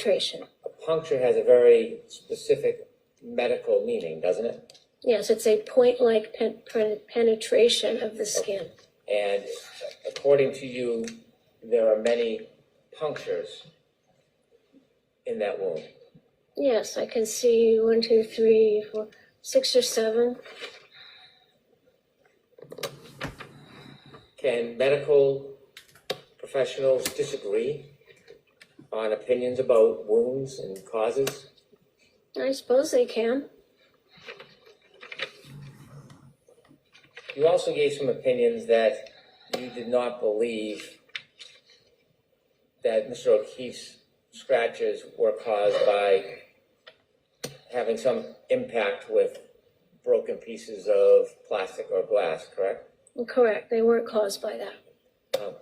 penetration. A puncture has a very specific medical meaning, doesn't it? Yes, it's a point-like penetration of the skin. And according to you, there are many punctures in that wound. Yes, I can see 1, 2, 3, 4, 6 or 7. Can medical professionals disagree on opinions about wounds and causes? I suppose they can. You also gave some opinions that you did not believe that Mr. O'Keefe's scratches were caused by having some impact with broken pieces of plastic or glass, correct? Correct. They weren't caused by that.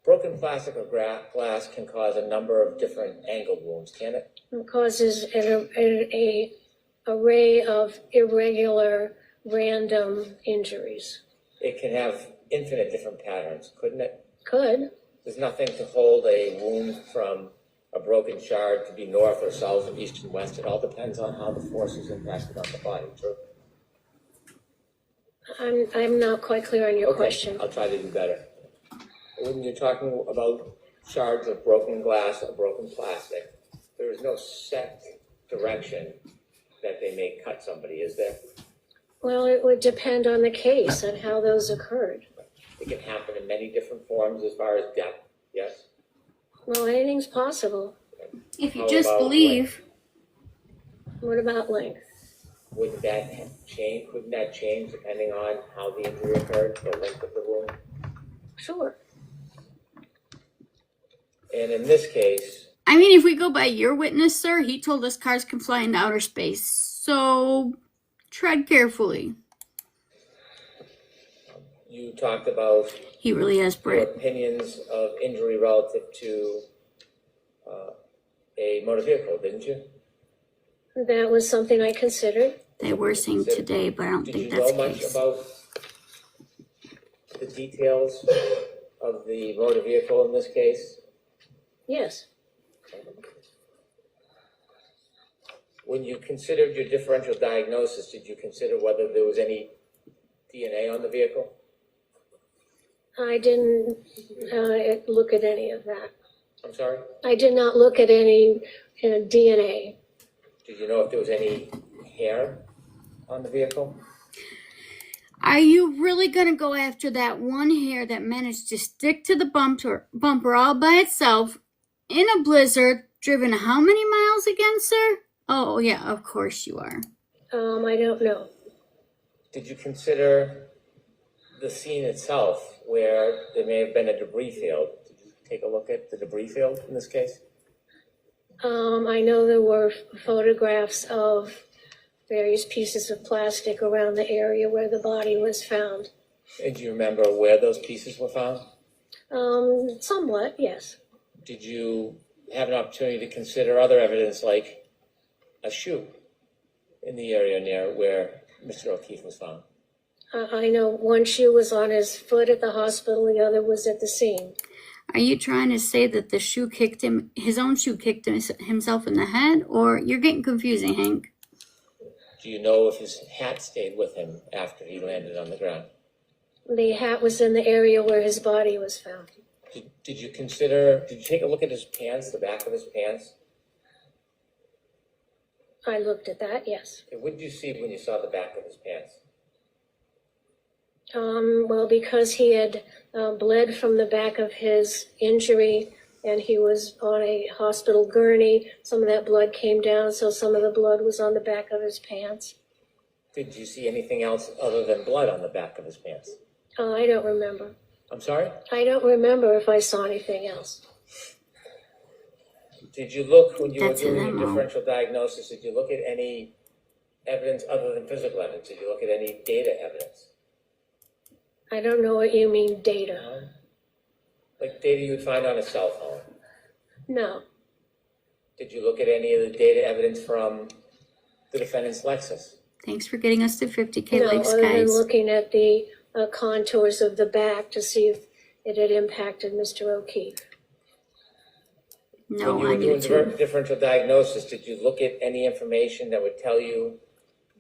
Broken plastic or glass can cause a number of different angle wounds, can it? It causes an array of irregular, random injuries. It can have infinite different patterns, couldn't it? Could. There's nothing to hold a wound from a broken shard to be north or south or east and west. It all depends on how the force is impacted on the body, true? I'm not quite clear on your question. I'll try to do better. When you're talking about shards of broken glass or broken plastic, there is no set direction that they may cut somebody, is there? Well, it would depend on the case and how those occurred. It can happen in many different forms as far as depth, yes? Well, anything's possible. If you How just about believe. What about length? Wouldn't that change? Couldn't that change depending on how the injury occurred, the length of the wound? Sure. And in this case, I mean, if we go by your witness, sir, he told us cars can fly into outer space. So tread carefully. you talked about He really has your Brit. opinions of injury relative to a motor vehicle, didn't you? That was something I considered. They were saying today, but I don't Did think you that's know the much case. about the details of the motor vehicle in this case? Yes. When you considered your differential diagnosis, did you consider whether there was any DNA on the vehicle? I didn't look at any of that. I'm sorry? I did not look at any DNA. Did you know if there was any hair on the vehicle? Are you really going to go after that one hair that managed to stick to the bumper all by itself in a blizzard, driven how many miles again, sir? Oh, yeah, of course you are. I don't know. Did you consider the scene itself where there may have been a debris field? Did you take a look at the debris field in this case? I know there were photographs of various pieces of plastic around the area where the body was found. And do you remember where those pieces were found? Somewhat, yes. Did you have an opportunity to consider other evidence like a shoe in the area near where Mr. O'Keefe was found? I know one shoe was on his foot at the hospital, the other was at the scene. Are you trying to say that the shoe kicked him, his own shoe kicked himself in the head? Or you're getting confusing, Hank. Do you know if his hat stayed with him after he landed on the ground? The hat was in the area where his body was found. Did you take a look at his pants, the back of his pants? I looked at that, yes. And what did you see when you saw the back of his pants? Well, because he had bled from the back of his injury and he was on a hospital gurney, some of that blood came down, so some of the blood was on the back of his pants. Did you see anything else other than blood on the back of his pants? I don't remember. I'm sorry? I don't remember if I saw anything else. Did you look, when you were That's doing an your MO. differential diagnosis, did you look at any evidence other than physical evidence? Did you look at any data evidence? I don't know what you mean, data. Like data you would find on a cell phone? No. Did you look at any of the data evidence from the defendant's Lexus? Thanks for getting us to 50K No, likes, other than guys. looking at the contours of the back to see if it had impacted Mr. O'Keefe. No, When you on were doing YouTube. differential diagnosis, did you look at any information that would tell you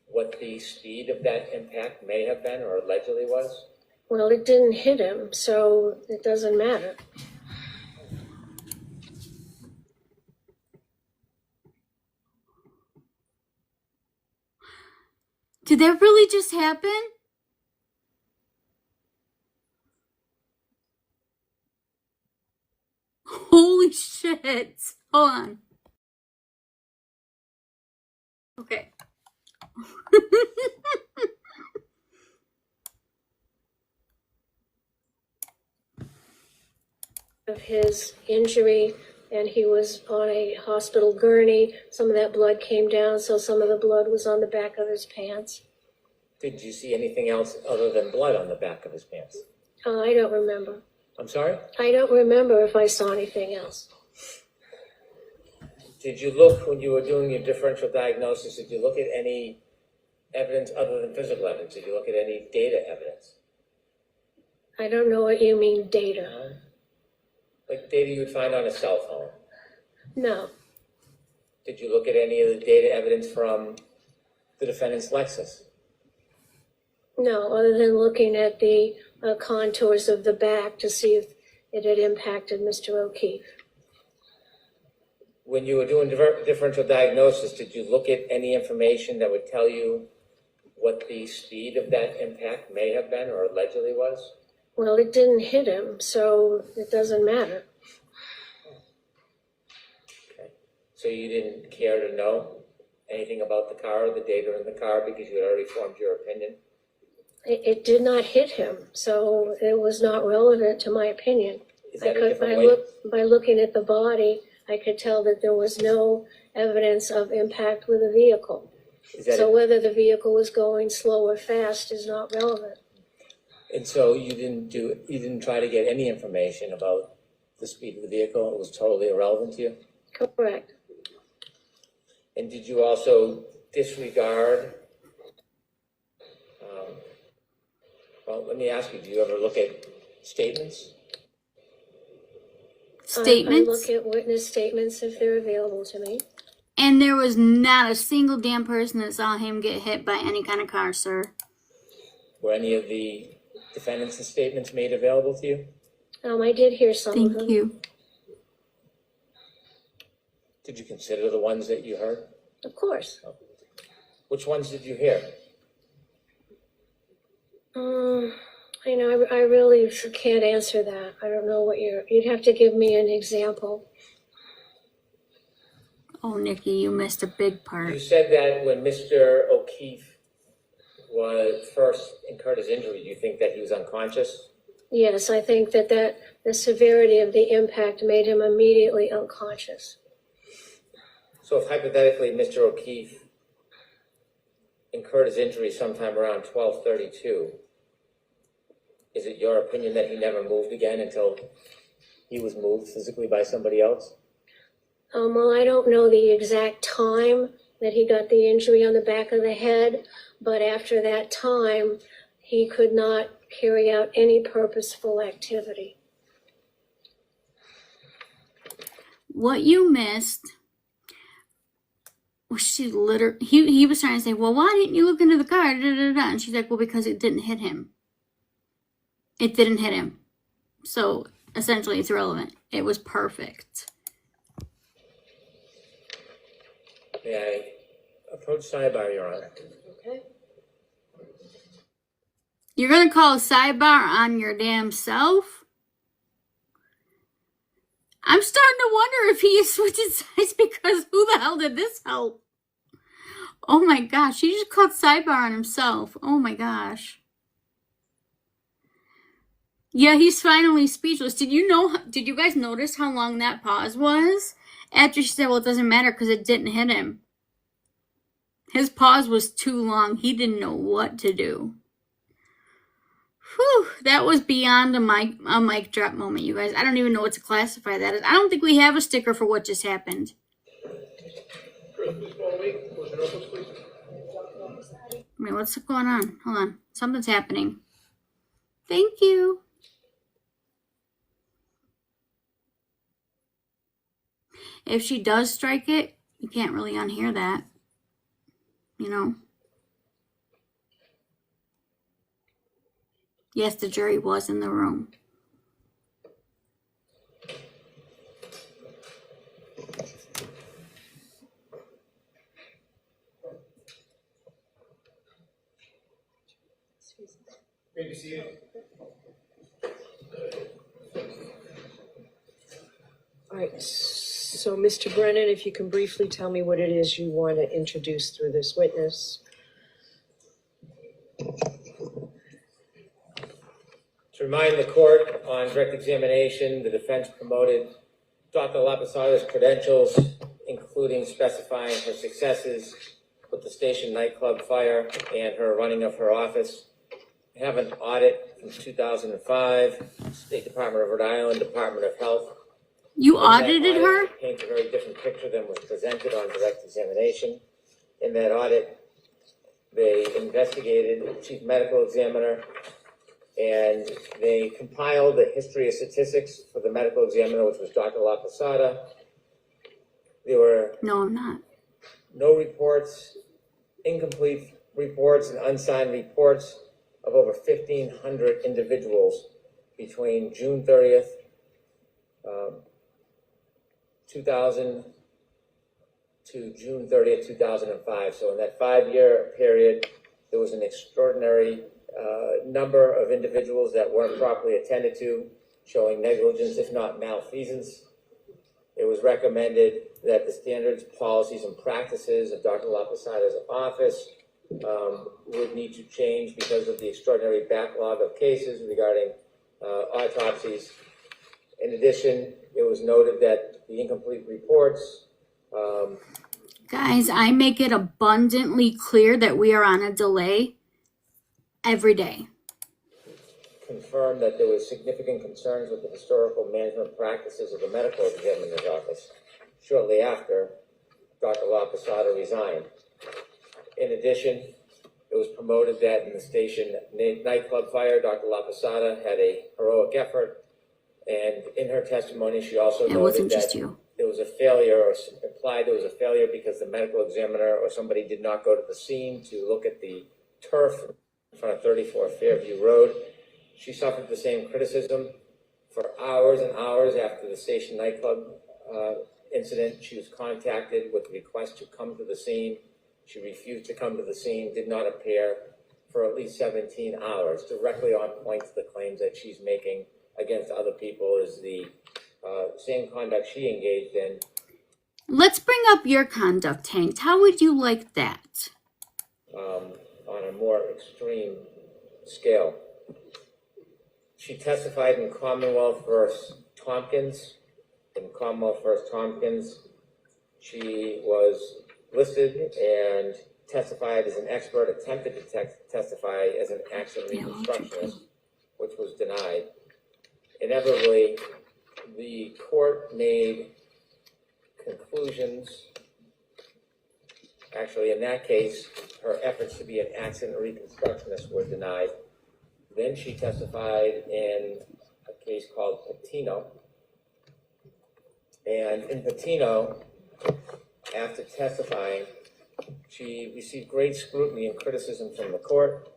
what the speed of that impact may have been or allegedly was? Well, it didn't hit him, so it doesn't matter. Did that really just happen? Holy shit. Hold on. Okay. Of his injury, and he was on a hospital gurney. Some of that blood came down, so some of the blood was on the back of his pants. Did you see anything else other than blood on the back of his pants? I don't remember. I'm sorry? I don't remember if I saw anything else. Did you look, when you were doing your differential diagnosis, did you look at any evidence other than physical evidence? Did you look at any data evidence? I don't know what you mean, data. Like data you would find on a cell phone? No, Did you look at any of the data evidence from the defendant's Lexus? no, other than looking at the contours of the back to see if it had impacted Mr. O'Keefe. When you were doing differential diagnosis, did you look at any information that would tell you what the speed of that impact may have been or allegedly was? Well, it didn't hit him, so it doesn't matter. Okay. So you didn't care to know anything about the car or the data in the car because you had already formed your opinion? It did not hit him, so it was not relevant to my opinion. Is that a different way? By looking at the body, I could tell that there was no evidence of impact with a vehicle. So whether the vehicle was going slow or fast is not relevant. And so you didn't try to get any information about the speed of the vehicle? It was totally irrelevant to you? Correct. And did you also disregard, well, let me ask you, do you ever look at statements? Statements? I look at witness statements if they're available to me. And there was not a single damn person that saw him get hit by any kind of car, sir. Were any of the defendants' statements made available to you? I did hear some of them. Thank you. Did you consider the ones that you heard? Of course. Which ones did you hear? I really can't answer that. I don't know what you'd have to give me an example. Oh, Nikki, you missed a big You part. said that when Mr. O'Keefe was first incurred his injury, you think that he was unconscious? Yes, I think that the severity of the impact made him immediately unconscious. So if hypothetically Mr. O'Keefe incurred his injury sometime around 12:32, is it your opinion that he never moved again until he was moved physically by somebody else? Well, I don't know the exact time that he got the injury on the back of the head, but after that time, he could not carry out any purposeful activity. What you missed was he was trying to say, well, why didn't you look into the car? Da, da, da. And she's like, well, because it didn't hit him. It didn't hit him. So essentially it's irrelevant. It was perfect. May I approach sidebar, Your Honor? Okay. You're going to call a sidebar on your damn self? I'm starting to wonder if he switched sides because who the hell did this help? Oh my gosh, he just called sidebar on himself. Oh my gosh. Yeah, he's finally speechless. Did you guys notice how long that pause was? After she said, well, it doesn't matter because it didn't hit him. His pause was too long. He didn't know what to do. Whew, that was beyond a mic drop moment, you guys. I don't even know what to classify that as. I don't think we have a sticker for what just happened. Wait, what's going on? Hold on. Something's happening. Thank you. if she does strike it, you can't really unhear that. You know? Yes, the jury was in the room. Great to see you. All right, so Mr. Brennan, if you can briefly tell me what it is you want to introduce through this witness. To remind the court, on direct examination, the defense promoted Dr. Lapasada's credentials, including specifying her successes with the station nightclub fire and her running of her office. I have an audit from 2005, State Department of Rhode Island, Department of Health. You In that audited audit, her? it paints a very different picture than was presented on direct examination. In that audit, they investigated the chief medical examiner, and they compiled the history of statistics for the medical examiner, which was Dr. Lapasada. There were No, I'm not. no reports, incomplete reports, and unsigned reports of over 1,500 individuals between June 30th, 2000 to June 30th, 2005. So in that 5-year period, there was an extraordinary number of individuals that weren't properly attended to, showing negligence, if not malfeasance. It was recommended that the standards, policies, and practices of Dr. Lapasada's office would need to change because of the extraordinary backlog of cases regarding autopsies. In addition, it was noted that the incomplete reports Guys, I make it abundantly clear that we are on a delay every day. confirmed that there was significant concerns with the historical management practices of the medical examiner's office shortly after Dr. Lapasada resigned. In addition, it was promoted that in the station nightclub fire, Dr. Lapasada had a heroic effort, and in her testimony, she also It noted wasn't that just you. there was a failure, or implied there was a failure because the medical examiner or somebody did not go to the scene to look at the turf in front of 34 Fairview Road. She suffered the same criticism for hours and hours after the station nightclub incident. She was contacted with a request to come to the scene. She refused to come to the scene, did not appear for at least 17 hours, directly on point to the claims that she's making against other people is the same conduct she engaged in. Let's bring up your conduct, Hank. How would you like that? On a more extreme scale. She testified in Commonwealth versus Tompkins. In Commonwealth versus Tompkins, she was listed and testified as an expert, attempted to testify as an accident reconstructionist, which was denied. Inevitably, the court made conclusions. Actually, in that case, her efforts to be an accident reconstructionist were denied. Then she testified in a case called Patino. And in Patino, after testifying, she received great scrutiny and criticism from the court.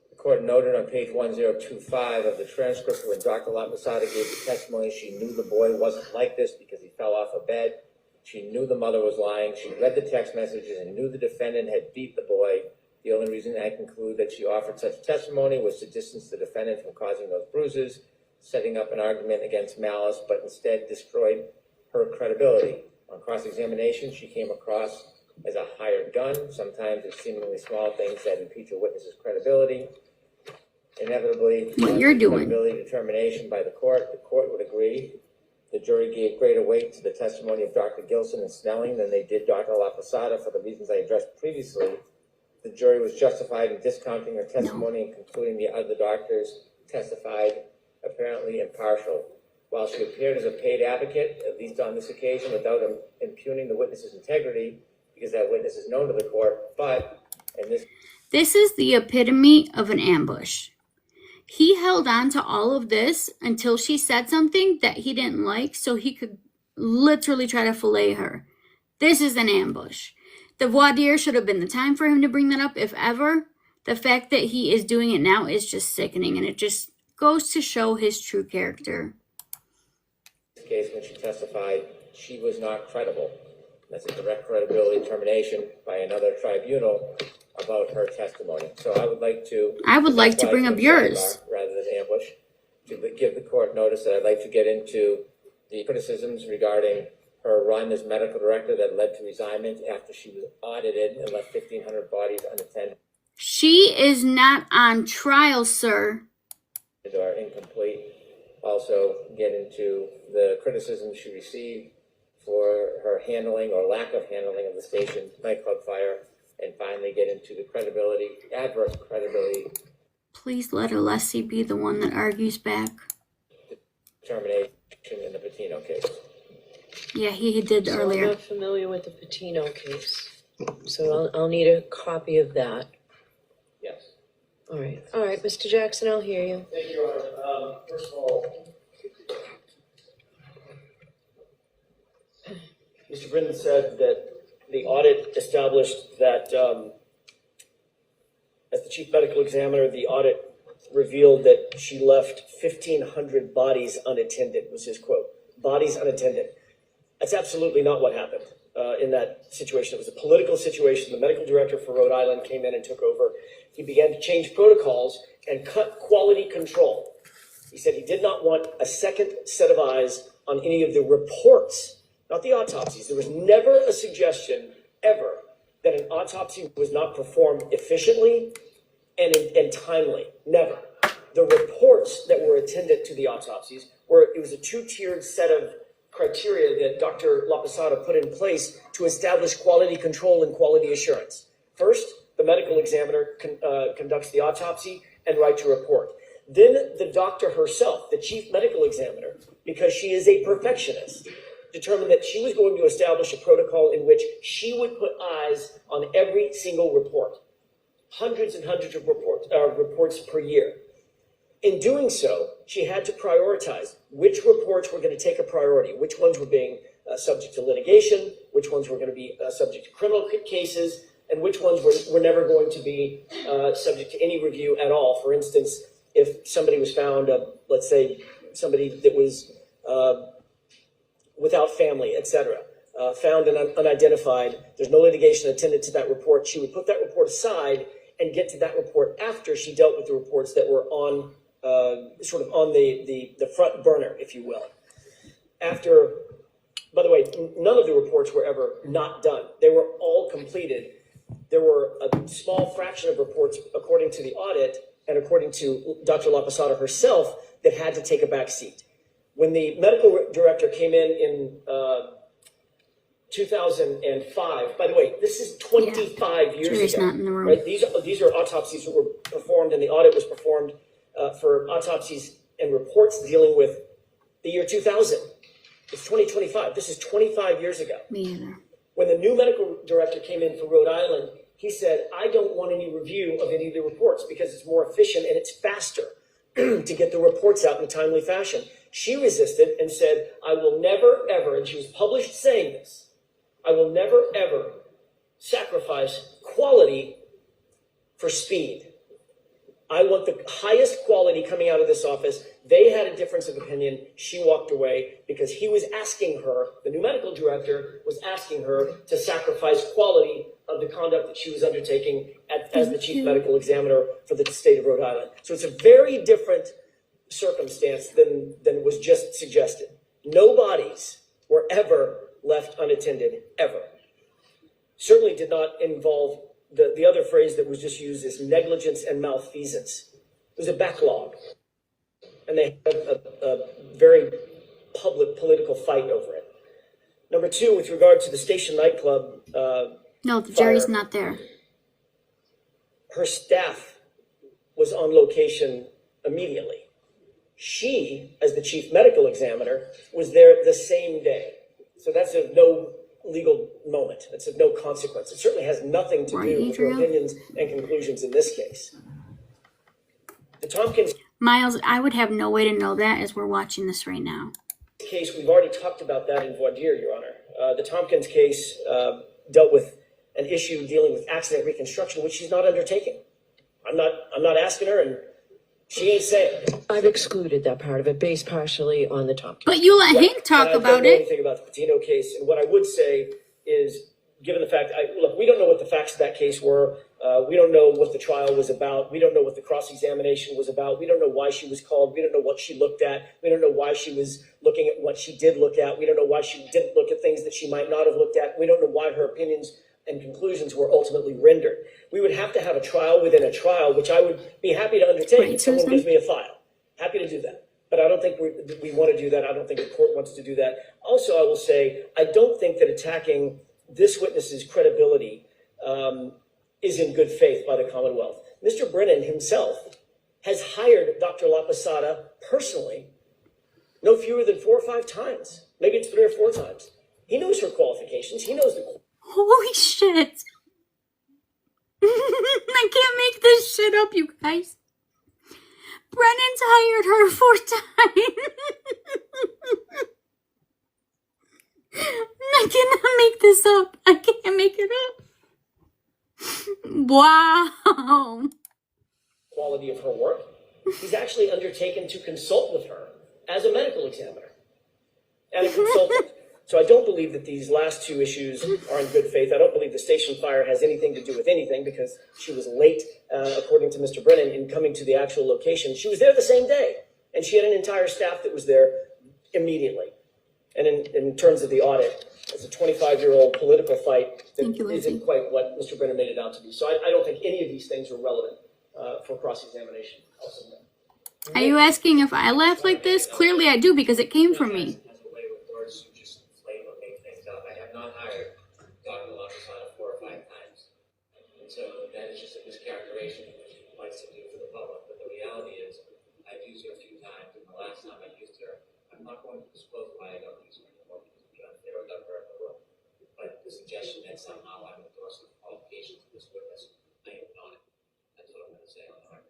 The court noted on page 1025 of the transcript when Dr. Lapasada gave the testimony, she knew the boy wasn't like this because he fell off a bed. She knew the mother was lying. She read the text messages and knew the defendant had beat the boy. The only reason I conclude that she offered such testimony was to distance the defendant from causing those bruises, setting up an argument against malice, but instead destroyed her credibility. On cross-examination, she came across as a hired gun. Sometimes it's seemingly small things that impeach a witness's credibility. Inevitably, What you're doing. credibility determination by the court would agree. The jury gave greater weight to the testimony of Dr. Gilson and Snelling than they did Dr. Lapasada for the reasons I addressed previously. The jury was justified in discounting her testimony and concluding the other doctors testified apparently impartial. While she appeared as a paid advocate, at least on this occasion, without impugning the witness's integrity, because that witness is known to the court, but in this... This is the epitome of an ambush. He held on to all of this until she said something that he didn't like so he could literally try to fillet her. This is an ambush. The voir dire should have been the time for him to bring that up, if ever. The fact that he is doing it now is just sickening, and it just goes to show his true character. In this case, when she testified, she was not credible. That's a direct credibility determination by another tribunal about her testimony. So I would like to bring up yours. Rather than ambush, to give the court notice that I'd like to get into the criticisms regarding her run as medical director that led to resignment after she was audited and left 1,500 bodies unattended She is not on trial, sir. or incomplete. Also get into the criticisms she received for her handling or lack of handling of the station nightclub fire, and finally get into the adverse credibility Please let Alessi be the one that argues back. determination in the Patino case. Yeah, he did So I'm earlier. not familiar with the Patino case, so I'll need a copy of that. Yes. All right, Mr. Jackson, I'll hear you. Thank you, Your Honor. First of all, Mr. Brennan said that the audit established that, as the chief medical examiner, the audit revealed that she left 1,500 bodies unattended, was his quote. Bodies unattended. That's absolutely not what happened in that situation. It was a political situation. The medical director for Rhode Island came in and took over. He began to change protocols and cut quality control. He said he did not want a second set of eyes on any of the reports, not the autopsies. There was never a suggestion, ever, that an autopsy was not performed efficiently and timely. Never. The reports that were attendant to the autopsies it was a two-tiered set of criteria that Dr. LaPosada put in place to establish quality control and quality assurance. First, the medical examiner conducts the autopsy and writes a report. Then the doctor herself, the chief medical examiner, because she is a perfectionist, determined that she was going to establish a protocol in which she would put eyes on every single report. Hundreds and hundreds of reports per year. In doing so, she had to prioritize which reports were going to take a priority, which ones were being subject to litigation, which ones were going to be subject to criminal cases, and which ones were never going to be subject to any review at all. For instance, if somebody was found, let's say somebody that was without family, etc., found and unidentified, there's no litigation attendant to that report, she would put that report aside and get to that report after she dealt with the reports that were on sort of on the front burner, if you will. After, by the way, none of the reports were ever not done. They were all completed. There were a small fraction of reports, according to the audit and according to Dr. LaPosada herself, that had to take a back seat. When the medical director came in 2005, by the way, this is 25 years Jury's ago. not in the room. Right? These are autopsies that were performed, and the audit was performed for autopsies and reports dealing with the year 2000. It's 2025. This is 25 years ago. Me either. When the new medical director came in for Rhode Island, he said, I don't want any review of any of the reports because it's more efficient and it's faster to get the reports out in a timely fashion. She resisted and said, I will never, ever, and she was published saying this, I will never, ever sacrifice quality for speed. I want the highest quality coming out of this office. They had a difference of opinion. She walked away because he was asking her, the new medical director was asking her to sacrifice quality of the conduct that she was undertaking as the chief medical examiner for the state of Rhode Island. So it's a very different circumstance than was just suggested. No bodies were ever left unattended, ever. Certainly did not involve the other phrase that was just used is negligence and malfeasance. It was a backlog. And they had a very public political fight over it. Number two, with regard to the station nightclub No, the jury's fire, not there. her staff was on location immediately. She, as the chief medical examiner, was there the same day. So that's of no legal moment. It's of no consequence. It certainly has nothing to Right, do with her Adriel? opinions and conclusions in this case. The Tompkins Miles, I would have no way to know that as we're watching this right now. case, we've already talked about that in voir dire, Your Honor. The Tompkins case dealt with an issue dealing with accident reconstruction, which she's not undertaking. I'm not asking her, and she ain't saying. I've excluded that part of it based partially on the Tompkins. But you let Hank talk And I about don't know it. anything about the Patino case, and what I would say is, given the fact, look, we don't know what the facts of that case were. We don't know what the trial was about. We don't know what the cross-examination was about. We don't know why she was called. We don't know what she looked at. We don't know why she was looking at what she did look at. We don't know why she didn't look at things that she might not have looked at. We don't know why her opinions and conclusions were ultimately rendered. We would have to have a trial within a trial, which I would be happy to undertake Right, if someone Susan? gives me a file. Happy to do that. But I don't think we want to do that. I don't think the court wants to do that. Also, I will say, I don't think that attacking this witness's credibility is in good faith by the Commonwealth. Mr. Brennan himself has hired Dr. La Posada personally no fewer than 4 or 5 times. Maybe it's 3 or 4 times. He knows her qualifications. He knows the. Holy shit. I can't make this shit up, you guys. Brennan's hired her 4 times. I cannot make this up. I can't make it up. Wow. Quality of her work. He's actually undertaken to consult with her as a medical examiner and a consultant. So I don't believe that these last 2 issues are in good faith. I don't believe the station fire has anything to do with anything because she was late, according to Mr. Brennan, in coming to the actual location. She was there the same day, and she had an entire staff that was there immediately. And in terms of the audit, it's a 25-year-old political fight that Thank you, Lizzie. isn't quite what Mr. Brennan made it out to be. So I don't think any of these things are relevant for cross-examination. Are you asking if I laugh like this? Clearly I do because it came from me. That's the way with words, you just inflate or make things up. I have not hired Dr. La Posada 4 or 5 times. And so that is just a mischaracterization of what she likes to do for the public. But the reality is, I've used her a few times, and the last time I used her, I'm not going to disclose why I don't use her anymore because it would be unfair or unfair in the world. But the suggestion that somehow I'm endorsing the qualifications of this witness, I am not. That's what I'm going to say on the record.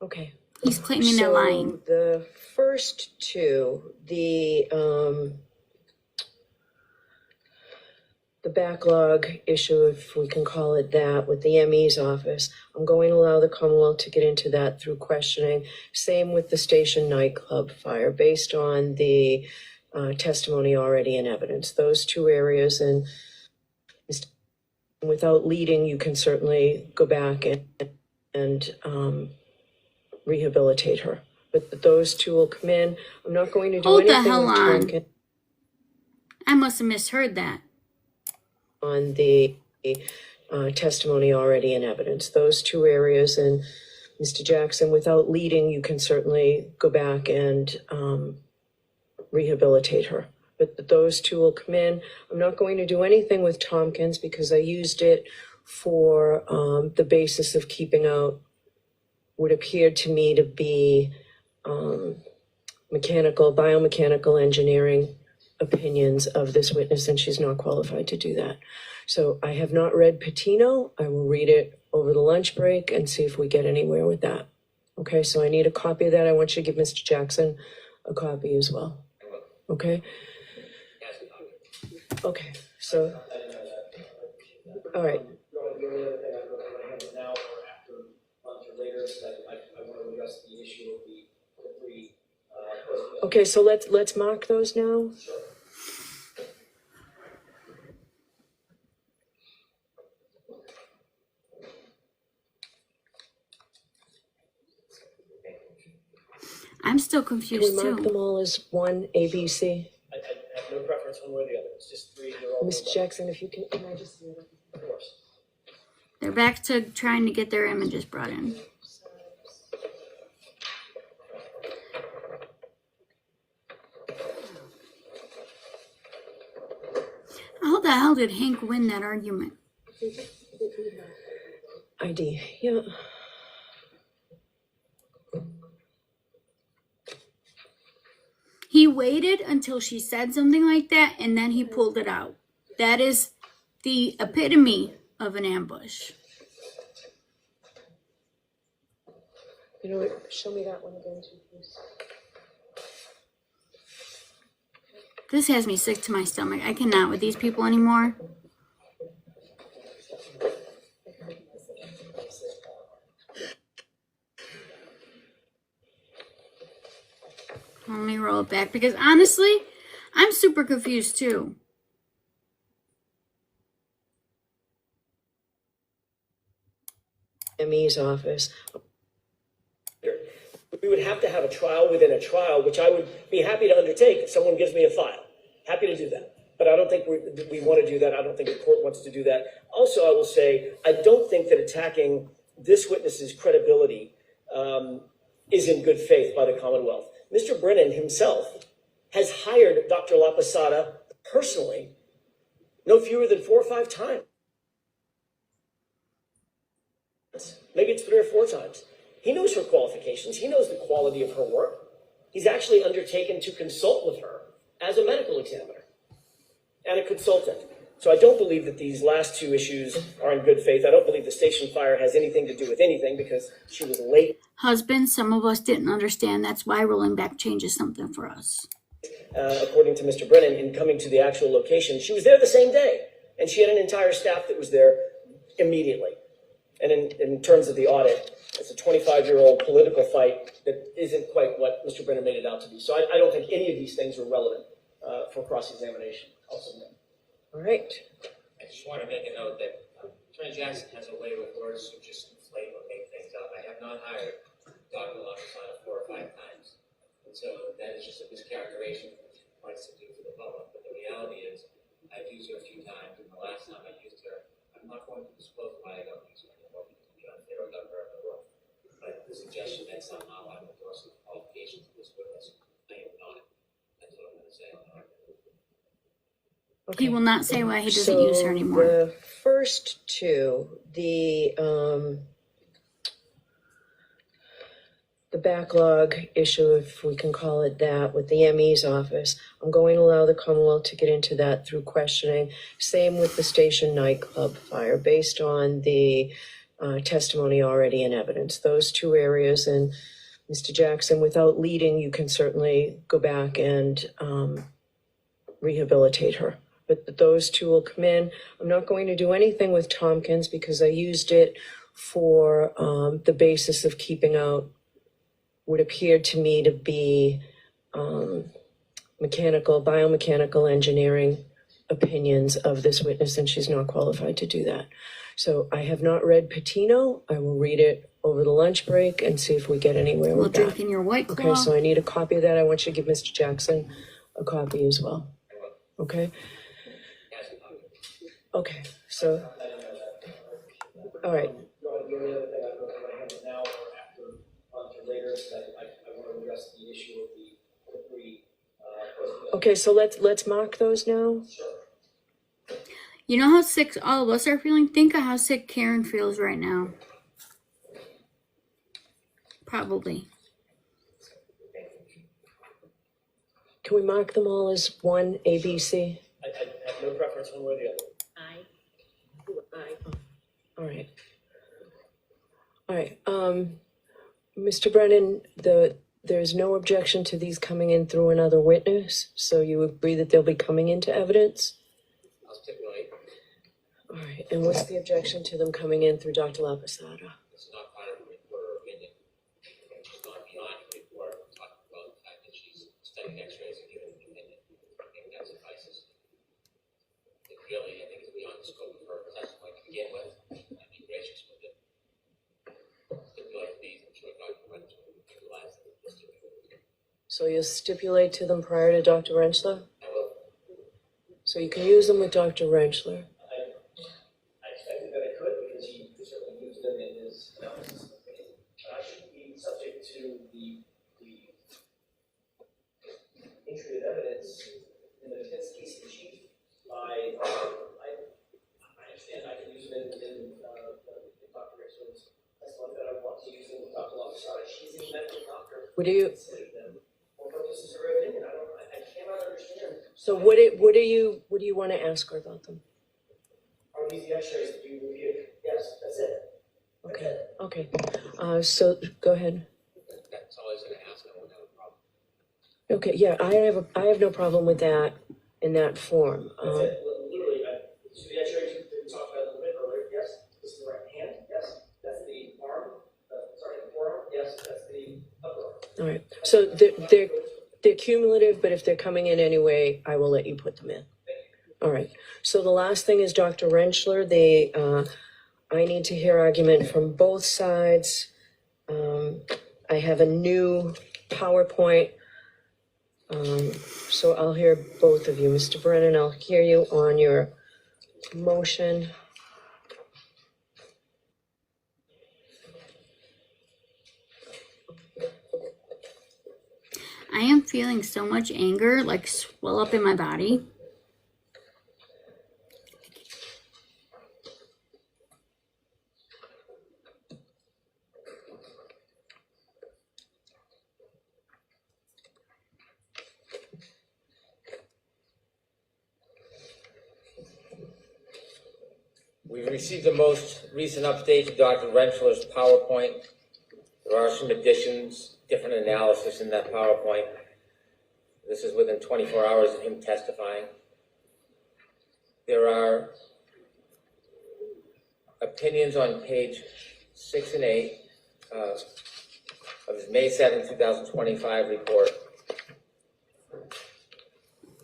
Okay. He's claiming they're lying. The first 2, the backlog issue, if we can call it that, with the ME's office, I'm going to allow the Commonwealth to get into that through questioning. Same with the station nightclub fire, based on the testimony already in evidence. Those 2 areas, and without leading, you can certainly go back and rehabilitate her. But those 2 will come in. I'm not going to do Hold the anything hell with on. Tompkins I must have misheard that. on the testimony already in evidence. Those 2 areas, and Mr. Jackson, without leading, you can certainly go back and rehabilitate her. But those 2 will come in. I'm not going to do anything with Tompkins because I used it for the basis of keeping out what appeared to me to be biomechanical engineering opinions of this witness, and she's not qualified to do that. So I have not read Patino. I will read it over the lunch break and see if we get anywhere with that. Okay, so I need a copy of that. I want you to give Mr. Jackson a copy as well. Okay? Okay, so, all right. The only other thing I'm going to handle now or after lunch or later is that I want to address the issue of the 3. Okay, so let's mark those now. I'm still Can we confused mark them too. all as 1 A, B, C? I have no preference one way or the other. It's just 3. They're all Mr. Jackson, if you can I just see that? Of course. They're back to trying to get their images brought in. How the hell did Hank win that argument? ID, yeah. He waited until she said something like that and then he pulled it out. That is the epitome of an ambush. You know what, show me that one again too, please. This has me sick to my stomach. I cannot with these people anymore. Let me roll it back because honestly, I'm super confused too. ME's office. We would have to have a trial within a trial, which I would be happy to undertake if someone gives me a file. Happy to do that. But I don't think we want to do that. I don't think the court wants to do that. Also, I will say, I don't think that attacking this witness's credibility is in good faith by the Commonwealth. Mr. Brennan himself has hired Dr. LaPosada personally no fewer than 4 or 5 times. Maybe it's 3 or 4 times. He knows her qualifications. He knows the quality of her work. He's actually undertaken to consult with her as a medical examiner and a consultant. So I don't believe that these last 2 issues are in good faith. I don't believe the station fire has anything to do with anything because she was late. Husband, some of us didn't understand. That's why rolling back changes something for us. According to Mr. Brennan, in coming to the actual location, she was there the same day. And she had an entire staff that was there immediately. And in terms of the audit, it's a 25-year-old political fight that isn't quite what Mr. Brennan made it out to be. So I don't think any of these things are relevant for cross-examination. I'll submit. All right. I just want to make a note that Attorney Jackson has a way with words to just inflate or make things up. I have not hired Dr. LaPosada 4 or 5 times. And so that is just a mischaracterization of what she wants to do for the public. But the reality is, I've used her a few times, and the last time I used her, I'm not going to disclose why I don't use her anymore because it's unfair or done her in the world. But the suggestion that somehow I'm endorsing the qualifications of this witness, I am not. That's what I'm going to say on the record. He will not say why he doesn't use her anymore. The first 2, the backlog issue, if we can call it that, with the ME's office, I'm going to allow the Commonwealth to get into that through questioning. Same with the station nightclub fire, based on the testimony already in evidence. Those 2 areas, and Mr. Jackson, without leading, you can certainly go back and rehabilitate her. But those 2 will come in. I'm not going to do anything with Tompkins because I used it for the basis of keeping out what appeared to me to be biomechanical engineering opinions of this witness, and she's not qualified to do that. So I have not read Patino. I will read it over the lunch break and see if we get anywhere We'll with drink that. in your White Claw. Okay, so I need a copy of that. I want you to give Mr. Jackson a copy as well. Okay? Okay, so, all right. The only other thing I want to handle now or after until later is that I want to address the issue of the 3. Okay, so let's mark those now. You know how sick all of us are feeling? Think of how sick Karen feels right now. Probably. Can we mark them all as 1 A, B, C? I have no preference one way or the other. All right. All right. Mr. Brennan, there's no objection to these coming in through another witness, so you agree that they'll be coming into evidence? I'll stipulate. All right. And what's the objection to them coming in through Dr. LaPosada? It's not part of the report or opinion. She's gone beyond the report, talking about the fact that she's studying x-rays and giving an opinion. I think that suffices. It really, I think, is beyond the scope of her testimony to begin with. I'd be gracious with it. Stipulate these, I'm sure Dr. Rentschler will utilize them. So you'll stipulate to them prior to Dr. Rentschler? I will. So you can use them with Dr. Rentschler. I expected that I could because he certainly used them in his analysis. I should be subject to the entry of evidence in the defense case in chief. I understand I can use them in Dr. Rentschler's testimony, that I want to use them with Dr. LaPosada. She's a medical doctor. Would you? Consider them for purposes of her opinion. I cannot understand. So what do you want to ask her about them? Are these the x-rays that you reviewed? Yes, that's it. Okay. Okay. So go ahead. That's all I was going to ask. I won't have a problem. Okay. Yeah, I have no problem with that. in that form. That's it, literally, so the X-ray that we talked about a little bit earlier, yes, this is the right hand, yes, that's the arm, the forearm, yes, that's the upper arm. All right, so they're cumulative, but if they're coming in anyway, I will let you put them in. All right, so the last thing is Dr. Rentschler. I need to hear argument from both sides. I have a new PowerPoint, so I'll hear both of you. Mr. Brennan, I'll hear you on your motion. I am feeling so much anger, like swell up in my body. We've received the most recent update to Dr. Rentschler's PowerPoint. There are some additions, different analysis in that PowerPoint. This is within 24 hours of him testifying. There are opinions on page 6 and 8 of his May 7, 2025 report.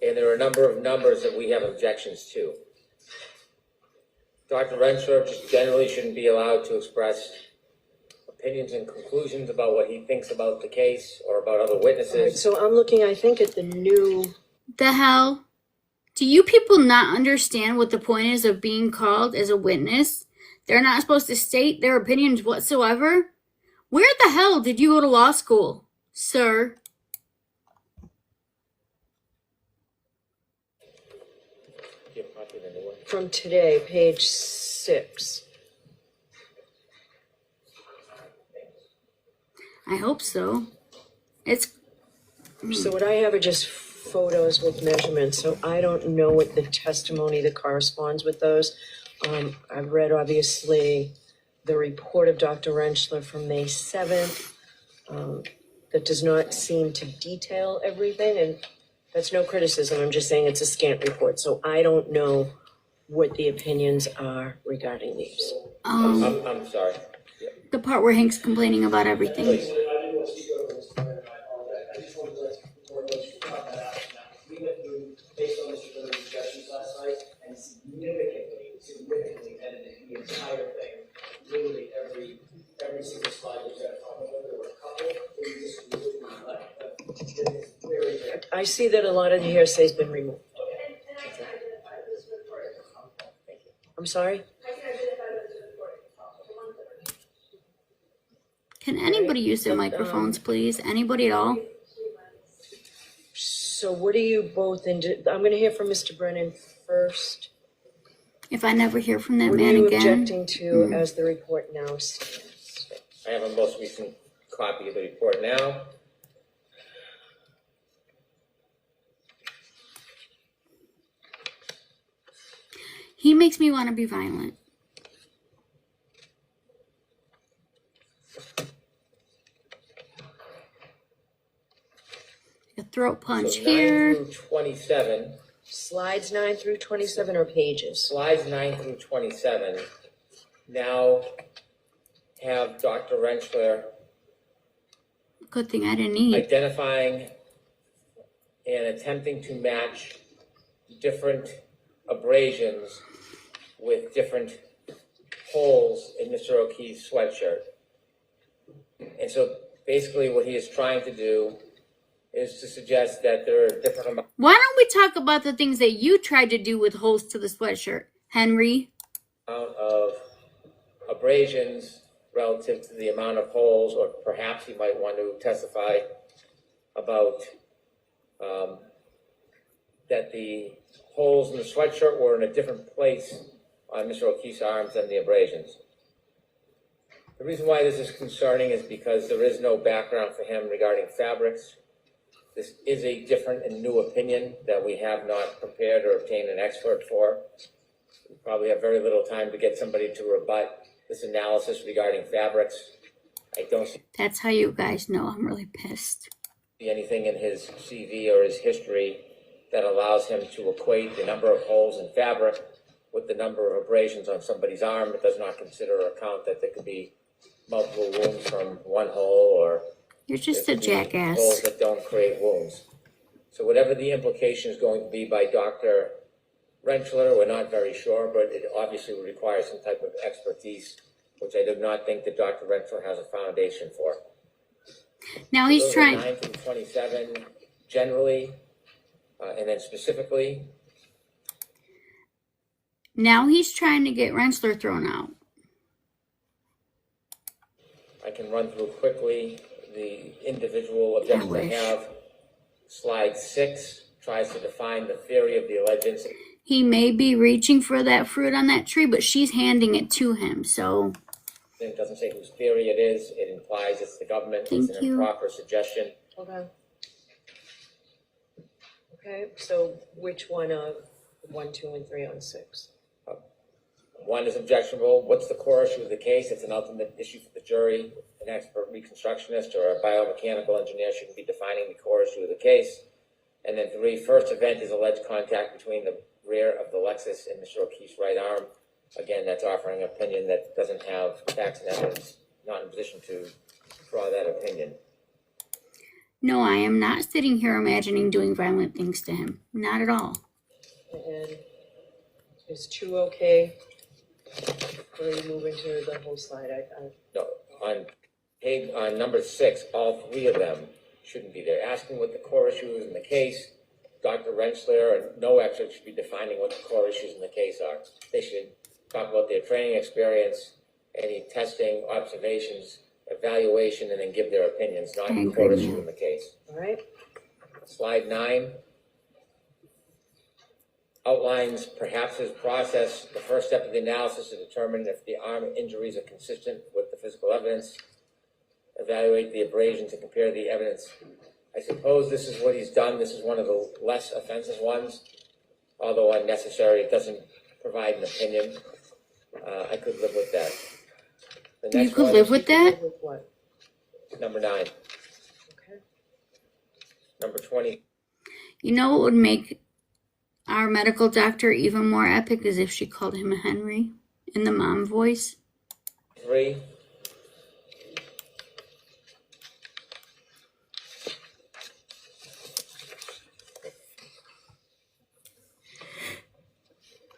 And there are a number of numbers that we have objections to. Dr. Rentschler just generally shouldn't be allowed to express opinions and conclusions about what he thinks about the case or about other All right, witnesses. so I'm looking, I think, at the new. The hell? Do you people not understand what the point is of being called as a witness? They're not supposed to state their opinions whatsoever? Where the hell did you go to law school, sir? Give a copy of the new one. From today, page 6. I hope so. It's So what I have are just photos with measurements, so I don't know what the testimony that corresponds with those. I've read, obviously, the report of Dr. Rentschler from May 7th. That does not seem to detail everything, and that's no criticism, I'm just saying it's a scant report, so I don't know what the opinions are regarding these. I'm sorry. the part where Hank's complaining about everything. I didn't want to speak over Mr. Brennan, and I apologize. I just wanted to let the board know you cut that out now. We went through, based on Mr. Brenner's discussions last night, and significantly edited the entire thing. Literally every single slide was at a couple, there were a couple, we just really left, but it's very good. I see that a lot of the hearsay's been removed. Okay. And I can identify this report. I'm sorry? I can identify this report. The ones that are. Can anybody use their microphones, please? Anybody at all? So what are you both into? I'm gonna hear from Mr. Brennan first. If I never hear from that What are man you again. objecting to as the report now stands? I have a most recent copy of the report now. He makes me want to be violent. A throat punch So 9 here. through 27, Slides 9 through 27 or pages? slides 9 through 27 now have Dr. Rentschler Good thing I didn't eat. identifying and attempting to match different abrasions with different holes in Mr. O'Keefe's sweatshirt. And so basically what he is trying to do is to suggest that there are different amounts Why don't we talk about the things that you tried to do with holes to the sweatshirt, Henry? of abrasions relative to the amount of holes, or perhaps he might want to testify about that the holes in the sweatshirt were in a different place on Mr. O'Keefe's arms than the abrasions. The reason why this is concerning is because there is no background for him regarding fabrics. This is a different and new opinion that we have not prepared or obtained an expert for. We probably have very little time to get somebody to rebut this analysis regarding fabrics. I don't see That's how you guys know I'm really pissed. anything in his CV or his history that allows him to equate the number of holes in fabric with the number of abrasions on somebody's arm. It does not consider or account that there could be multiple wounds from one hole, or You're just there a could be jackass. holes that don't create wounds. So whatever the implication is going to be by Dr. Rentschler, we're not very sure, but it obviously would require some type of expertise, which I do not think that Dr. Rentschler has a foundation for. Now he's Those are trying. 9 through 27 generally, and then specifically, Now he's trying to get Rentschler thrown out. I can run through quickly the individual objections I wish. have. Slide 6 tries to define the theory of the alleged incident. He may be reaching for that fruit on that tree, but she's handing it to him. So It doesn't say whose theory it is. It implies it's the government. Thank It's an you. improper suggestion. Hold on. Okay, so which one of 1, 2, and 3 on 6? One is objectionable. What's the core issue of the case? It's an ultimate issue for the jury. An expert reconstructionist or a biomechanical engineer shouldn't be defining the core issue of the case. And then 3, first event is alleged contact between the rear of the Lexus and Mr. O'Keefe's right arm. Again, that's offering an opinion that doesn't have facts and evidence, not in a position to draw that opinion. no, I am not sitting here imagining doing violent things to him. Not at all. And is 2 okay? Or are you moving to the whole slide? No, on number 6, all 3 of them shouldn't be there. Asking what the core issue is in the case, Dr. Rentschler or no expert should be defining what the core issues in the case are. They should talk about their training experience, any testing, observations, evaluation, and then give their opinions, not I the agree core with issue you. in the case. All right, Slide 9 outlines perhaps his process. The first step of the analysis to determine if the arm injuries are consistent with the physical evidence. Evaluate the abrasions and compare the evidence. I suppose this is what he's done. This is one of the less offensive ones, although unnecessary. It doesn't provide an opinion. I could live with that. The You next could one live is with that? with what? number 9. Okay. Number 20. You know what would make our medical doctor even more epic is if she called him a Henry in the mom voice. 3.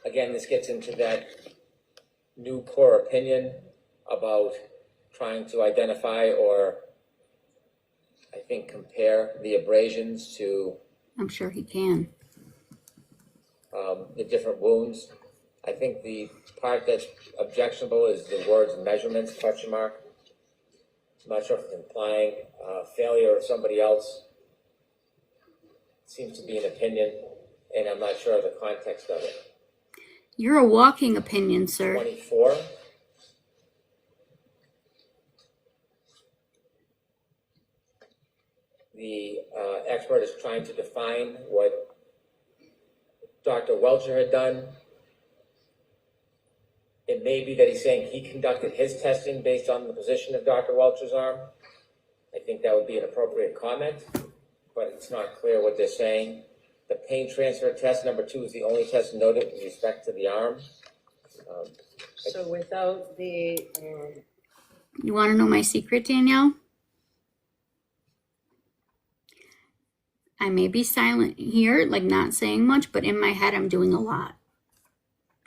Again, this gets into that new core opinion about trying to identify or, I think, compare the abrasions to I'm sure he can. the different wounds. I think the part that's objectionable is the words measurements, question mark. I'm not sure if it's implying failure of somebody else. It seems to be an opinion, and I'm not sure of the context of it. You're a walking opinion, sir. 24. The expert is trying to define what Dr. Welcher had done. It may be that he's saying he conducted his testing based on the position of Dr. Welcher's arm. I think that would be an appropriate comment, but it's not clear what they're saying. The pain transfer test, number 2, is the only test noted with respect to the arm. So without the, You want to know my secret, Danielle? I may be silent here, like not saying much, but in my head, I'm doing a lot.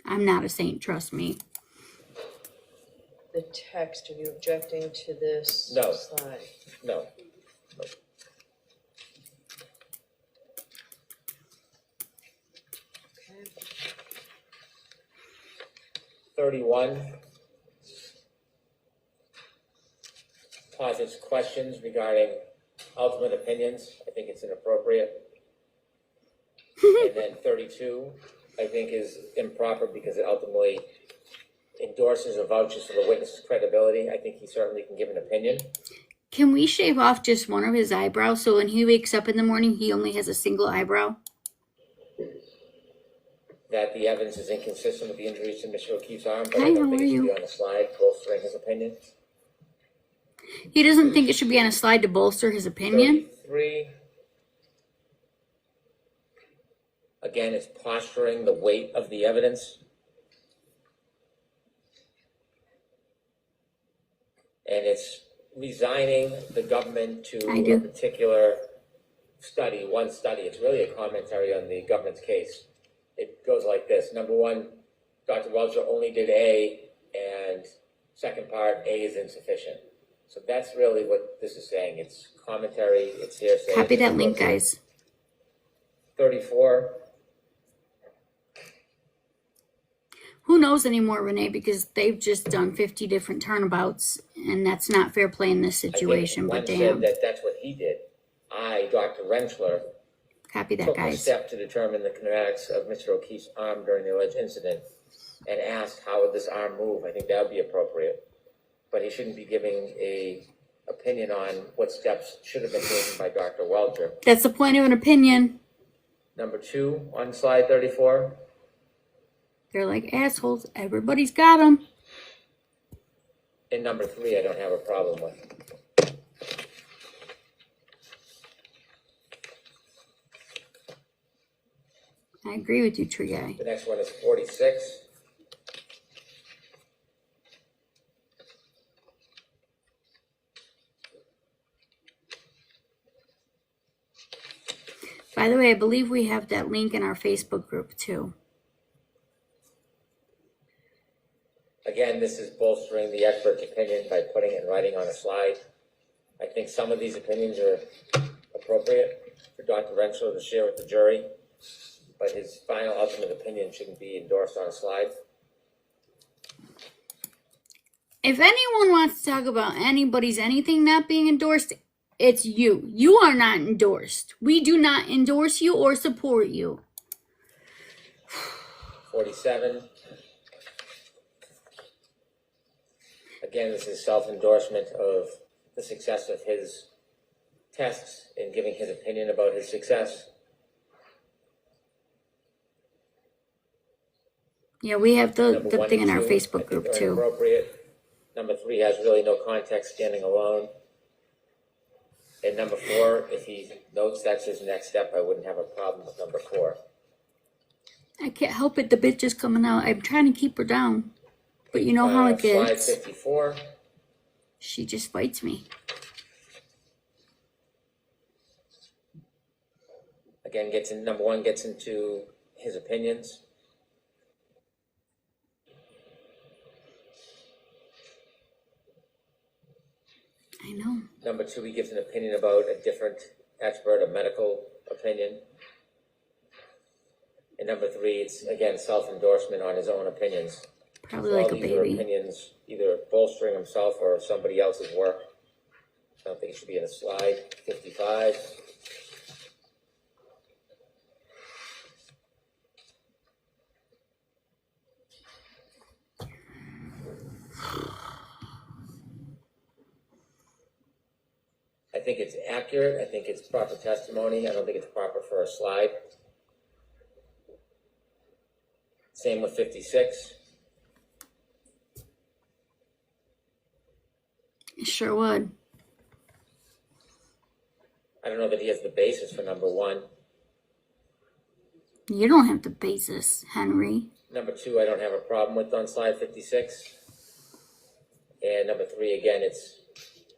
I'm not a saint, trust me. the text, are you objecting to this No. slide? No. 31 posits questions regarding ultimate opinions. I think it's inappropriate. And then 32, I think, is improper because it ultimately endorses or vouches for the witness's credibility. I think he certainly can give an opinion. Can we shave off just one of his eyebrows so when he wakes up in the morning, he only has a single eyebrow? That the evidence is inconsistent with the injuries to Mr. O'Keefe's arm, but Hi, I don't how think are it should you? be on the slide bolstering his opinion. He doesn't think it should be on a slide to bolster his opinion? 33. Again, it's posturing the weight of the evidence. And it's resigning the government to I do. a particular study, one study. It's really a commentary on the government's case. It goes like this. Number one, Dr. Welcher only did A, and second part, A is insufficient. So that's really what this is saying. It's commentary, it's hearsay. Copy it's that link, inappropriate. guys. 34, Who knows anymore, Renee, because they've just done 50 different turnabouts, and that's not fair play in this I think situation, one but said damn. that that's what he did. I, Dr. Rentschler, Copy that, took a guys. step to determine the kinematics of Mr. O'Keefe's arm during the alleged incident and asked how would this arm move. I think that would be appropriate. But he shouldn't be giving a opinion on what steps should have been taken by Dr. Welcher. That's the point of an opinion. Number two, on slide 34, They're like assholes. Everybody's got them. and number three, I don't have a problem with. I agree with you, Tree Guy. The next one is 46. By the way, I believe we have that link in our Facebook group too. Again, this is bolstering the expert's opinion by putting it in writing on a slide. I think some of these opinions are appropriate for Dr. Rentschler to share with the jury, but his final ultimate opinion shouldn't be endorsed on a slide. If anyone wants to talk about anybody's anything not being endorsed, it's you. You are not endorsed. We do not endorse you or support you. 47. Again, this is self-endorsement of the success of his tests and giving his opinion about his success. Yeah, we have the Number one thing in and our two, I Facebook think group are too. Inappropriate. Number three has really no context standing alone. And number four, if he notes that's his next step, I wouldn't have a problem with number four. I can't help it. The bitch is coming out. I'm trying to keep her down. But you know how it Slide gets. 54. She just fights me. Again, number one gets into his opinions. I know. Number two, he gives an opinion about a different expert, a medical opinion. And number three, it's again self-endorsement on his own opinions. Probably So like all a these are baby. opinions either bolstering himself or somebody else's work. I don't think it should be in a slide. 55. I think it's accurate. I think it's proper testimony. I don't think it's proper for a slide. Same with 56. Sure would. I don't know that he has the basis for number one. You don't have the basis, Henry. Number two, I don't have a problem with on slide 56. And number three, again, it's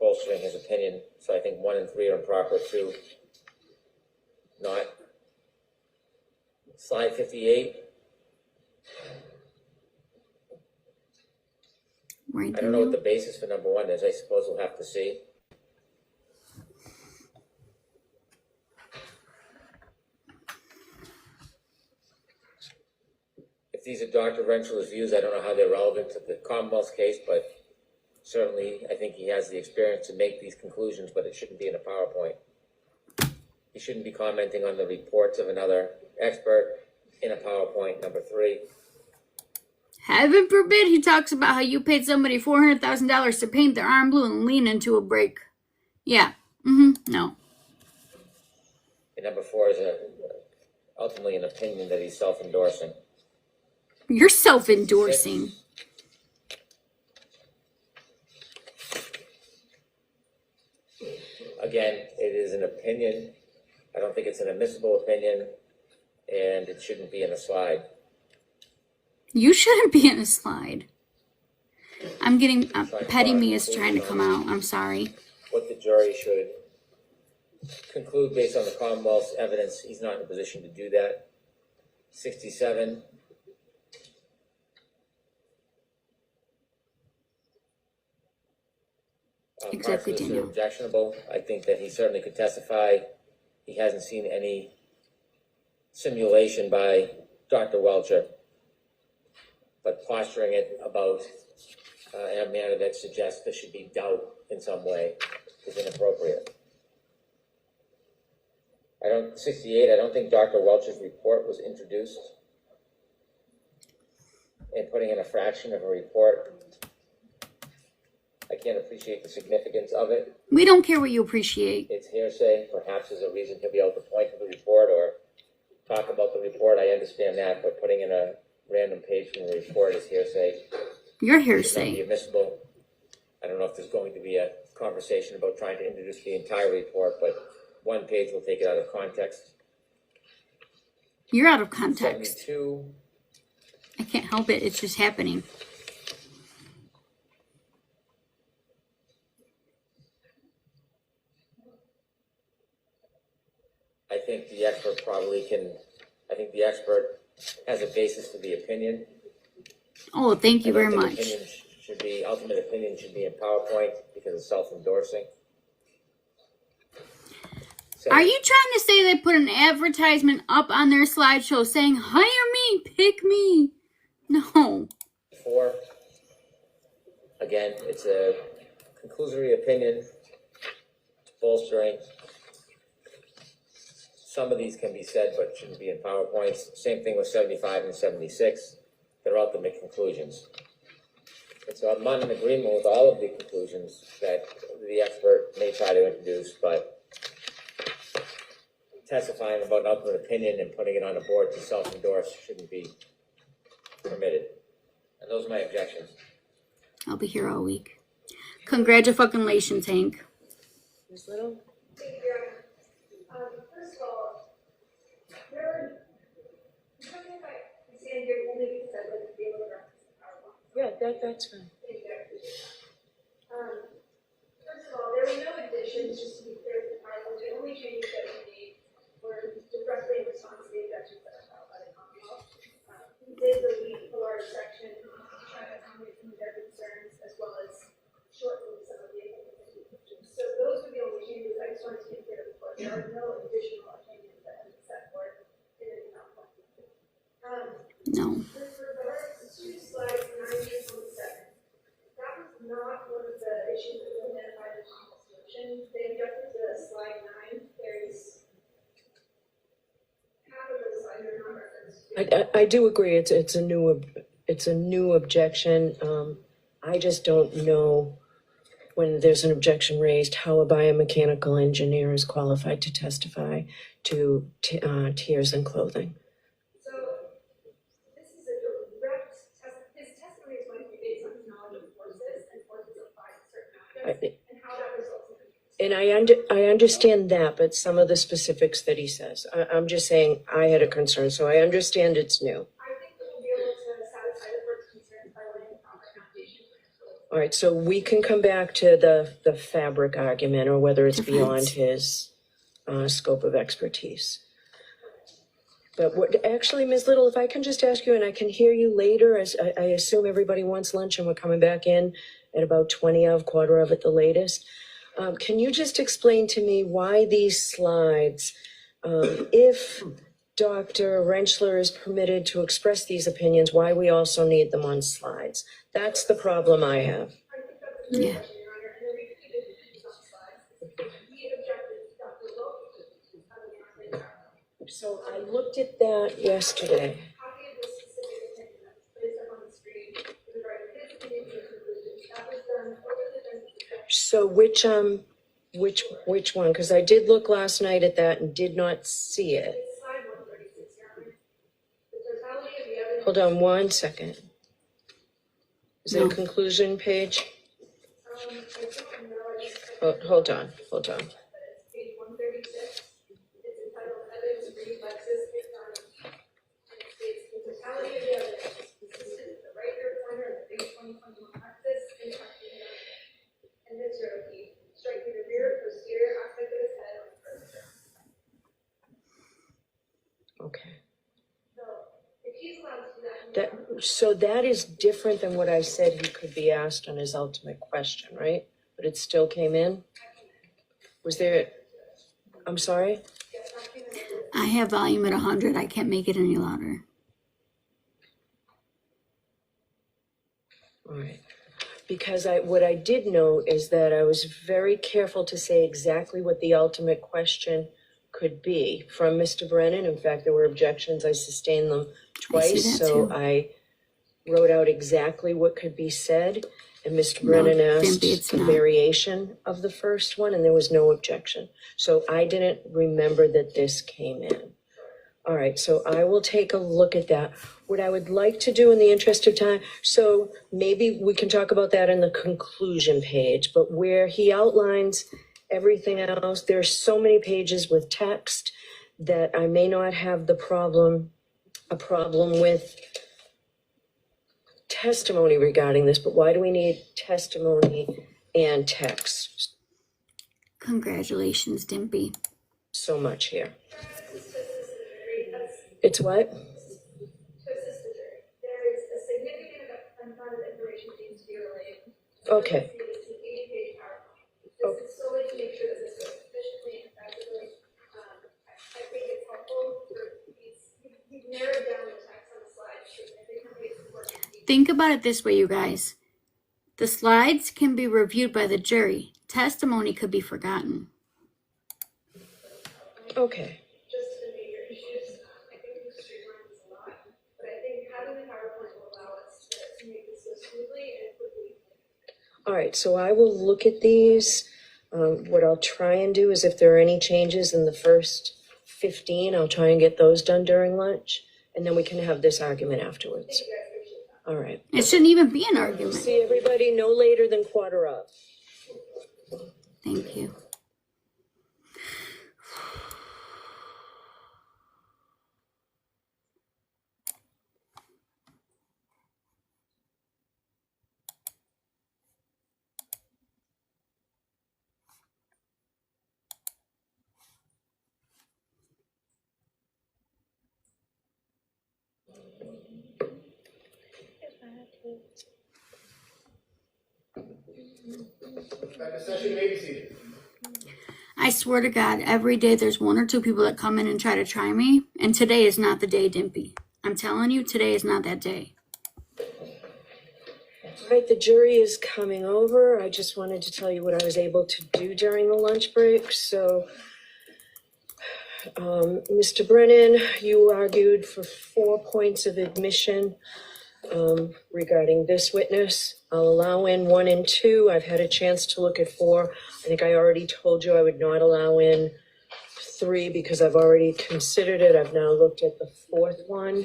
bolstering his opinion. So I think 1 and 3 are improper. 2, not. Slide 58. Right I don't know what there. the basis for number one is. I suppose we'll have to see. If these are Dr. Rentschler's views, I don't know how they're relevant to the Commonwealth's case, but certainly I think he has the experience to make these conclusions, but it shouldn't be in a PowerPoint. He shouldn't be commenting on the reports of another expert in a PowerPoint. Number 3. Heaven forbid he talks about how you paid somebody $400,000 to paint their arm blue and lean into a break. Yeah. No. And number 4 is ultimately an opinion that he's self-endorsing. You're self-endorsing. 6. Again, it is an opinion. I don't think it's an admissible opinion. and it shouldn't be in a slide. You shouldn't be in a slide. I'm getting, Petty Me is trying to come out. I'm sorry. What the jury should conclude based on the Commonwealth's evidence, he's not in a position to do that. 67. Exactly, Parts of this are Daniel. objectionable. I think that he certainly could testify. He hasn't seen any simulation by Dr. Welcher, but posturing it about in a manner that suggests there should be doubt in some way is inappropriate. 68, I don't think Dr. Welcher's report was introduced. And putting in a fraction of a report, I can't appreciate the significance of it. We don't care what you appreciate. It's hearsay, perhaps there's a reason to be able to point to the report or talk about the report, I understand that, but putting in a random page from the report is hearsay. You're It should not be hearsay. admissible. I don't know if there's going to be a conversation about trying to introduce the entire report, but one page will take it out of context. You're out of context. 72, I can't help it. It's just happening. I think the expert I think the expert has a basis for the opinion. Oh, thank you I don't very think much. ultimate opinion should be in PowerPoint because it's self-endorsing. Are you trying to say they put an advertisement up on their slideshow saying, hire me, pick me? No. 4, again, it's a conclusory opinion, it's bolstering. Some of these can be said, but shouldn't be in PowerPoints. Same thing with 75 and 76. They're ultimate conclusions. And so I'm not in agreement with all of the conclusions that the expert may try to introduce, but testifying about an ultimate opinion and putting it on a board to self-endorse shouldn't be permitted. And those are my objections. I'll be here all week. Congratulations, Hank. Ms. Little? Thank you, Your Honor. First of all, I'm talking about stand here only because I wouldn't be able to reference the PowerPoint. Yeah, that's fine. Thank you, I appreciate that. First of all, there were no additions, just to be clear, to the PowerPoint. The only changes that we made were directly in response to the objections that are filed by the Commonwealth. We did delete a large section to try to accommodate some of their concerns, as well as shorten some of the opinions. So those were the only changes. I just wanted to be clear before. There are no additional opinions that have been set forth in the PowerPoint. No. With regards to slides 9 through 27, that was not one of the issues that was identified in the motion. They objected to slide 9. There's half of the slides are not referenced. I do agree, it's a new objection. I just don't know when there's an objection raised, how a biomechanical engineer is qualified to testify to tears and clothing. So this is a direct his testimony is going to be based on his knowledge of forces and forces applied to certain objects and how that results in. And I understand that, but some of the specifics that he says, I'm just saying I had a concern, so I understand it's new. I think that we'll be able to satisfy the court's concerns by laying a proper foundation for his. All right, so we can come back to the fabric argument or whether it's beyond Defense. his scope of expertise. But actually, Ms. Little, if I can just ask you, and I can hear you later, as I assume everybody wants lunch and we're coming back in at about 20 of, quarter of at the latest. Can you just explain to me why these slides, if Dr. Rentschler is permitted to express these opinions, why we also need them on slides? That's the problem I have. I think that's a great Yeah. question, Your Honor, and the repeated issues on slides. We objected to Dr. Wilk. So I looked at that yesterday. Copy of the specific opinion that was placed up on the screen with regard to his opinion and conclusions. That was done over the defense. So which one? Because I did look last night at that and did not see it. It's slide 136, Your Honor. The totality of the evidence. Hold on one second. Is it No. a conclusion page? I don't know. I just. Hold on. But it's page 136. It's entitled Evidence Read by Sis he's allowed to do that. So that is different than what I said he could be asked on his ultimate question, right? But it still came in? Was there, I'm sorry? I have volume at 100. I can't make it any louder. All right. Because what I did note is that I was very careful to say exactly what the ultimate question could be from Mr. Brennan. In fact, there were objections. I sustained them twice. that So too. I wrote out exactly what could be said. And Mr. No, Brennan asked Dimpy, it's a not. variation of the first one, and there was no objection. So I didn't remember that this came in. All right, so I will take a look at that. What I would like to do in the interest of time, so maybe we can talk about that in the conclusion page, but where he outlines everything else, there's so many pages with text that I may not have a problem with testimony regarding this, but why do we need testimony and text? Congratulations, Dimpy. So much here. It's what? To assist the jury. There is a significant amount of information needs to be relayed. Okay. It's an 80-page PowerPoint. This is solely to make sure that this goes efficiently and effectively. I think it's helpful he's narrowed down the text on the slide significantly. It's important. Think about it this way, you guys. The slides can be reviewed by the jury. Testimony could be forgotten. Okay. Just to the major issues, I think the streamline is a lot, but I think having the PowerPoint will allow us to make this go smoothly and quickly. All right, so I will look at these. What I'll try and do is if there are any changes in the first 15, I'll try and get those done during lunch, and then we can have this argument afterwards. All right. It shouldn't even be an argument. See everybody no later than 4:15. Thank you. Back to session, you may be seated. I swear to God, every day there's one or two people that come in and try to try me, and today is not the day, Dimpy. I'm telling you, today is not that day. All right, the jury is coming over. I just wanted to tell you what I was able to do during the lunch break. So, Mr. Brennan, you argued for 4 points of admission regarding this witness. I'll allow in 1 and 2. I've had a chance to look at 4. I think I already told you I would not allow in 3 because I've already considered it. I've now looked at the 4th one,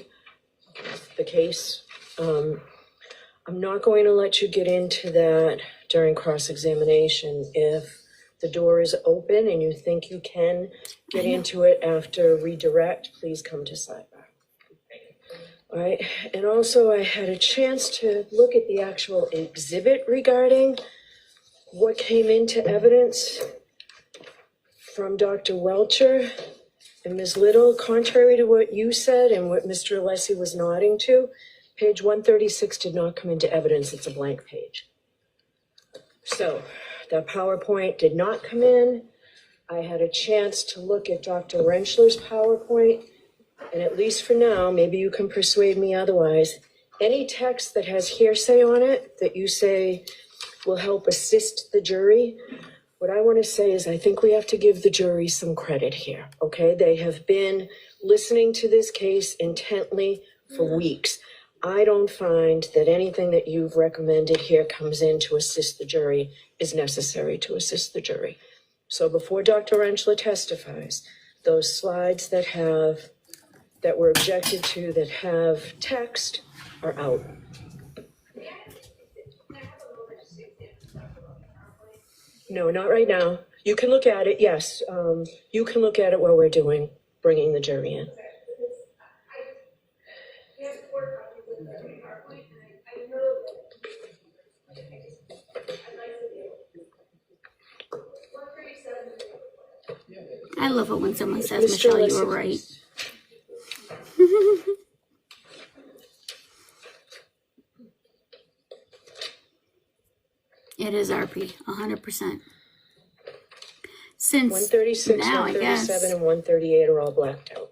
the case. I'm not going to let you get into that during cross-examination. If the door is open and you think you can get into it after redirect, please come to sidebar. All right, and also I had a chance to look at the actual exhibit regarding what came into evidence from Dr. Welcher and Ms. Little. Contrary to what you said and what Mr. Alessi was nodding to, page 136 did not come into evidence. It's a blank page. So that PowerPoint did not come in. I had a chance to look at Dr. Rentschler's PowerPoint. And at least for now, maybe you can persuade me otherwise, any text that has hearsay on it that you say will help assist the jury, what I want to say is I think we have to give the jury some credit here, okay? They have been listening to this case intently for weeks. I don't find that anything that you've recommended here comes in to assist the jury is necessary to assist the jury. So before Dr. Rentschler testifies, those slides that were objected to that have text are out. No, not right now. You can look at it, yes. You can look at it while we're bringing the jury in. We have 4 copies of the PowerPoint, and I know that I'd like to be able to. 137. I love it when someone says, Mr. Michelle, you Alessi, were right. please. It is RP, 100%. Since 136, now, I guess. 137, and 138 are all blacked out.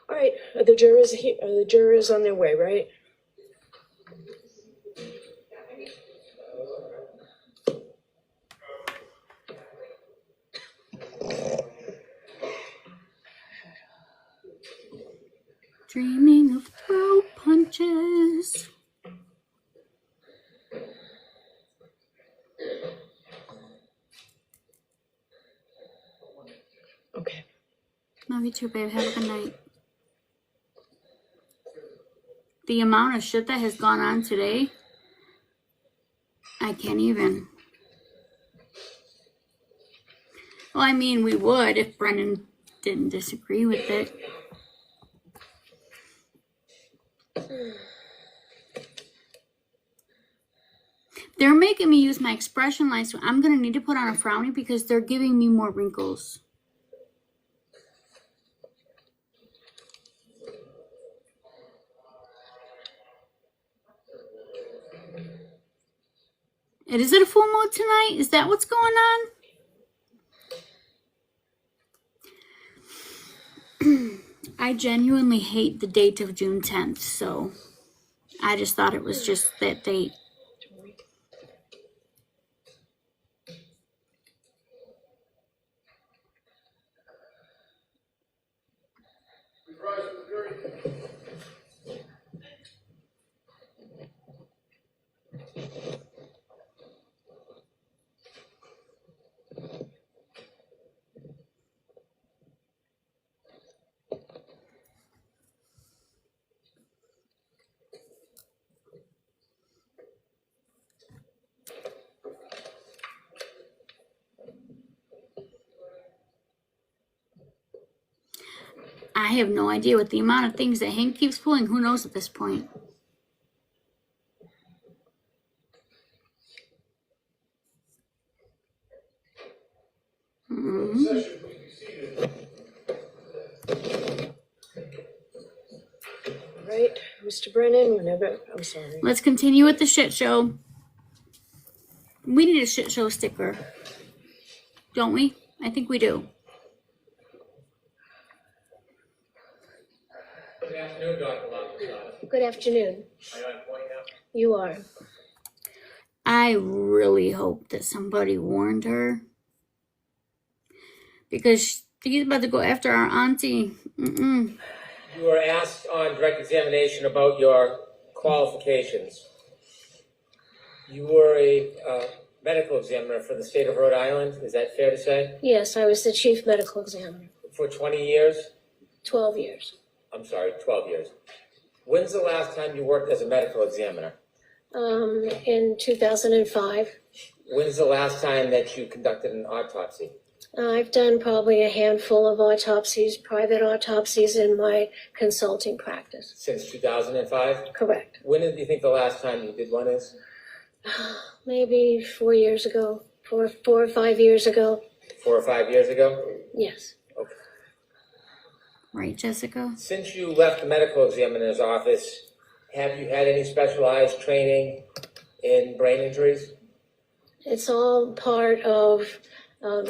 All right, are the jurors on their way, right? Dreaming of throat punches. Okay. Love you too, babe. Have a good night. The amount of shit that has gone on today, I can't even. Well, I mean, we would if Brennan didn't disagree with it. They're making me use my expression lines, so I'm going to need to put on a frowny because they're giving me more wrinkles. And is it a full moon tonight? Is that what's going on? I genuinely hate the date of June 10th, so I just thought it was just that date. Please rise for the jury. I have no idea what the amount of things that Hank keeps pulling. Who knows at this point? Session, please be seated. All right, Mr. Brennan, whenever, I'm sorry. Let's continue with the shit show. We need a shit show sticker. Don't we? I think we do. Good afternoon, Dr. Longstocking. Good afternoon. Are you on point now? You are. I really hope that somebody warned her. Because he's about to go after our auntie. You were asked on direct examination about your qualifications. You were a medical examiner for the state of Rhode Island, is that fair to say? Yes, I was the chief medical examiner. For 20 years? 12 years. I'm sorry, 12 years. When's the last time you worked as a medical examiner? In 2005. When's the last time that you conducted an autopsy? I've done probably a handful of autopsies, private autopsies in my consulting practice. Since 2005? Correct. When do you think the last time you did one is? Maybe 4 years ago, four or 5 years ago. 4 or 5 years ago? Yes. Okay. Right, Jessica? Since you left the medical examiner's office, have you had any specialized training in brain injuries? It's all part of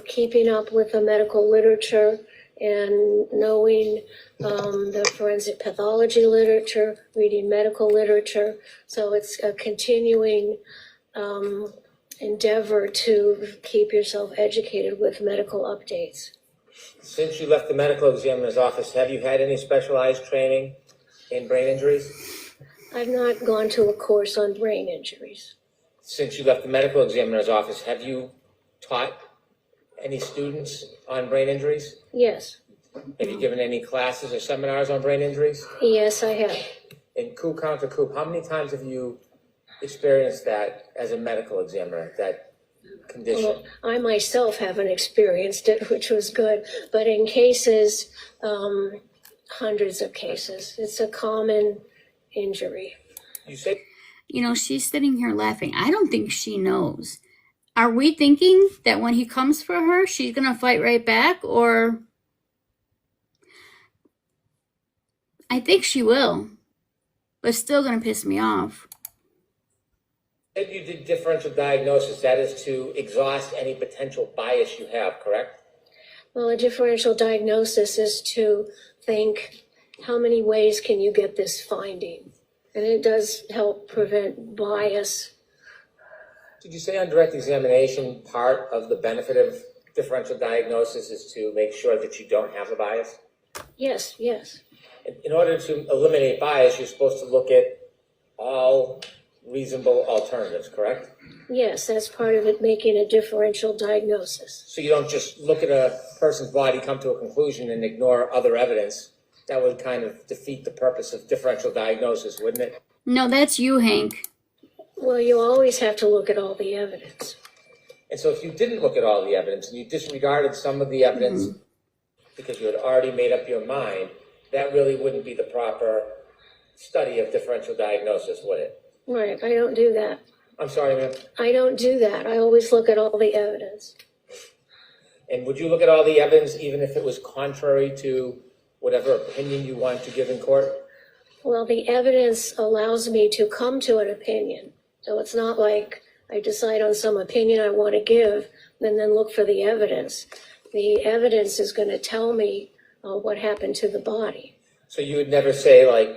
keeping up with the medical literature and knowing the forensic pathology literature, reading medical literature. So it's a continuing endeavor to keep yourself educated with medical updates. Since you left the medical examiner's office, have you had any specialized training in brain injuries? I've not gone to a course on brain injuries. Since you left the medical examiner's office, have you taught any students on brain injuries? Yes. Have you given any classes or seminars on brain injuries? Yes, I have. In coup counter coup, how many times have you experienced that as a medical examiner, that condition? Well, I myself haven't experienced it, which was good, but in cases, hundreds of cases, it's a common injury. You say You know, she's sitting here laughing. I don't think she knows. Are we thinking that when he comes for her, she's going to fight right back? Or I think she will, but it's still going to piss me off. Said you did differential diagnosis, that is to exhaust any potential bias you have, correct? Well, a differential diagnosis is to think, how many ways can you get this finding? And it does help prevent bias. Did you say on direct examination, part of the benefit of differential diagnosis is to make sure that you don't have a bias? Yes, yes. In order to eliminate bias, you're supposed to look at all reasonable alternatives, correct? Yes, that's part of it, making a differential diagnosis. So you don't just look at a person's body, come to a conclusion, and ignore other evidence. That would kind of defeat the purpose of differential diagnosis, wouldn't it? No, that's you, Hank. Well, you always have to look at all the evidence. And so if you didn't look at all the evidence and you disregarded some of the evidence because you had already made up your mind, that really wouldn't be the proper study of differential diagnosis, would it? Right, I don't do that. I'm sorry, ma'am. I don't do that. I always look at all the evidence. And would you look at all the evidence even if it was contrary to whatever opinion you want to give in court? Well, the evidence allows me to come to an opinion. So it's not like I decide on some opinion I want to give and then look for the evidence. The evidence is going to tell me what happened to the body. So you would never say, like,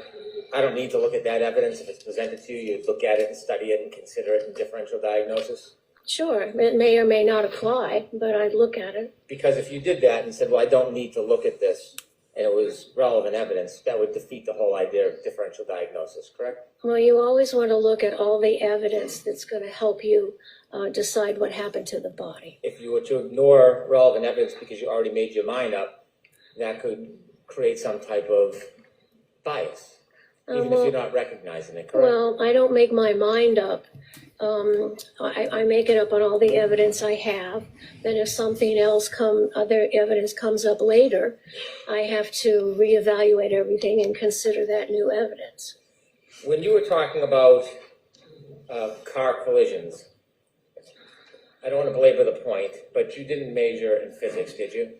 I don't need to look at that evidence. If it's presented to you, you'd look at it and study it and consider it in differential diagnosis? Sure, it may or may not apply, but I'd look at it. Because if you did that and said, well, I don't need to look at this, and it was relevant evidence, that would defeat the whole idea of differential diagnosis, correct? Well, you always want to look at all the evidence that's going to help you decide what happened to the body. If you were to ignore relevant evidence because you already made your mind up, that could create some type of bias, even if you're not recognizing it, correct? Well, I don't make my mind up. I make it up on all the evidence I have. Then if something else other evidence comes up later, I have to reevaluate everything and consider that new evidence. When you were talking about car collisions, I don't want to belabor the point, but you didn't major in physics, did you?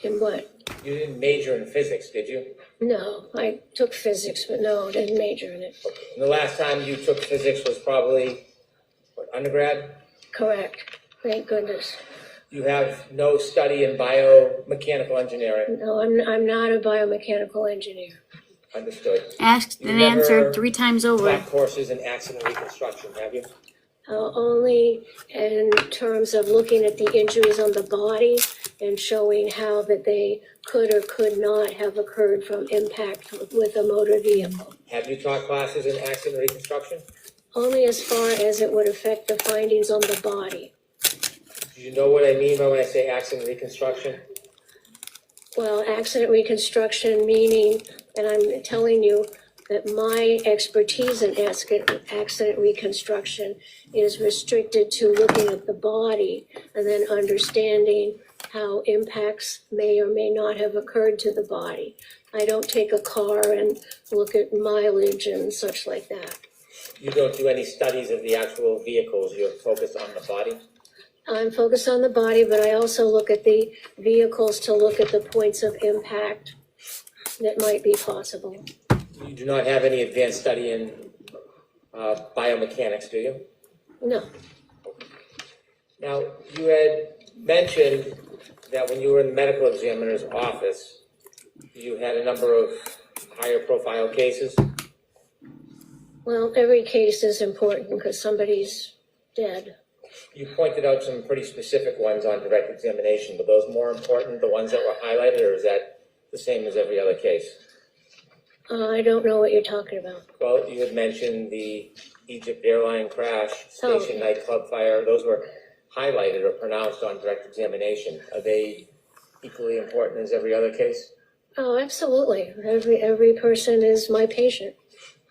In what? You didn't major in physics, did you? No, I took physics, but no, didn't major in it. And the last time you took physics was probably, what, undergrad? Correct. Thank goodness. You have no study in biomechanical engineering. No, I'm not a biomechanical engineer. Understood. Asked You and never answered 3 times over. Taught courses in accident reconstruction, have you? Only in terms of looking at the injuries on the body and showing how that they could or could not have occurred from impact with a motor vehicle. Have you taught classes in accident reconstruction? Only as far as it would affect the findings on the body. Do you know what I mean by when I say accident reconstruction? Well, accident reconstruction meaning, and I'm telling you that my expertise in accident reconstruction is restricted to looking at the body and then understanding how impacts may or may not have occurred to the body. I don't take a car and look at mileage and such like that. You don't do any studies of the actual vehicles, you're focused on the body? I'm focused on the body, but I also look at the vehicles to look at the points of impact that might be possible. You do not have any advanced study in biomechanics, do you? No. Now, you had mentioned that when you were in the medical examiner's office, you had a number of higher profile cases. Well, every case is important because somebody's dead. You pointed out some pretty specific ones on direct examination. Were those more important, the ones that were highlighted, or is that the same as every other case? I don't know what you're talking about. Well, you had mentioned the Egypt airline crash, Station nightclub fire. Those were highlighted or pronounced on direct examination. Are they equally important as every other case? Oh, absolutely. Every person is my patient.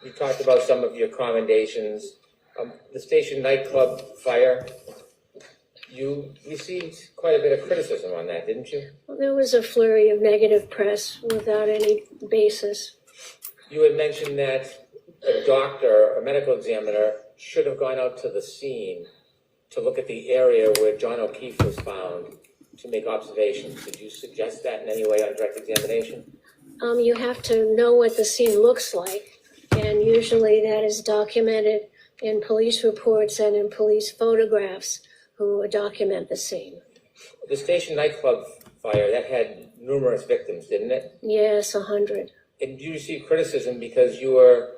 You talked about some of your commendations. The Station nightclub fire, you received quite a bit of criticism on that, didn't you? Well, there was a flurry of negative press without any basis. You had mentioned that a doctor, a medical examiner, should have gone out to the scene to look at the area where John O'Keefe was found to make observations. Did you suggest that in any way on direct examination? You have to know what the scene looks like, and usually that is documented in police reports and in police photographs who document the scene. The Station nightclub fire, that had numerous victims, didn't it? Yes, 100. And you received criticism because you were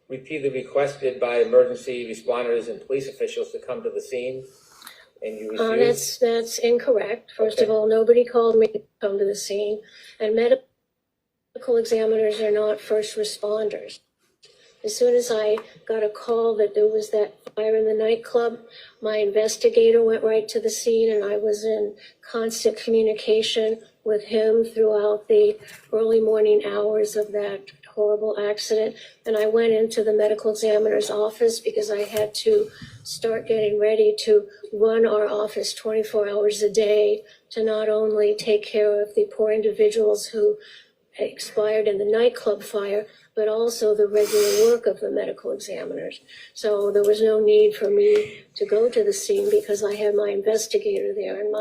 repeatedly requested by emergency responders and police officials to come to the scene, and you refused? That's incorrect. First of Okay. all, nobody called me to come to the scene, and medical examiners are not first responders. As soon as I got a call that there was that fire in the nightclub, my investigator went right to the scene, and I was in constant communication with him throughout the early morning hours of that horrible accident. And I went into the medical examiner's office because I had to start getting ready to run our office 24 hours a day to not only take care of the poor individuals who expired in the nightclub fire, but also the regular work of the medical examiners. So there was no need for me to go to the scene because I had my investigator there, and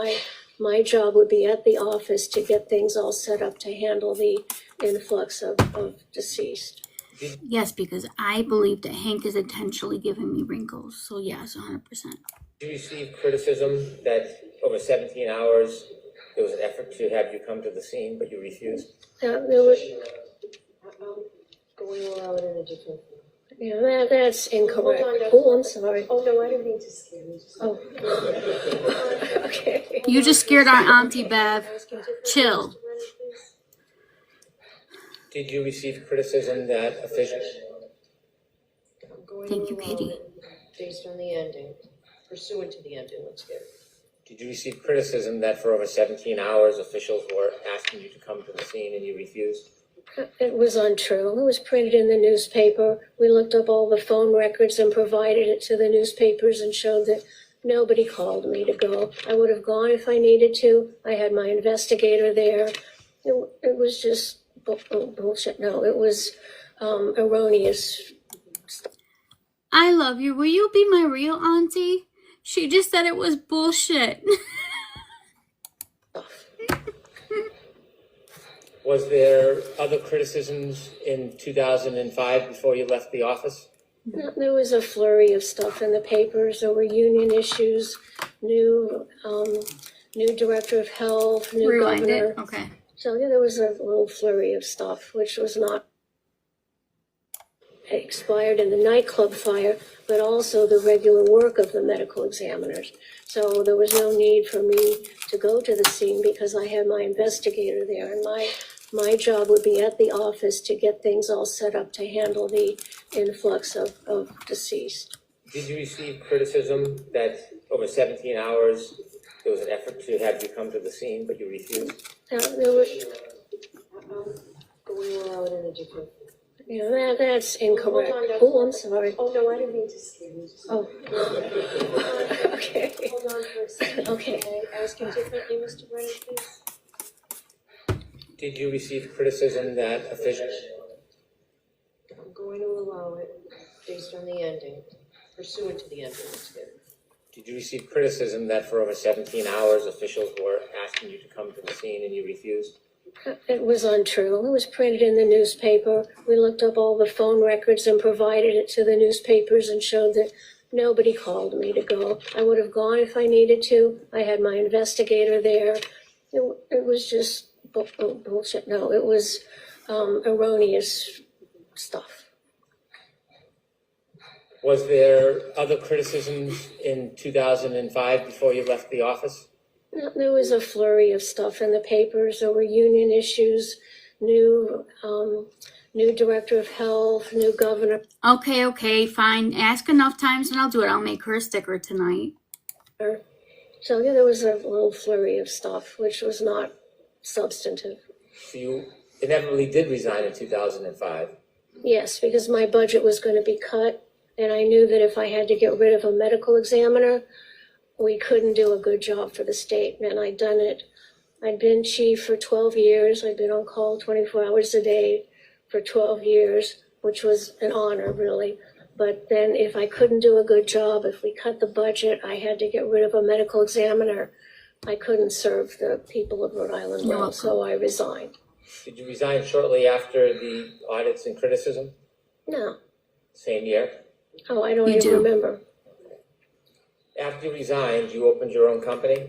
my job would be at the office to get things all set up to handle the influx of deceased. Yes, because I believe that Hank is intentionally giving me wrinkles. So yes, 100%. Did you receive criticism that over 17 hours there was an effort to have you come to the scene, but you refused? There was, Going to allow it in a different. that's incorrect. Hold on, Oh, I'm sorry. Oh, no, I didn't mean to scare you. Oh. Okay. You just scared our Auntie Bev. Chill. Did you receive criticism that officials? Thank you, Katie. Based on the ending, pursuant to the ending, let's get it. Did you receive criticism that for over 17 hours officials were asking you to come to the scene and you refused? It was untrue. It was printed in the newspaper. We looked up all the phone records and provided it to the newspapers and showed that nobody called me to go. I would have gone if I needed to. I had my investigator there. It was just bullshit. No, it was erroneous. I love you. Will you be my real auntie? She just said it was bullshit. Was there other criticisms in 2005 before you left the office? No, there was a flurry of stuff in the papers. There were union issues, new director of health, new Rewind governor. it. Okay. So yeah, there was a little flurry of stuff, which was not expired in the nightclub fire, but also the regular work of the medical examiners. So there was no need for me to go to the scene because I had my investigator there, and my job would be at the office to get things all set up to handle the influx of deceased. Did you receive criticism that over 17 hours there was an effort to have you come to the scene, but you refused? There was, Going to allow it in a different. that's incorrect. Hold on, Oh, I'm sorry. Oh, no, I didn't mean to scare you. Oh. Okay. Hold on for a second. Okay. Can I ask you differently, Mr. Brennan, please? Did you receive criticism that officials? I'm going to allow it based on the ending, pursuant to the ending, let's get it. Did you receive criticism that for over 17 hours officials were asking you to come to the scene and you refused? It was untrue. It was printed in the newspaper. We looked up all the phone records and provided it to the newspapers and showed that nobody called me to go. I would have gone if I needed to. I had my investigator there. It was just bullshit. No, it was erroneous stuff. Was there other criticisms in 2005 before you left the office? No, there was a flurry of stuff in the papers. There were union issues, new director of health, new governor. Okay, fine. Ask enough times and I'll do it. I'll make her a sticker tonight. So yeah, there was a little flurry of stuff, which was not substantive. So you inevitably did resign in 2005. Yes, because my budget was going to be cut, and I knew that if I had to get rid of a medical examiner, we couldn't do a good job for the state, and I'd done it. I'd been chief for 12 years. I'd been on call 24 hours a day for 12 years, which was an honor, really. But then if I couldn't do a good job, if we cut the budget, I had to get rid of a medical examiner. I couldn't serve the people of Rhode Island well, so I resigned. Did you resign shortly after the audits and criticism? No, Same year? Oh, I don't You even do. remember. After you resigned, you opened your own company.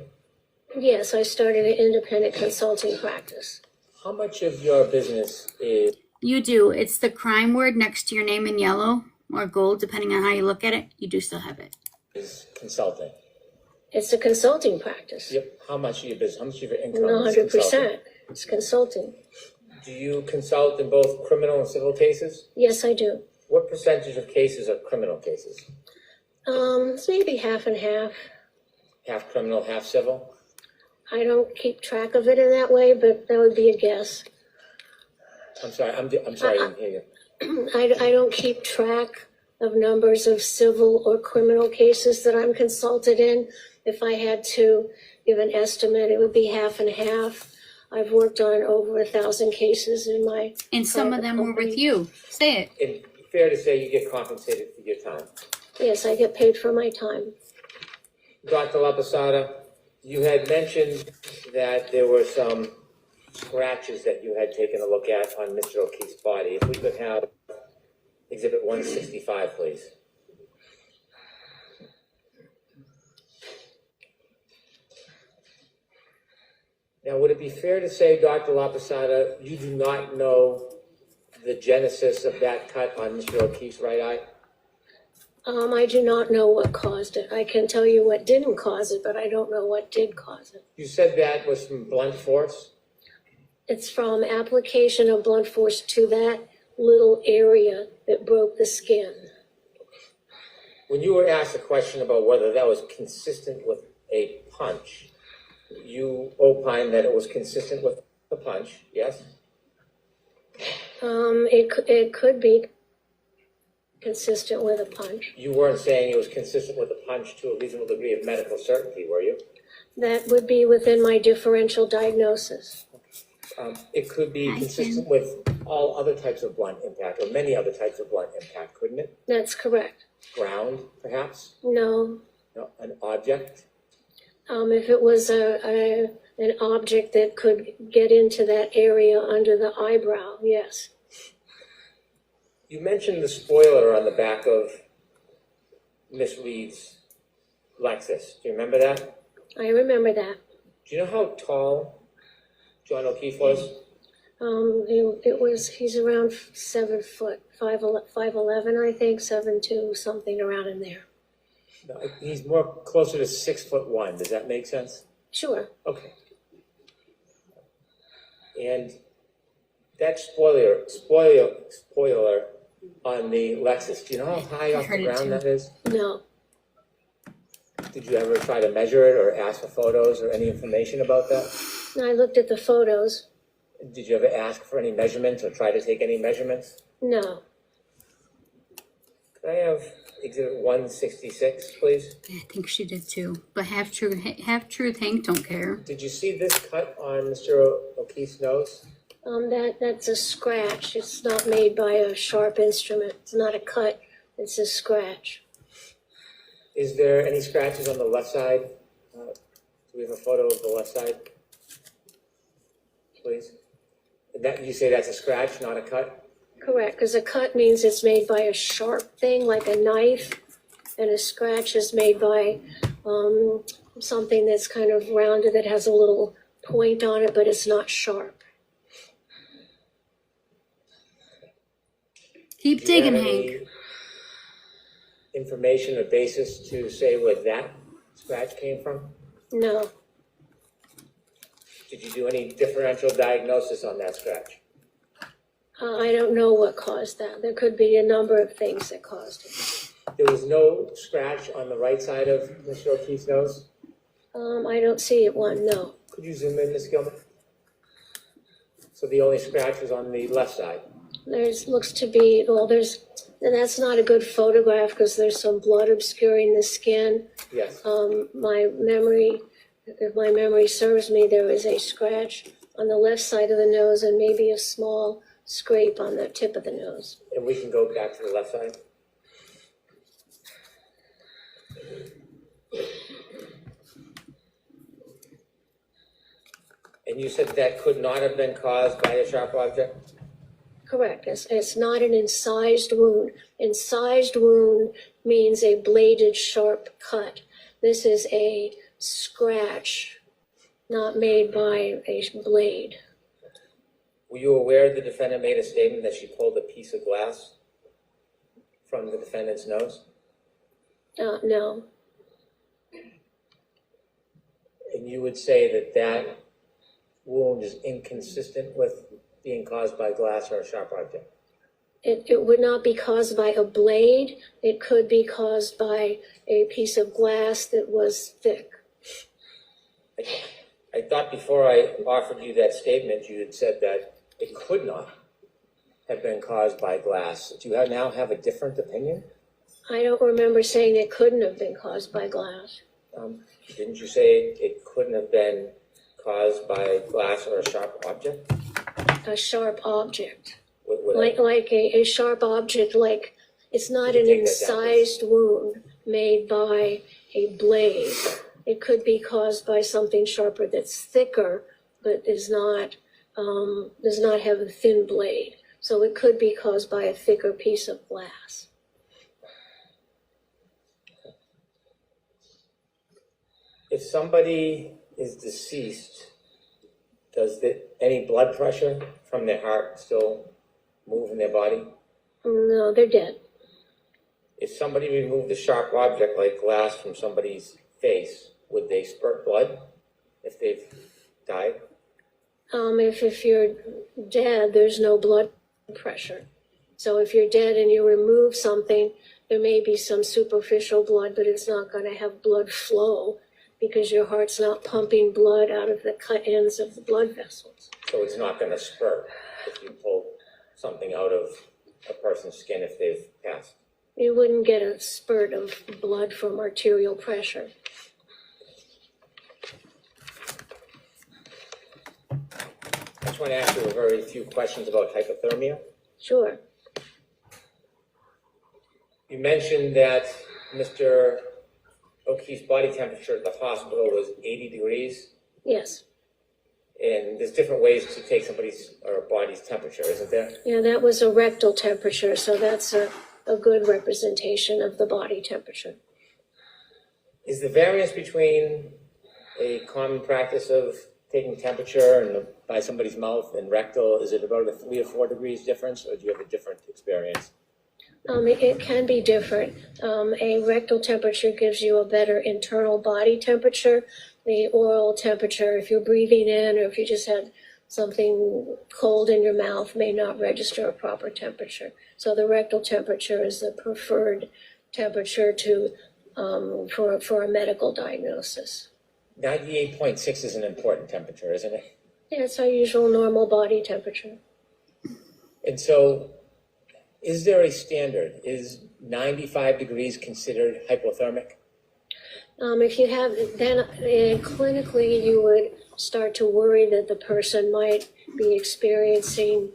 Yes, I started an independent consulting practice. How much of your business is You do. It's the crime word next to your name in yellow or gold, depending on how you look at it. You do still have it. consulting? It's a consulting practice. Yep. How much of your business? How much of your income No, is consulting? 100%. It's consulting. Do you consult in both criminal and civil cases? Yes, I do. What percentage of cases are criminal cases? It's maybe half and half. Half criminal, half civil? I don't keep track of it in that way, but that would be a guess. I'm sorry, I'm sorry, I didn't hear you. I don't keep track of numbers of civil or criminal cases that I'm consulted in. If I had to give an estimate, it would be half and half. I've worked on over 1,000 cases in my And some of private them were with company. you. Say it. It's fair to say you get compensated for your time. Yes, I get paid for my time. Dr. LaPosada, you had mentioned that there were some scratches that you had taken a look at on Mr. O'Keefe's body. If we could have Exhibit 165, please. Now, would it be fair to say, Dr. LaPosada, you do not know the genesis of that cut on Mr. O'Keefe's right eye? I do not know what caused it. I can tell you what didn't cause it, but I don't know what did cause it. You said that was from blunt force? It's from application of blunt force to that little area that broke the skin. When you were asked a question about whether that was consistent with a punch, you opined that it was consistent with the punch, yes? It could be consistent with a punch. You weren't saying it was consistent with a punch to a reasonable degree of medical certainty, were you? That would be within my differential diagnosis. It could be consistent with all other types of blunt impact, or many other types of blunt impact, couldn't it? That's correct. Ground, perhaps? No, No, an object? if it was an object that could get into that area under the eyebrow, yes. You mentioned the spoiler on the back of Miss Reed's Lexus. Do you remember that? I remember that. Do you know how tall John O'Keefe was? He's around 7 foot, 5'11", I think, 7'2", something around in there. No, he's more closer to 6'1". Does that make sense? Sure. Okay. And that spoiler on the Lexus, do you know how high I off heard the it ground too. that is? No, Did you ever try to measure it or ask for photos or any information about that? I looked at the photos. Did you ever ask for any measurements or try to take any measurements? No, Could I have Exhibit 166, please? I think she did too. But half truth Hank don't care. Did you see this cut on Mr. O'Keefe's nose? that's a scratch. It's not made by a sharp instrument. It's not a cut. It's a scratch. Is there any scratches on the left side? Do we have a photo of the left side? Please. That, you say that's a scratch, not a cut? Correct, because a cut means it's made by a sharp thing, like a knife, and a scratch is made by something that's kind of rounded that has a little point on it, but it's not sharp. Keep Do you have digging, any Hank. information or basis to say where that scratch came from? No, Did you do any differential diagnosis on that scratch? I don't know what caused that. There could be a number of things that caused it. There was no scratch on the right side of Mr. O'Keefe's nose? I don't see it one, no. Could you zoom in, Ms. Gilman? So the only scratch was on the left side? Looks to be, and that's not a good photograph because there's some blood obscuring the skin. Yes. If my memory serves me, there is a scratch on the left side of the nose and maybe a small scrape on the tip of the nose. And we can go back to the left side? And you said that could not have been caused by a sharp object? Correct. It's not an incised wound. Incised wound means a bladed sharp cut. This is a scratch, not made by a blade. Were you aware the defendant made a statement that she pulled a piece of glass from the defendant's nose? No. And you would say that that wound is inconsistent with being caused by glass or a sharp object? It would not be caused by a blade. It could be caused by a piece of glass that was thick. I thought before I offered you that statement, you had said that it could not have been caused by glass. Do you now have a different opinion? I don't remember saying it couldn't have been caused by glass. Didn't you say it couldn't have been caused by glass or a sharp object? A sharp object. Would Like a sharp object, like it's not You an take that down, incised wound made by a blade. It could be caused by something sharper that's thicker, but does not have a thin blade. So it could be caused by a thicker piece of glass. If somebody is deceased, does any blood pressure from their heart still move in their body? No, they're dead. If somebody removed a sharp object like glass from somebody's face, would they spurt blood if they've died? If you're dead, there's no blood pressure. So if you're dead and you remove something, there may be some superficial blood, but it's not going to have blood flow because your heart's not pumping blood out of the cut ends of the blood vessels. So it's not going to spurt if you pull something out of a person's skin if they've passed. You wouldn't get a spurt of blood from arterial pressure. I just want to ask you a very few questions about hypothermia. Sure. You mentioned that Mr. O'Keefe's body temperature at the hospital was 80 degrees, Yes. and there's different ways to take somebody's or body's temperature, isn't there? Yeah, that was a rectal temperature, so that's a good representation of the body temperature. Is the variance between a common practice of taking temperature and by somebody's mouth and rectal, is it about a 3 or 4 degrees difference, or do you have a different experience? It can be different. A rectal temperature gives you a better internal body temperature. The oral temperature, if you're breathing in or if you just had something cold in your mouth, may not register a proper temperature. So the rectal temperature is the preferred temperature for a medical diagnosis. 98.6 is an important temperature, isn't it? Yeah, it's our usual normal body temperature. And so, is there a standard? Is 95 degrees considered hypothermic? If you have, then clinically you would start to worry that the person might be experiencing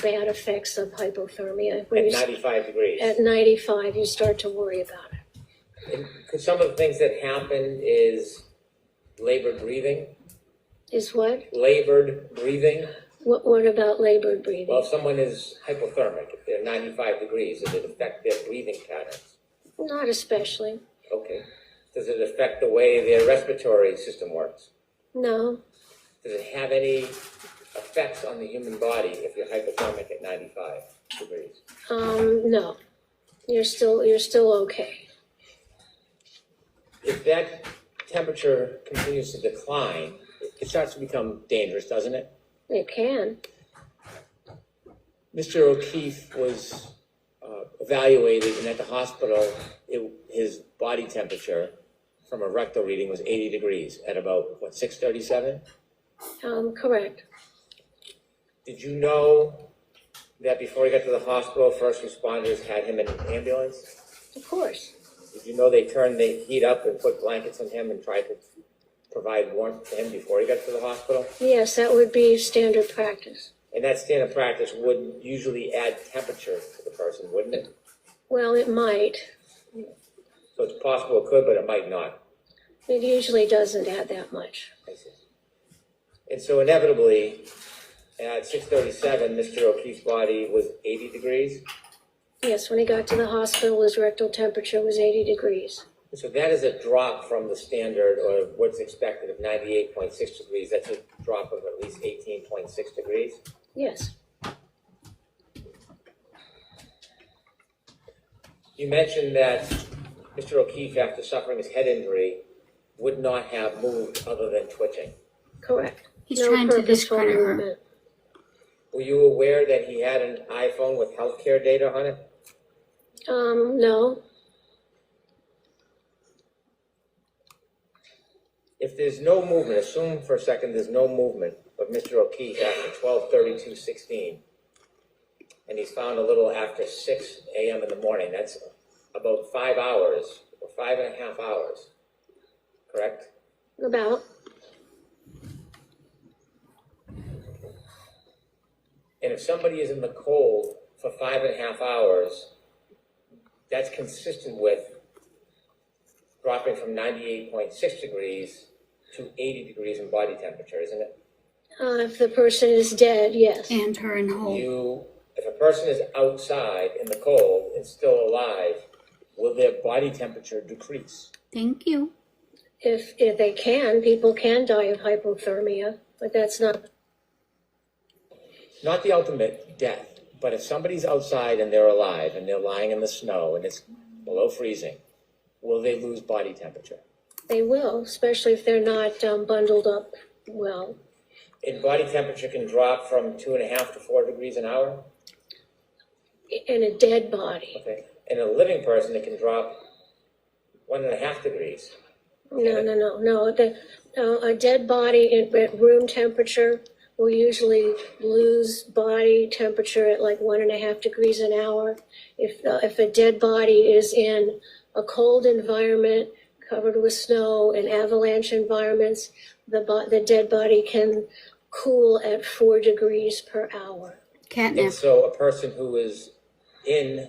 bad effects of hypothermia. When At you 95 degrees? At 95, you start to worry about it. And could some of the things that happen is labored breathing? Is what? Labored breathing? What about labored breathing? Well, if someone is hypothermic, if they're 95 degrees, does it affect their breathing patterns? Not especially. Okay. Does it affect the way their respiratory system works? No. Does it have any effects on the human body if you're hypothermic at 95 degrees? No. You're still okay. If that temperature continues to decline, it starts to become dangerous, doesn't it? It can. Mr. O'Keefe was evaluated, and at the hospital, his body temperature from a rectal reading was 80 degrees at about, 6:37? Correct. Did you know that before he got to the hospital, first responders had him in an ambulance? Of course. Did you know they turned the heat up and put blankets on him and tried to provide warmth to him before he got to the hospital? Yes, that would be standard practice. And that standard practice would usually add temperature to the person, wouldn't it? Well, it might. So it's possible it could, but it might not. It usually doesn't add that much. I see. And so inevitably, At 6:37, Mr. O'Keefe's body was 80 degrees. Yes, when he got to the hospital, his rectal temperature was 80 degrees. So that is a drop from the standard, or what's expected, of 98.6 degrees. That's a drop of at least 18.6 degrees. Yes, You mentioned that Mr. O'Keefe, after suffering his head injury, would not have moved other than twitching. correct. He's No trying to purposeful discredit her. movement. Were you aware that he had an iPhone with healthcare data on it? No, If there's no movement, assume for a second there's no movement of Mr. O'Keefe after 12:32:16, and he's found a little after 6 a.m. in the morning. That's about 5 hours, or 5.5 hours, correct? about. And if somebody is in the cold for 5.5 hours, that's consistent with dropping from 98.6 degrees to 80 degrees in body temperature, isn't it? If the person is dead, yes. And her in hold. If a person is outside in the cold and still alive, will their body temperature decrease? Thank you. If they can, people can die of hypothermia, but that's not, Not the ultimate death, but if somebody's outside and they're alive and they're lying in the snow and it's below freezing, will they lose body temperature? they will, especially if they're not bundled up well. And body temperature can drop from 2.5 to 4 degrees an hour. In a dead body. Okay. In a living person, it can drop 1.5 degrees. No. A dead body at room temperature will usually lose body temperature at like 1.5 degrees an hour. If a dead body is in a cold environment covered with snow and avalanche environments, the dead body can cool at 4 degrees per hour. Catnip. And so a person who is in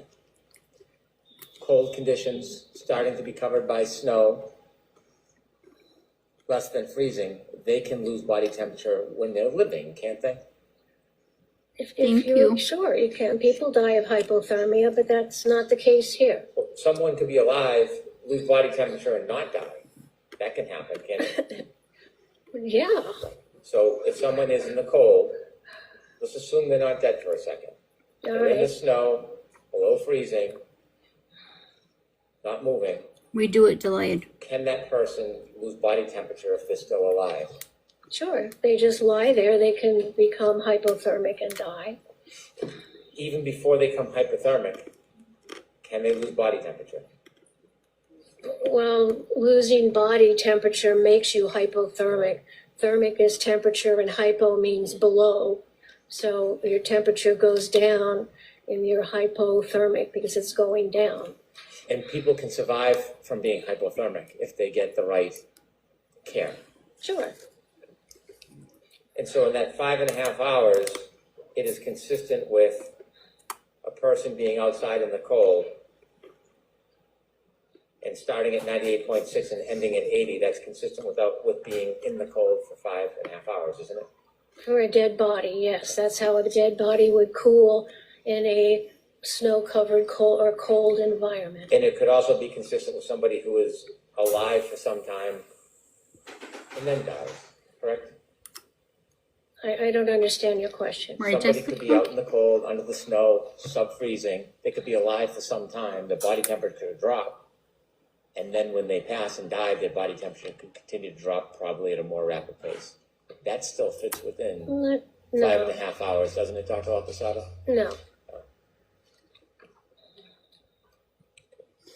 cold conditions, starting to be covered by snow, less than freezing, they can lose body temperature when they're living, can't they? Thank you. Sure, you can. People die of hypothermia, but that's not the case here. Well, someone could be alive, lose body temperature, and not die. That can happen, can't it? Yeah, So if someone is in the cold, let's assume they're not dead for a second. all They're in the right. snow, below freezing, not moving. We do it delayed. Can that person lose body temperature if they're still alive? Sure, they just lie there, they can become hypothermic and die. Even before they become hypothermic, can they lose body temperature? Well, losing body temperature makes you hypothermic. Thermic is temperature and hypo means below. So your temperature goes down and you're hypothermic because it's going down. And people can survive from being hypothermic if they get the right care. Sure, And so in that 5.5 hours, it is consistent with a person being outside in the cold and starting at 98.6 and ending at 80. That's consistent with being in the cold for 5.5 hours, isn't it? for a dead body, yes, that's how a dead body would cool in a snow-covered cold environment. And it could also be consistent with somebody who is alive for some time and then dies, correct? I don't understand your question. Right, Somebody could be Jessica? out in the cold, under the snow, sub-freezing. They could be alive for some time. Their body temperature could drop. And then when they pass and die, their body temperature could continue to drop, probably at a more rapid pace. That still fits within No, 5.5 hours, doesn't it, Dr. Altosado? no.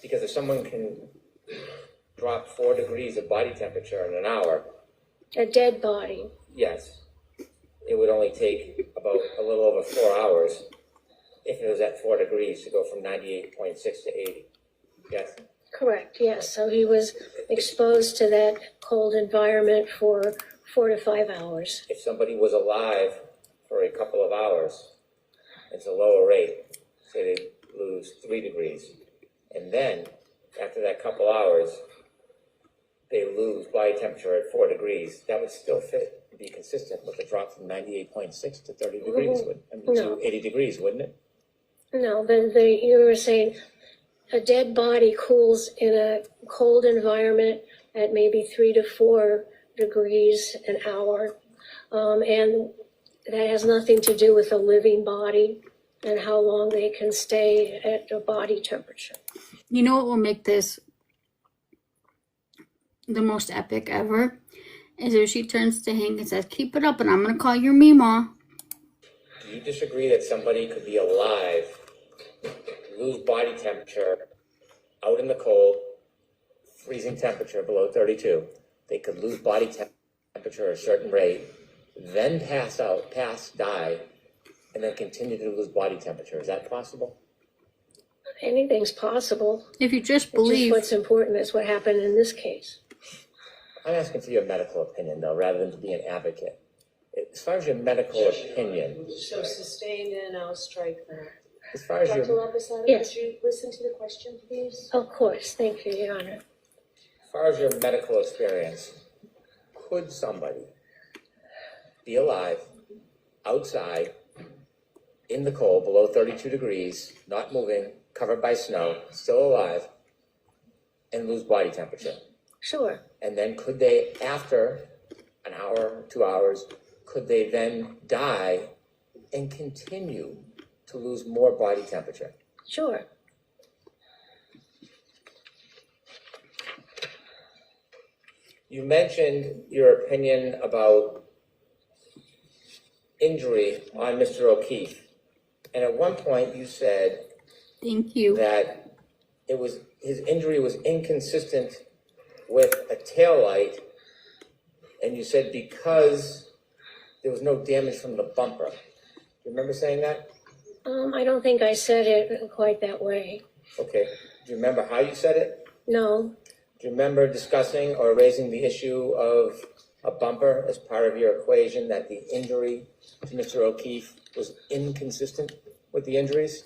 Because if someone can drop 4 degrees of body temperature in an hour, A dead body, yes, it would only take about a little over 4 hours if it was at 4 degrees to go from 98.6 to 80. Yes? correct, yes. So he was exposed to that cold environment for 4 to 5 hours. If somebody was alive for a couple of hours, it's a lower rate, say they lose 3 degrees. And then, after that couple hours, they lose body temperature at 4 degrees, that would still fit be consistent with a drop from 98.6 to 30 degrees, No. to 80 degrees, wouldn't it? No, you were saying a dead body cools in a cold environment at maybe 3 to 4 degrees an hour. And that has nothing to do with a living body and how long they can stay at a body temperature. You know what will make this the most epic ever? Is if she turns to Hank and says, "Keep it up and I'm going to call your Meemaw." Do you disagree that somebody could be alive, lose body temperature, out in the cold, freezing temperature below 32? They could lose body temperature at a certain rate, then die, and then continue to lose body temperature. Is that possible? Anything's possible. If you just Just believe. what's important is what happened in this case. I'm asking for your medical opinion, though, rather than to be an advocate. As far as your medical opinion, So sustained, and I'll strike that. as far as Dr. your, Lapisada, Yes. could you listen to the question, please? Of course, thank you, Your Honor. as far as your medical experience, could somebody be alive, outside, in the cold, below 32 degrees, not moving, covered by snow, still alive, and lose body temperature? Sure, And then could they, after an hour, 2 hours, could they then die and continue to lose more body temperature? sure. You mentioned your opinion about injury on Mr. O'Keefe. And at one point you said Thank you. that his injury was inconsistent with a taillight, and you said because there was no damage from the bumper. Do you remember saying that? I don't think I said it quite that way. Okay. Do you remember how you said it? No, Do you remember discussing or raising the issue of a bumper as part of your equation, that the injury to Mr. O'Keefe was inconsistent with the injuries?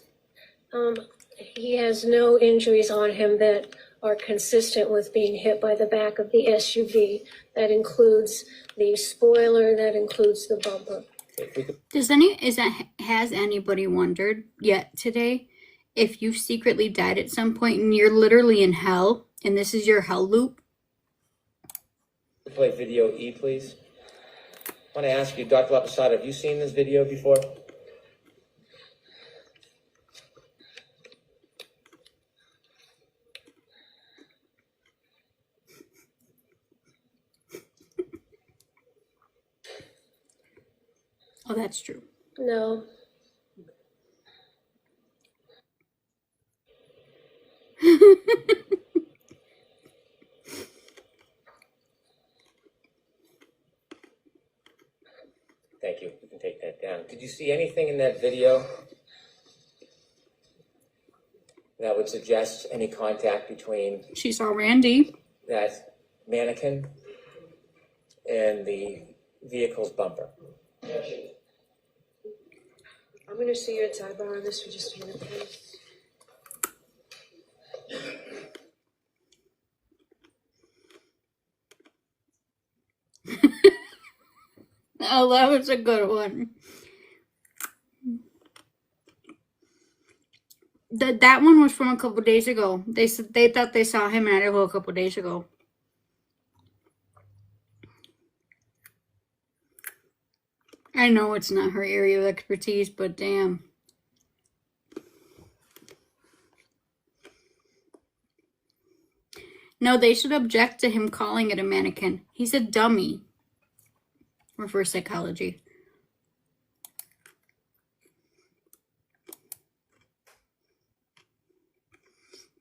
he has no injuries on him that are consistent with being hit by the back of the SUV. That includes the spoiler, that includes the bumper. If we could, Has anybody wondered yet today if you secretly died at some point and you're literally in hell and this is your hell loop? play video E, please. I want to ask you, Dr. Lapisada, have you seen this video before? Oh, that's true. No, Thank you. We can take that down. Did you see anything in that video that would suggest any contact between She saw Randy. that mannequin and the vehicle's bumper? I'm gonna see you at sidebar on this for just a minute, please. Oh, that was a good one. That one was from a couple days ago. They said they thought they saw him in Idaho a couple days ago. I know it's not her area of expertise, but damn. No, they should object to him calling it a mannequin. He's a dummy. Reverse psychology.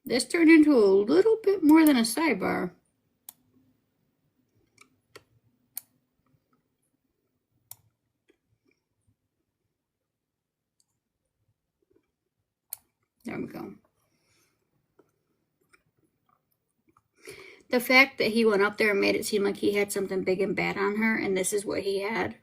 This turned into a little bit more than a sidebar. There we go. The fact that he went up there and made it seem like he had something big and bad on her, and this is what he had.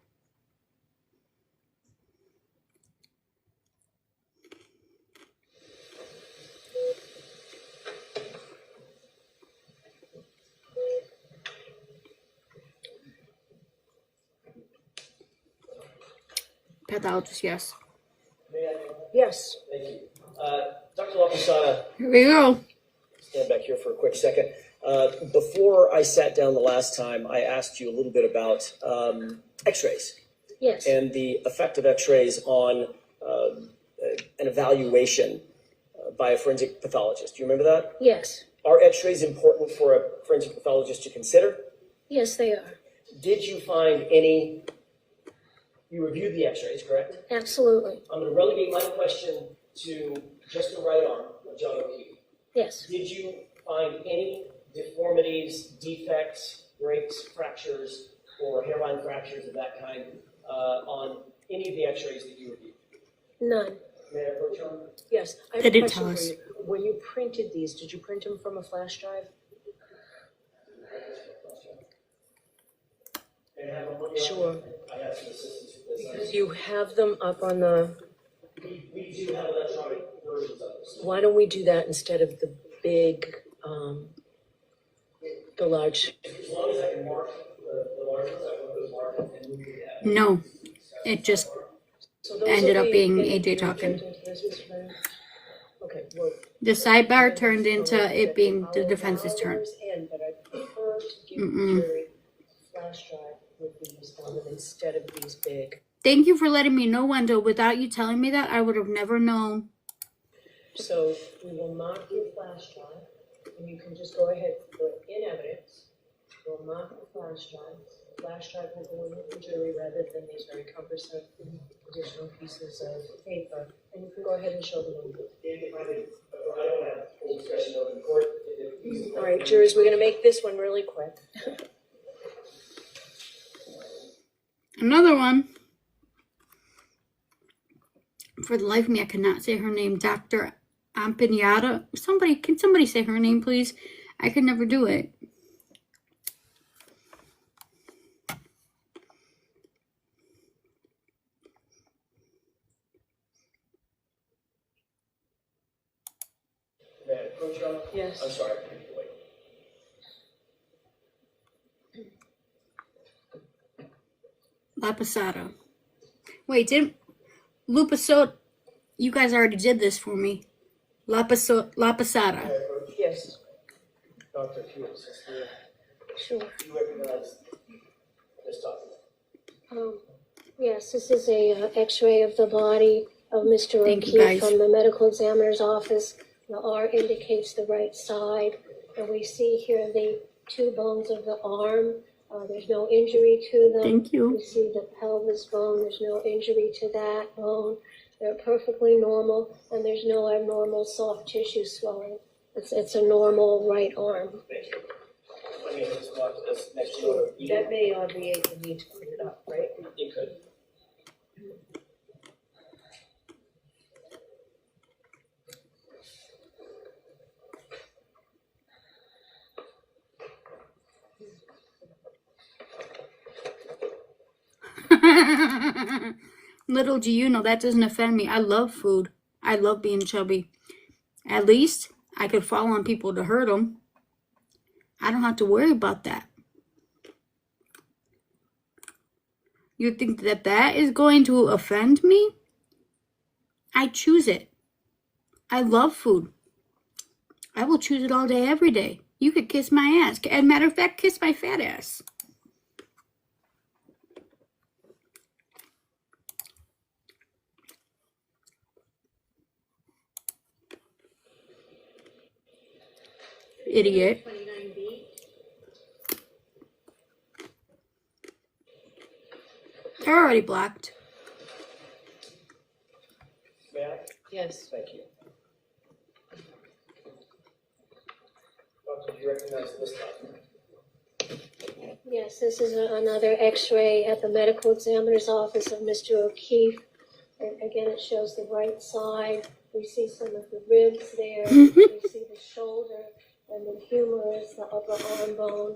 pathologist, yes. Yes. Thank you. Dr. LaPosada, Here we go. stand back here for a quick second. Before I sat down the last time, I asked you a little bit about x-rays Yes, and the effect of x-rays on an evaluation by a forensic pathologist. Do you remember that? yes, Are x-rays important for a forensic pathologist to consider? yes, they are. Did you find any, you reviewed the x-rays, correct? Absolutely. I'm going to relegate my question to just the right arm of John O'Keefe. Yes, Did you find any deformities, defects, breaks, fractures, or hairline fractures of that kind on any of the x-rays that you reviewed? none. May I approach on? Yes. I have They a didn't question tell for us. you. When you printed these, did you print them from a flash drive? And have them look at- Sure. I have some assistance with this. Because you have them up on the, We do have electronic versions of this. why don't we do that instead of the big, the large? As long as I can mark the large ones, I want those marked and we can have. No, it just So those ended will up be being in- AJ talking. into this, Mr. Mayor? Okay, well. The sidebar turned into it being the defense's turn. But I prefer to give Mm-mm. the jury flash drive with these on them instead of these big. Thank you for letting me know, Wendell. Without you telling me that, I would have never known. So we will mark your flash drive, and you can just go ahead, put in evidence. We'll mark the flash drive. Flash drive will go in with the jury rather than these very cumbersome additional pieces of paper. And you can go ahead and show them. If I did, I don't have full discussion open court. All right, jurors, we're gonna make this one really quick. Another one. For the life of me, I cannot say her name. Dr. Ampinata. Can somebody say her name, please? I could never do it. May I approach on? Yes. I'm sorry. Wait. Laposada. Wait, didn't Lupasota? You guys already did this for me. Laposada. May I approach? Yes. Dr. Hughes, Sure. you recognize this document? Yes, this is a X-ray of the body of Mr. Thank you, O'Keefe guys. from the medical examiner's office. The R indicates the right side, and we see here the two bones of the arm. There's no injury to them. Thank you. We see the pelvis bone. There's no injury to that bone. They're perfectly normal, and there's no abnormal soft tissue swelling. It's a normal right arm. Thank you. Let me just mark this next to you. That may obviate the need to clean it up, right? It could. Little do you know, that doesn't offend me. I love food. I love being chubby. At least I could fall on people to hurt them. I don't have to worry about that. You think that that is going to offend me? I choose it. I love food. I will choose it all day, every day. You could kiss my ass. As a matter of fact, kiss my fat ass. Idiot. 29B. They're already blocked. May I? Yes. Thank you. Doctor, do you recognize this document? Yes, this is another X-ray at the medical examiner's office of Mr. O'Keefe. And again, it shows the right side. We see some of the ribs there. We see the shoulder, and the humerus, the upper arm bone.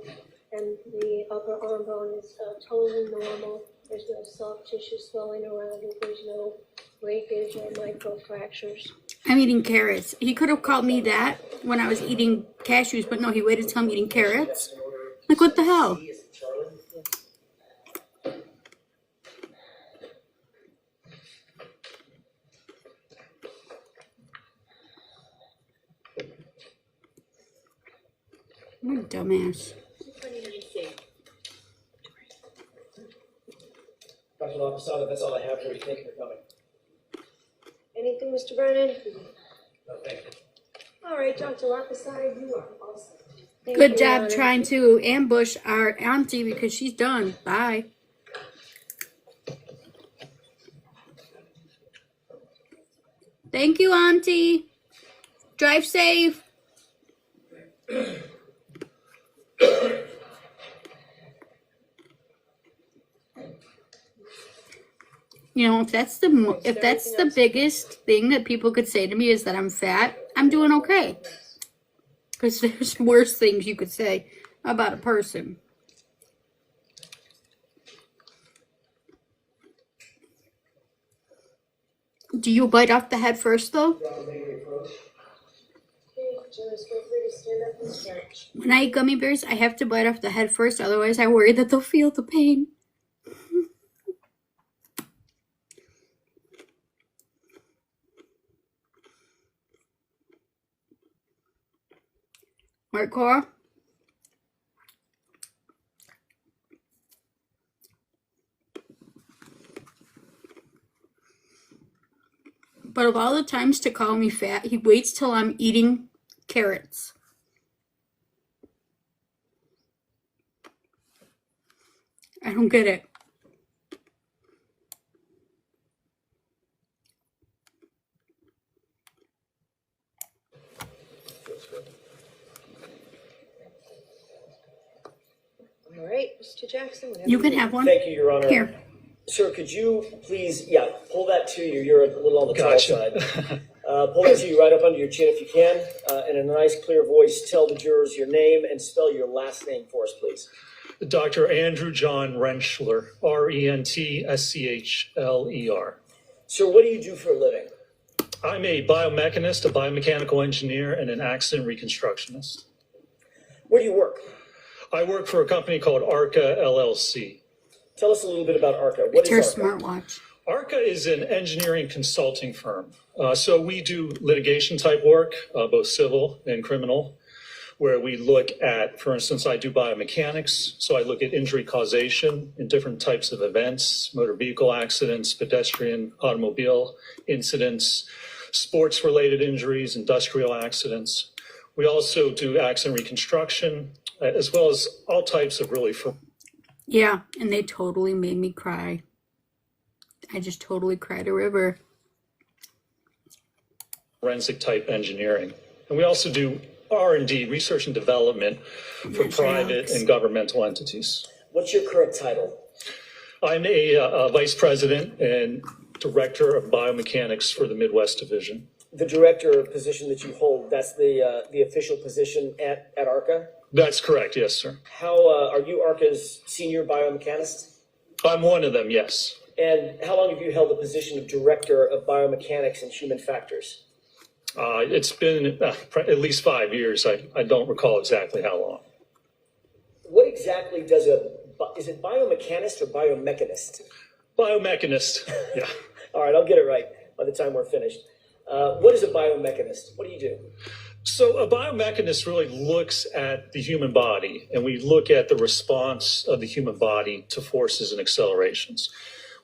And the upper arm bone is totally normal. There's no soft tissue swelling around it. There's no breakage or microfractures. I'm eating carrots. He could have called me that when I was eating cashews, but no, he waited till I'm eating carrots. Like, what the hell? C, is it Charlie? What a dumbass. Dr. Laposada, that's all I have for you. Thank you for coming. Anything, Mr. Brennan? No, thank you. All right, Dr. Laposada, you are awesome. Thank Good you, job Honor. trying to ambush our auntie because she's done. Bye. Thank you, auntie. Drive safe. You know, if that's the biggest thing that people could say to me is that I'm fat, I'm doing okay. Because there's worse things you could say about a person. Do you bite off the head first, though? Okay, Jonas, feel free to stand up and stretch. When I eat gummy bears, I have to bite off the head first, otherwise I worry that they'll feel the pain. Right, Cora? But of all the times to call me fat, he waits till I'm eating carrots. I don't get it. All right, Mr. Jackson, whenever You can you're have one. Thank you, Your Honor. Here. Sir, could you please, pull that to you. You're a little on the tall Gotcha. side. Pull that to you right up under your chin if you can. In a nice, clear voice, tell the jurors your name and spell your last name for us, please. Dr. Andrew John Rentschler, Rentschler. Sir, what do you do for a living? I'm a biomechanist, a biomechanical engineer, and an accident reconstructionist. Where do you work? I work for a company called ARCA LLC. Tell us a little bit about ARCA. What It's her is ARCA? smartwatch. ARCA is an engineering consulting firm. So we do litigation type work, both civil and criminal, where we look at, for instance, I do biomechanics. So I look at injury causation in different types of events, motor vehicle accidents, pedestrian, automobile incidents, sports related injuries, industrial accidents. We also do accident reconstruction, as well as all types of really Yeah, and they totally made me cry. I just totally cried a river. forensic type engineering. And we also do R&D, research and development, for Yes, private Alex. and governmental entities. What's your current title? I'm a vice president and director of biomechanics for the Midwest Division. The director position that you hold, that's the official position at ARCA? That's correct, yes, sir. How are you ARCA's senior biomechanist? I'm one of them, yes. And how long have you held the position of director of biomechanics and human factors? It's been at least 5 years. I don't recall exactly how long. What exactly does is it biomechanist or biomechanist? Biomechanist, yeah. All right, I'll get it right by the time we're finished. What is a biomechanist? What do you do? So a biomechanist really looks at the human body, and we look at the response of the human body to forces and accelerations.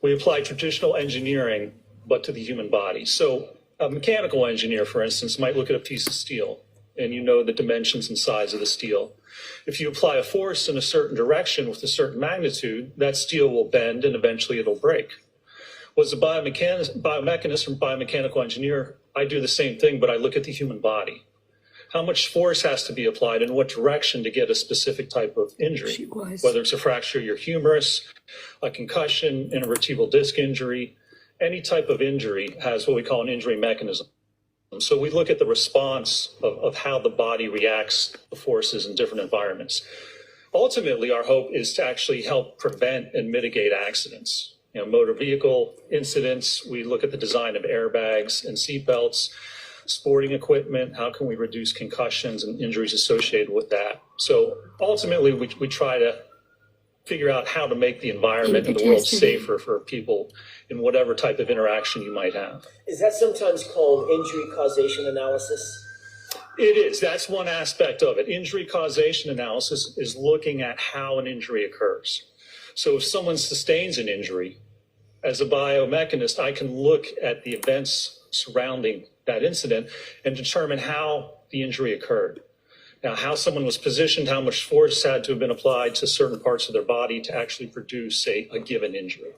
We apply traditional engineering, but to the human body. So a mechanical engineer, for instance, might look at a piece of steel, and you know the dimensions and size of the steel. If you apply a force in a certain direction with a certain magnitude, that steel will bend and eventually it'll break. Was a biomechanist or biomechanical engineer, I do the same thing, but I look at the human body. How much force has to be applied in what direction to get a specific type of injury? She was. Whether it's a fracture of your humerus, a concussion, an vertebral disc injury, any type of injury has what we call an injury mechanism. So we look at the response of how the body reacts to forces in different environments. Ultimately, our hope is to actually help prevent and mitigate accidents. You know, motor vehicle incidents, we look at the design of airbags and seatbelts, sporting equipment, how can we reduce concussions and injuries associated with that? So ultimately, we try to figure out how to make the environment and the world safer for people in whatever type of interaction you might have. Is that sometimes called injury causation analysis? It is. That's one aspect of it. Injury causation analysis is looking at how an injury occurs. So if someone sustains an injury, as a biomechanist, I can look at the events surrounding that incident and determine how the injury occurred. Now, how someone was positioned, how much force had to have been applied to certain parts of their body to actually produce a given injury.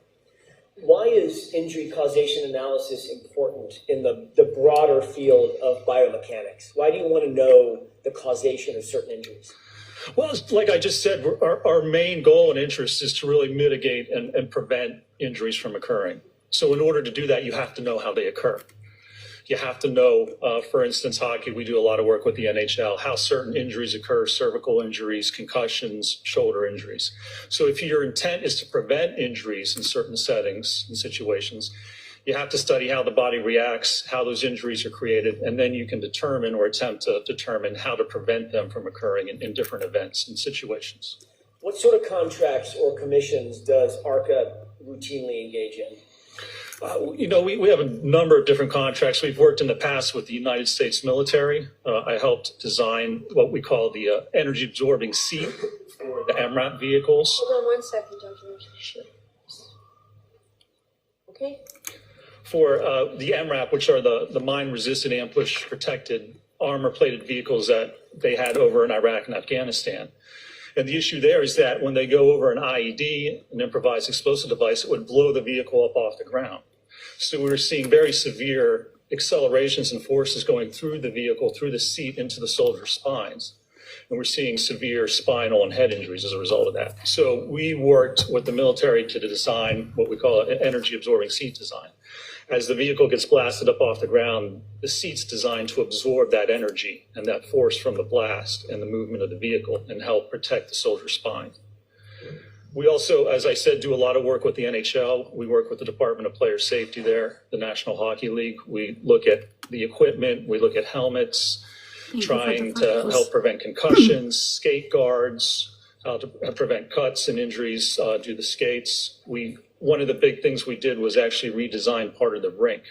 Why is injury causation analysis important in the broader field of biomechanics? Why do you want to know the causation of certain injuries? Well, like I just said, our main goal and interest is to really mitigate and prevent injuries from occurring. So in order to do that, you have to know how they occur. You have to know, for instance, hockey, we do a lot of work with the NHL, how certain injuries occur, cervical injuries, concussions, shoulder injuries. So if your intent is to prevent injuries in certain settings and situations, you have to study how the body reacts, how those injuries are created, and then you can determine or attempt to determine how to prevent them from occurring in different events and situations. What sort of contracts or commissions does ARCA routinely engage in? We have a number of different contracts. We've worked in the past with the United States military. I helped design what we call the energy absorbing seat for the MRAP vehicles. Hold on 1 second, Dr. Sure. Okay. For the MRAP, which are the mine-resistant ambush-protected armor-plated vehicles that they had over in Iraq and Afghanistan. And the issue there is that when they go over an IED, an improvised explosive device, it would blow the vehicle up off the ground. So we were seeing very severe accelerations and forces going through the vehicle, through the seat, into the soldiers' spines. And we're seeing severe spinal and head injuries as a result of that. So we worked with the military to design what we call an energy absorbing seat design. As the vehicle gets blasted up off the ground, the seat's designed to absorb that energy and that force from the blast and the movement of the vehicle and help protect the soldier's spine. We also, as I said, do a lot of work with the NHL. We work with the Department of Player Safety there, the National Hockey League. We look at the equipment, we look at helmets, trying to help prevent concussions, skate guards, how to prevent cuts and injuries due to the skates. One of the big things we did was actually redesign part of the rink.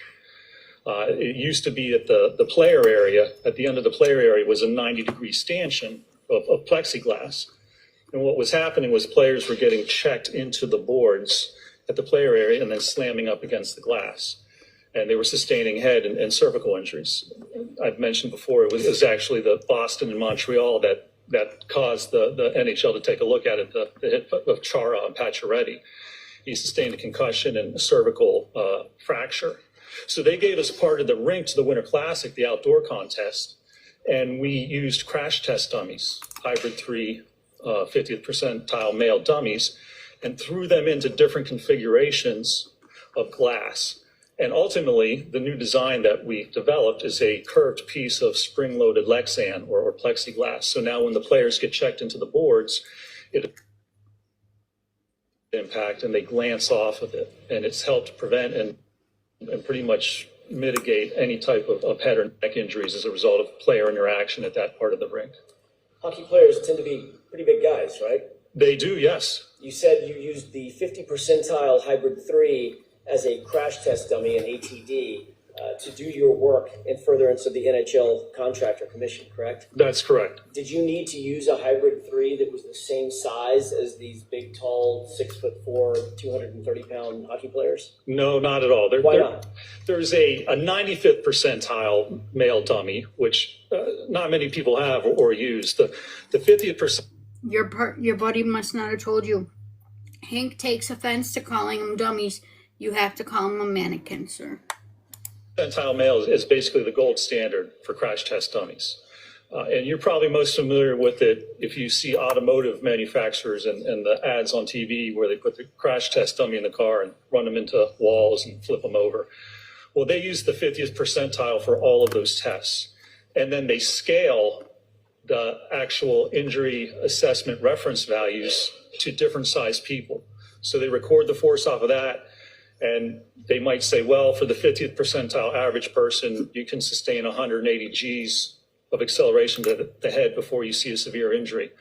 It used to be at the player area. At the end of the player area was a 90-degree stanchion of plexiglass. And what was happening was players were getting checked into the boards at the player area and then slamming up against the glass. And they were sustaining head and cervical injuries. I've mentioned before, it was actually the Boston and Montreal that caused the NHL to take a look at it, the hit of Chara and Pacioretty. He sustained a concussion and a cervical fracture. So they gave us part of the rink to the Winter Classic, the outdoor contest, and we used crash test dummies, hybrid 3 50th percentile male dummies, and threw them into different configurations of glass. And ultimately, the new design that we developed is a curved piece of spring-loaded Lexan or plexiglass. So now when the players get checked into the boards, it impact and they glance off of it. And it's helped prevent and pretty much mitigate any type of head or neck injuries as a result of player interaction at that part of the rink. Hockey players tend to be pretty big guys, right? They do, yes. You said you used the 50 percentile hybrid 3 as a crash test dummy in ATD to do your work in furtherance of the NHL contract or commission, correct? That's correct. Did you need to use a hybrid 3 that was the same size as these big, tall, 6'4", 230-pound hockey players? No, not at all. Why not? There's a 95th percentile male dummy, which not many people have or use. The 50th percent. Your buddy must not have told you. Hank takes offense to calling them dummies. You have to call them a mannequin, sir. Percentile male is basically the gold standard for crash test dummies. And you're probably most familiar with it if you see automotive manufacturers and the ads on TV where they put the crash test dummy in the car and run them into walls and flip them over. Well, they use the 50th percentile for all of those tests. And then they scale the actual injury assessment reference values to different sized people. So they record the force off of that. And they might say, well, for the 50th percentile average person, you can sustain 180 Gs of acceleration to the head before you see a severe injury.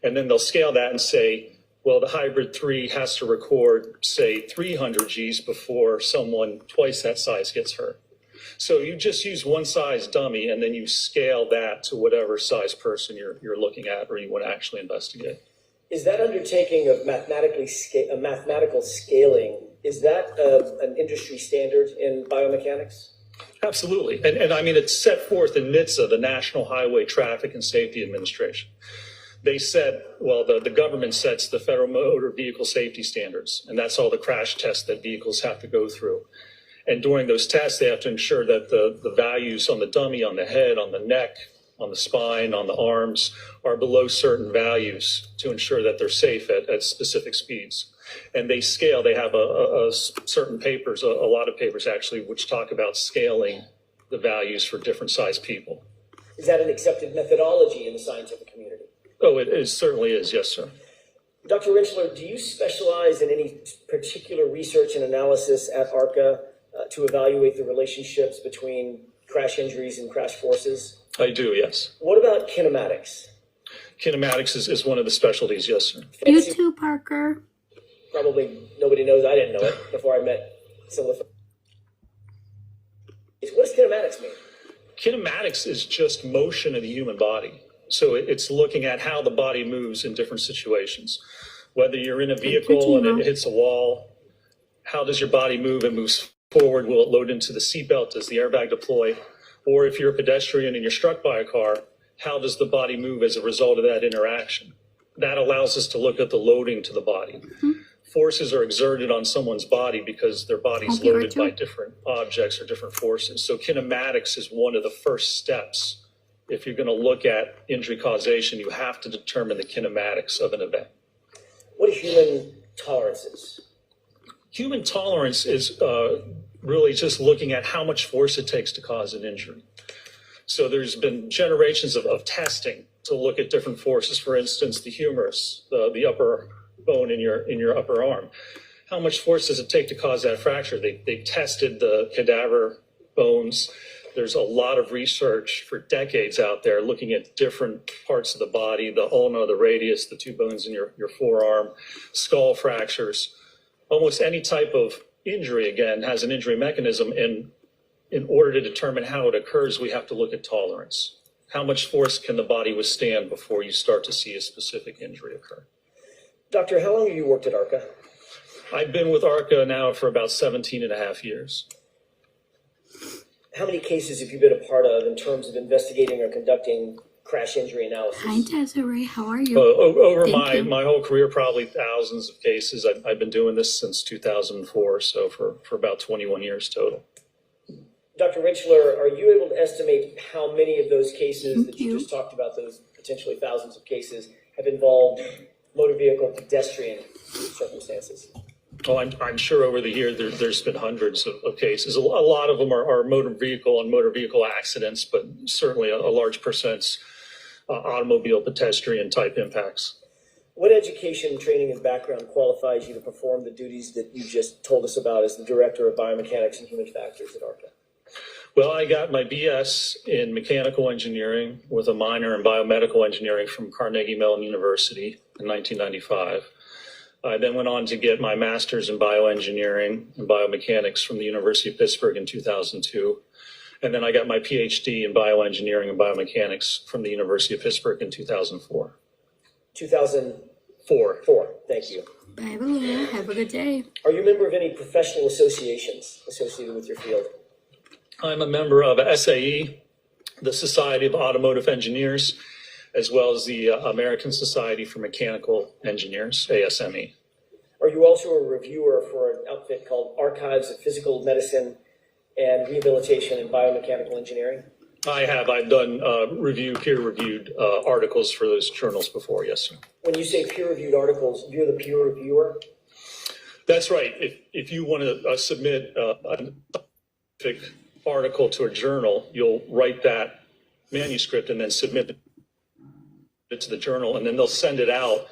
And then they'll scale that and say, well, the hybrid 3 has to record, say, 300 Gs before someone twice that size gets hurt. So you just use one size dummy and then you scale that to whatever size person you're looking at or you want to actually investigate. Is that undertaking of mathematical scaling, is that an industry standard in biomechanics? Absolutely. And I mean, it's set forth in NHTSA, the National Highway Traffic and Safety Administration. They set, well, the government sets the Federal Motor Vehicle Safety Standards, and that's all the crash tests that vehicles have to go through. And during those tests, they have to ensure that the values on the dummy, on the head, on the neck, on the spine, on the arms are below certain values to ensure that they're safe at specific speeds. And they scale, they have a certain papers, a lot of papers actually, which talk about scaling the values for different size people. Is that an accepted methodology in the scientific community? Oh, it certainly is, yes, sir. Dr. Rentschler, do you specialize in any particular research and analysis at ARCA to evaluate the relationships between crash injuries and crash forces? I do, yes. What about kinematics? Kinematics is one of the specialties, yes, sir. You too, Parker. Probably nobody knows. I didn't know it before I met some of the. What does kinematics mean? Kinematics is just motion of the human body. So it's looking at how the body moves in different situations. Whether you're in a vehicle and it hits a wall, how does your body move? It moves forward. Will it load into the seatbelt? Does the airbag deploy? Or if you're a pedestrian and you're struck by a car, how does the body move as a result of that interaction? That allows us to look at the loading to the body. Mm-hmm. Forces are exerted on someone's body because their body's loaded by different objects or different forces. So kinematics is one of the first steps. If you're going to look at injury causation, you have to determine the kinematics of an event. What are human tolerances? Human tolerance is really just looking at how much force it takes to cause an injury. So there's been generations of testing to look at different forces. For instance, the humerus, the upper bone in your upper arm. How much force does it take to cause that fracture? They tested the cadaver bones. There's a lot of research for decades out there looking at different parts of the body, the ulna, the radius, the two bones in your forearm, skull fractures. Almost any type of injury, again, has an injury mechanism. And in order to determine how it occurs, we have to look at tolerance. How much force can the body withstand before you start to see a specific injury occur? Doctor, how long have you worked at ARCA? I've been with ARCA now for about 17 and a half years. How many cases have you been a part of in terms of investigating or conducting crash injury analysis? Hi, Desiree. How are you? Over my whole career, probably thousands of cases. I've been doing this since 2004, so for about 21 years total. Dr. Rentschler, are you able to estimate how many of those cases that you just talked about, those potentially thousands of cases, have involved motor vehicle pedestrian circumstances? Oh, I'm sure over the years there's been hundreds of cases. A lot of them are motor vehicle and motor vehicle accidents, but certainly a large percent's automobile pedestrian type impacts. What education, training, and background qualifies you to perform the duties that you just told us about as the Director of Biomechanics and Human Factors at ARCA? Well, I got my BS in mechanical engineering with a minor in biomedical engineering from Carnegie Mellon University in 1995. I then went on to get my master's in bioengineering and biomechanics from the University of Pittsburgh in 2002. And then I got my PhD in bioengineering and biomechanics from the University of Pittsburgh in 2004. 2004. Thank you. Bye, Baloo. Have a good day. Are you a member of any professional associations associated with your field? I'm a member of SAE, the Society of Automotive Engineers, as well as the American Society for Mechanical Engineers, ASME. Are you also a reviewer for an outfit called Archives of Physical Medicine and Rehabilitation in Biomechanical Engineering? I've done peer-reviewed articles for those journals before, yes, sir. When you say peer-reviewed articles, you're the peer reviewer? That's right. If you want to submit a specific article to a journal, you'll write that manuscript and then submit it to the journal, and then they'll send it out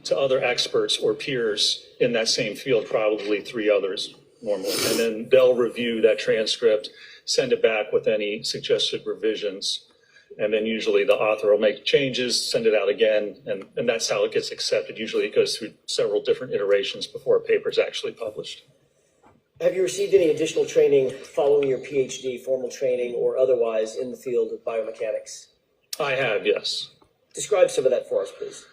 to other experts or peers in that same field, probably 3 others normally. And then they'll review that transcript, send it back with any suggested revisions. And then usually the author will make changes, send it out again, and that's how it gets accepted. Usually it goes through several different iterations before a paper is actually published. Have you received any additional training following your PhD, formal training or otherwise, in the field of biomechanics? I have, yes. Describe some of that for us, please.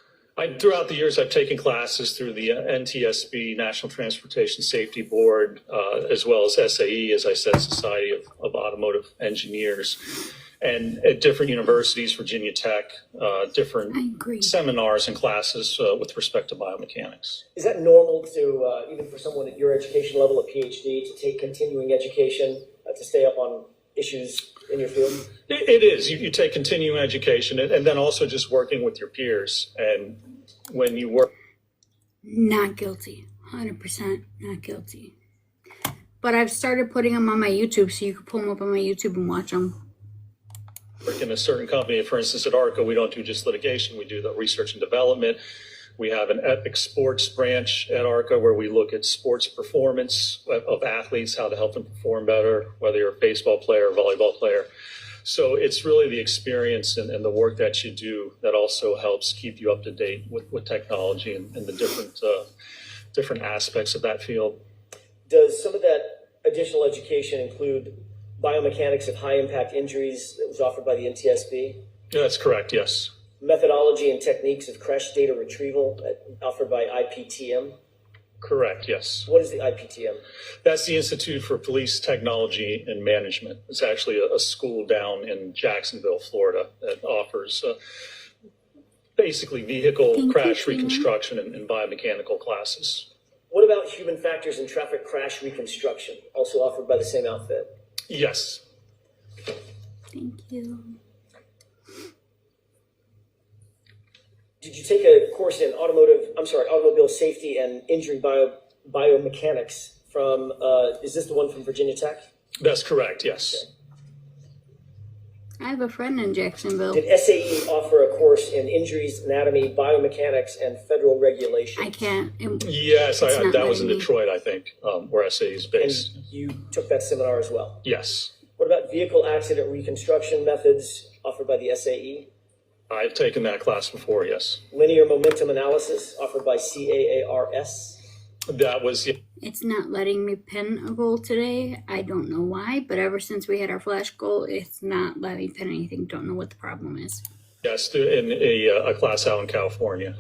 Throughout the years, I've taken classes through the NTSB, National Transportation Safety Board, as well as SAE, as I said, Society of Automotive Engineers, and at different universities, Virginia Tech, I different agree. seminars and classes with respect to biomechanics. Is that normal to, even for someone at your education level, a PhD, to take continuing education to stay up on issues in your field? It is. You take continuing education and then also just working with your peers. And when you work, Not guilty. 100% not guilty. But I've started putting them on my YouTube, so you can pull them up on my YouTube and watch them. in a certain company, for instance, at ARCA, we don't do just litigation, we do the research and development. We have an epic sports branch at ARCA where we look at sports performance of athletes, how to help them perform better, whether you're a baseball player or volleyball player. So it's really the experience and the work that you do that also helps keep you up to date with technology and the different aspects of that field. Does some of that additional education include biomechanics of high impact injuries that was offered by the NTSB? That's correct, yes. Methodology and techniques of crash data retrieval offered by IPTM? Correct, yes. What is the IPTM? That's the Institute for Police Technology and Management. It's actually a school down in Jacksonville, Florida, that offers basically vehicle crash reconstruction and biomechanical classes. What about human factors in traffic crash reconstruction, also offered by the same outfit? Yes. Thank you. Did you take a course in automobile safety and injury biomechanics from, is this the one from Virginia Tech? That's correct, yes. Okay. I have a friend in Jacksonville. Did SAE offer a course in injuries, anatomy, biomechanics, and federal regulation? I can't. Yes, It's not that was in letting me. Detroit, I think, where SAE is And based. you took that seminar as well. Yes. What about vehicle accident reconstruction methods offered by the SAE? I've taken that class before, yes. Linear momentum analysis offered by CAARS? That was, It's not letting me pin a goal today. I don't know why, but ever since we had our flash goal, it's not letting me pin anything. Don't know what the problem is. yes, in a class out in California.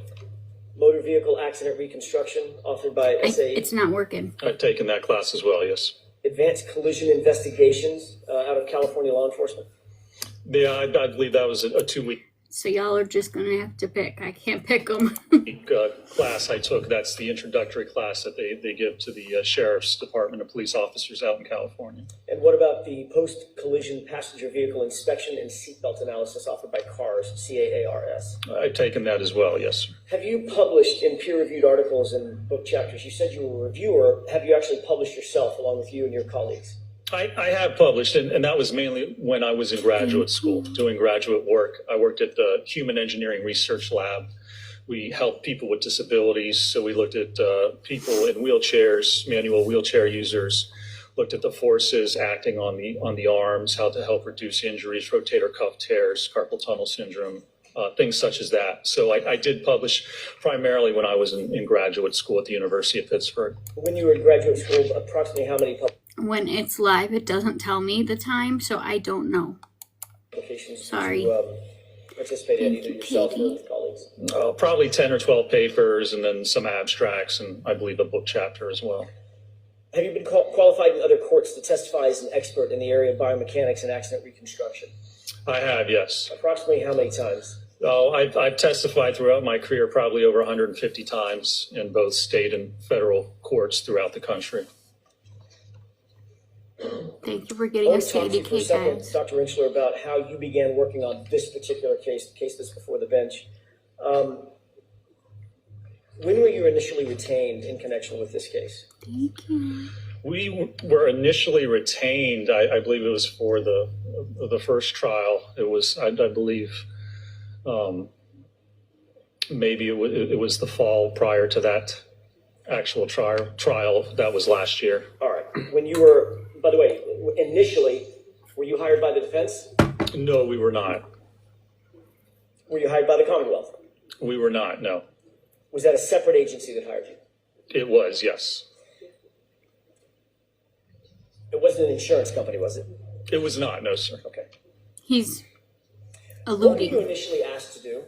Motor vehicle accident reconstruction offered by SAE? It's not working. I've taken that class as well, yes. Advanced collision investigations out of California law enforcement? Yeah, I believe that was a 2-week So y'all are just gonna have to pick. I can't pick them. class I took. That's the introductory class that they give to the Sheriff's Department of police officers out in California. And what about the post-collision passenger vehicle inspection and seatbelt analysis offered by CARS, CAARS? I've taken that as well, yes, sir. Have you published in peer-reviewed articles and book chapters? You said you were a reviewer. Have you actually published yourself along with you and your colleagues? I have published, and that was mainly when I was in graduate school doing graduate work. I worked at the Human Engineering Research Lab. We helped people with disabilities, so we looked at people in wheelchairs, manual wheelchair users, looked at the forces acting on the arms, how to help reduce injuries, rotator cuff tears, carpal tunnel syndrome, things such as that. So I did publish primarily when I was in graduate school at the University of Pittsburgh. When you were in graduate school, approximately how many When it's live, it doesn't tell me the time, so I don't know. publications Sorry. did you participate in, Thank either you, yourself or Katie. with colleagues? Probably 10 or 12 papers and then some abstracts and I believe a book chapter as well. Have you been qualified in other courts to testify as an expert in the area of biomechanics and accident reconstruction? I have, yes. Approximately how many times? Oh, I've testified throughout my career probably over 150 times in both state and federal courts throughout the country. Thank you for I getting want us to talk to you for a KDK, second, guys. Dr. Rinchler, about how you began working on this particular case, the case that's before the bench. When were you initially retained in connection with this case? Thank you. We were initially retained, I believe it was for the first trial. It was, I believe, maybe it was the fall prior to that actual trial. That was last year. All right. When you were, by the way, initially, were you hired by the defense? No, we were not. Were you hired by the Commonwealth? We were not, no. Was that a separate agency that hired you? It was, yes. wasn't an insurance company, was it? It was not, no, sir. Okay. He's What were you alluding. initially asked to do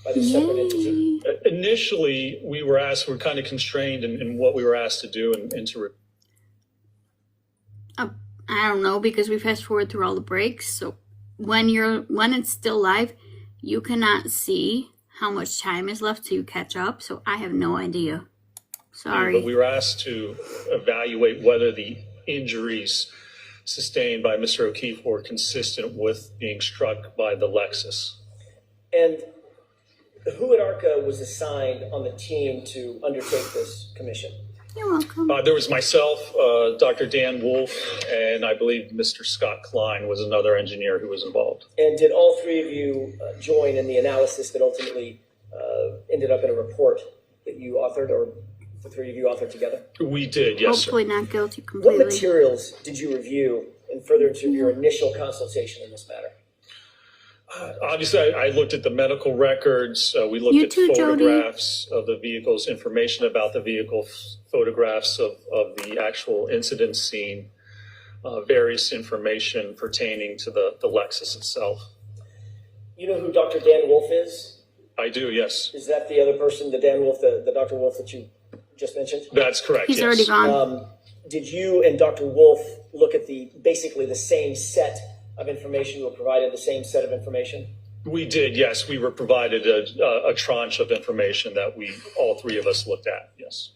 by this separate entity? Yay. Initially, we were kind of constrained in what we were asked to do and to I don't know, because we fast forward through all the breaks. So when it's still live, you cannot see how much time is left to catch up. So I have no idea. But Sorry. we were asked to evaluate whether the injuries sustained by Mr. O'Keefe were consistent with being struck by the Lexus. And who at ARCA was assigned on the team to undertake this commission? You're welcome. There was myself, Dr. Dan Wolf, and I believe Mr. Scott Klein was another engineer who was involved. And did all three of you join in the analysis that ultimately ended up in a report that you authored, or the three of you authored together? We did, yes, sir. Hopefully not guilty What completely. materials did you review in furtherance of your initial consultation in this matter? Obviously, I looked at the medical records. We looked You at too, Jody. photographs of the vehicles, information about the vehicle, photographs of the actual incident scene, various information pertaining to the Lexus itself. You know who Dr. Dan Wolf is? I do, yes. Is that the other person, the Dan Wolf, the Dr. Wolf that you just mentioned? That's correct, He's yes. already gone. Did you and Dr. Wolf look at basically the same set of information? You were provided the same set of information? We did, yes. We were provided a tranche of information that all three of us looked at, yes.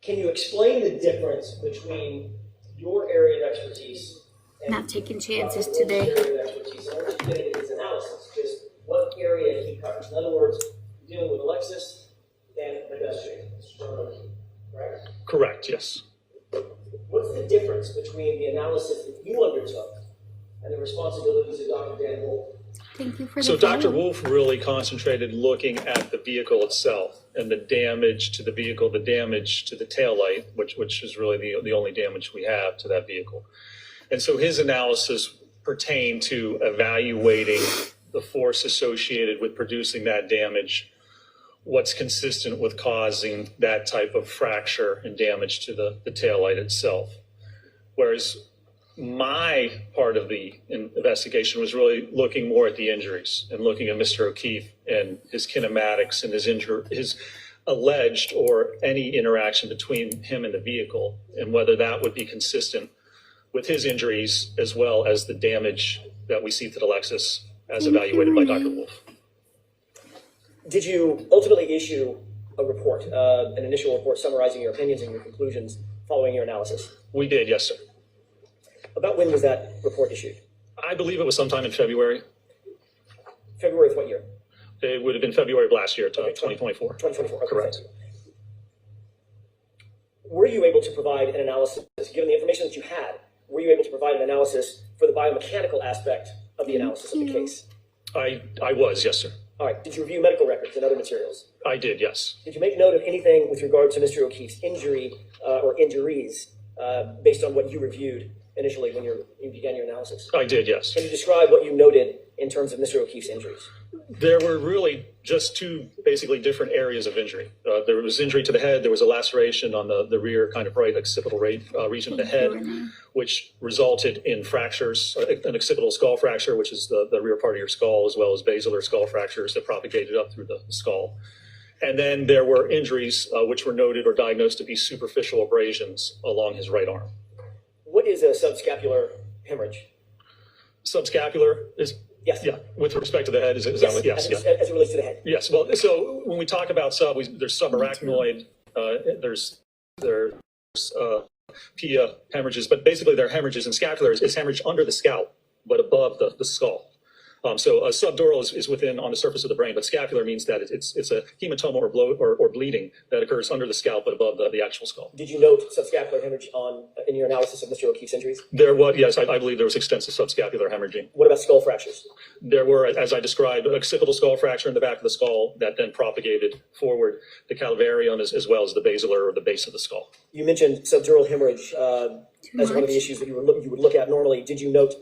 Can you explain the difference between your area of expertise and Not taking chances Dr. Wolf's today. area of expertise? And what you did in his analysis, just what area he covers. In other words, dealing with Lexus and pedestrian, correct? Correct, yes. What's the difference between the analysis that you undertook and the responsibilities of Dr. Dan Wolf? Thank you for the So Dr. follow. Wolf really concentrated looking at the vehicle itself and the damage to the vehicle, the damage to the taillight, which is really the only damage we have to that vehicle. And so his analysis pertained to evaluating the force associated with producing that damage, what's consistent with causing that type of fracture and damage to the taillight itself. Whereas my part of the investigation was really looking more at the injuries and looking at Mr. O'Keefe and his kinematics and his alleged or any interaction between him and the vehicle, and whether that would be consistent with his injuries as well as the damage that we see to the Lexus as evaluated by Dr. Wolf. Did you ultimately issue a report, an initial report summarizing your opinions and your conclusions following your analysis? We did, yes, sir. About when was that report issued? I believe it was sometime in February. February of what year? It would have been February of last year, Okay, 2024. 2024. Okay, Correct. thank you. Were you able to provide an analysis, given the information that you had, were you able to provide an analysis for the biomechanical aspect of the analysis of the case? I was, yes, sir. All right. Did you review medical records and other materials? I did, yes. Did you make note of anything with regard to Mr. O'Keefe's injury or injuries based on what you reviewed initially when you began your analysis? I did, yes. Can you describe what you noted in terms of Mr. O'Keefe's injuries? There were really just two basically different areas of injury. There was injury to the head. There was a laceration on the rear kind of right occipital region of the head, which resulted in fractures, an occipital skull fracture, which is the rear part of your skull, as well as basilar skull fractures that propagated up through the skull. And then there were injuries which were noted or diagnosed to be superficial abrasions along his right arm. What is a subscapular hemorrhage? Subscapular is, Yes. yeah, with respect to the head, is that what, yes, as, yeah. as it relates to the head. Yes, well, so when we talk about there's subarachnoid, there's PIA hemorrhages, but basically they're hemorrhages, and scapular is hemorrhage under the scalp, but above the skull. So a subdural is within on the surface of the brain, but scapular means that it's a hematoma or bleeding that occurs under the scalp, but above the actual skull. Did you note subscapular hemorrhage in your analysis of Mr. O'Keefe's injuries? There was, yes, I believe there was extensive subscapular hemorrhaging. What about skull fractures? There were, as I described, an occipital skull fracture in the back of the skull that then propagated forward the calvarium as well as the basilar or the base of the skull. You mentioned subdural hemorrhage as one of the much. issues that you would look at normally. Did you note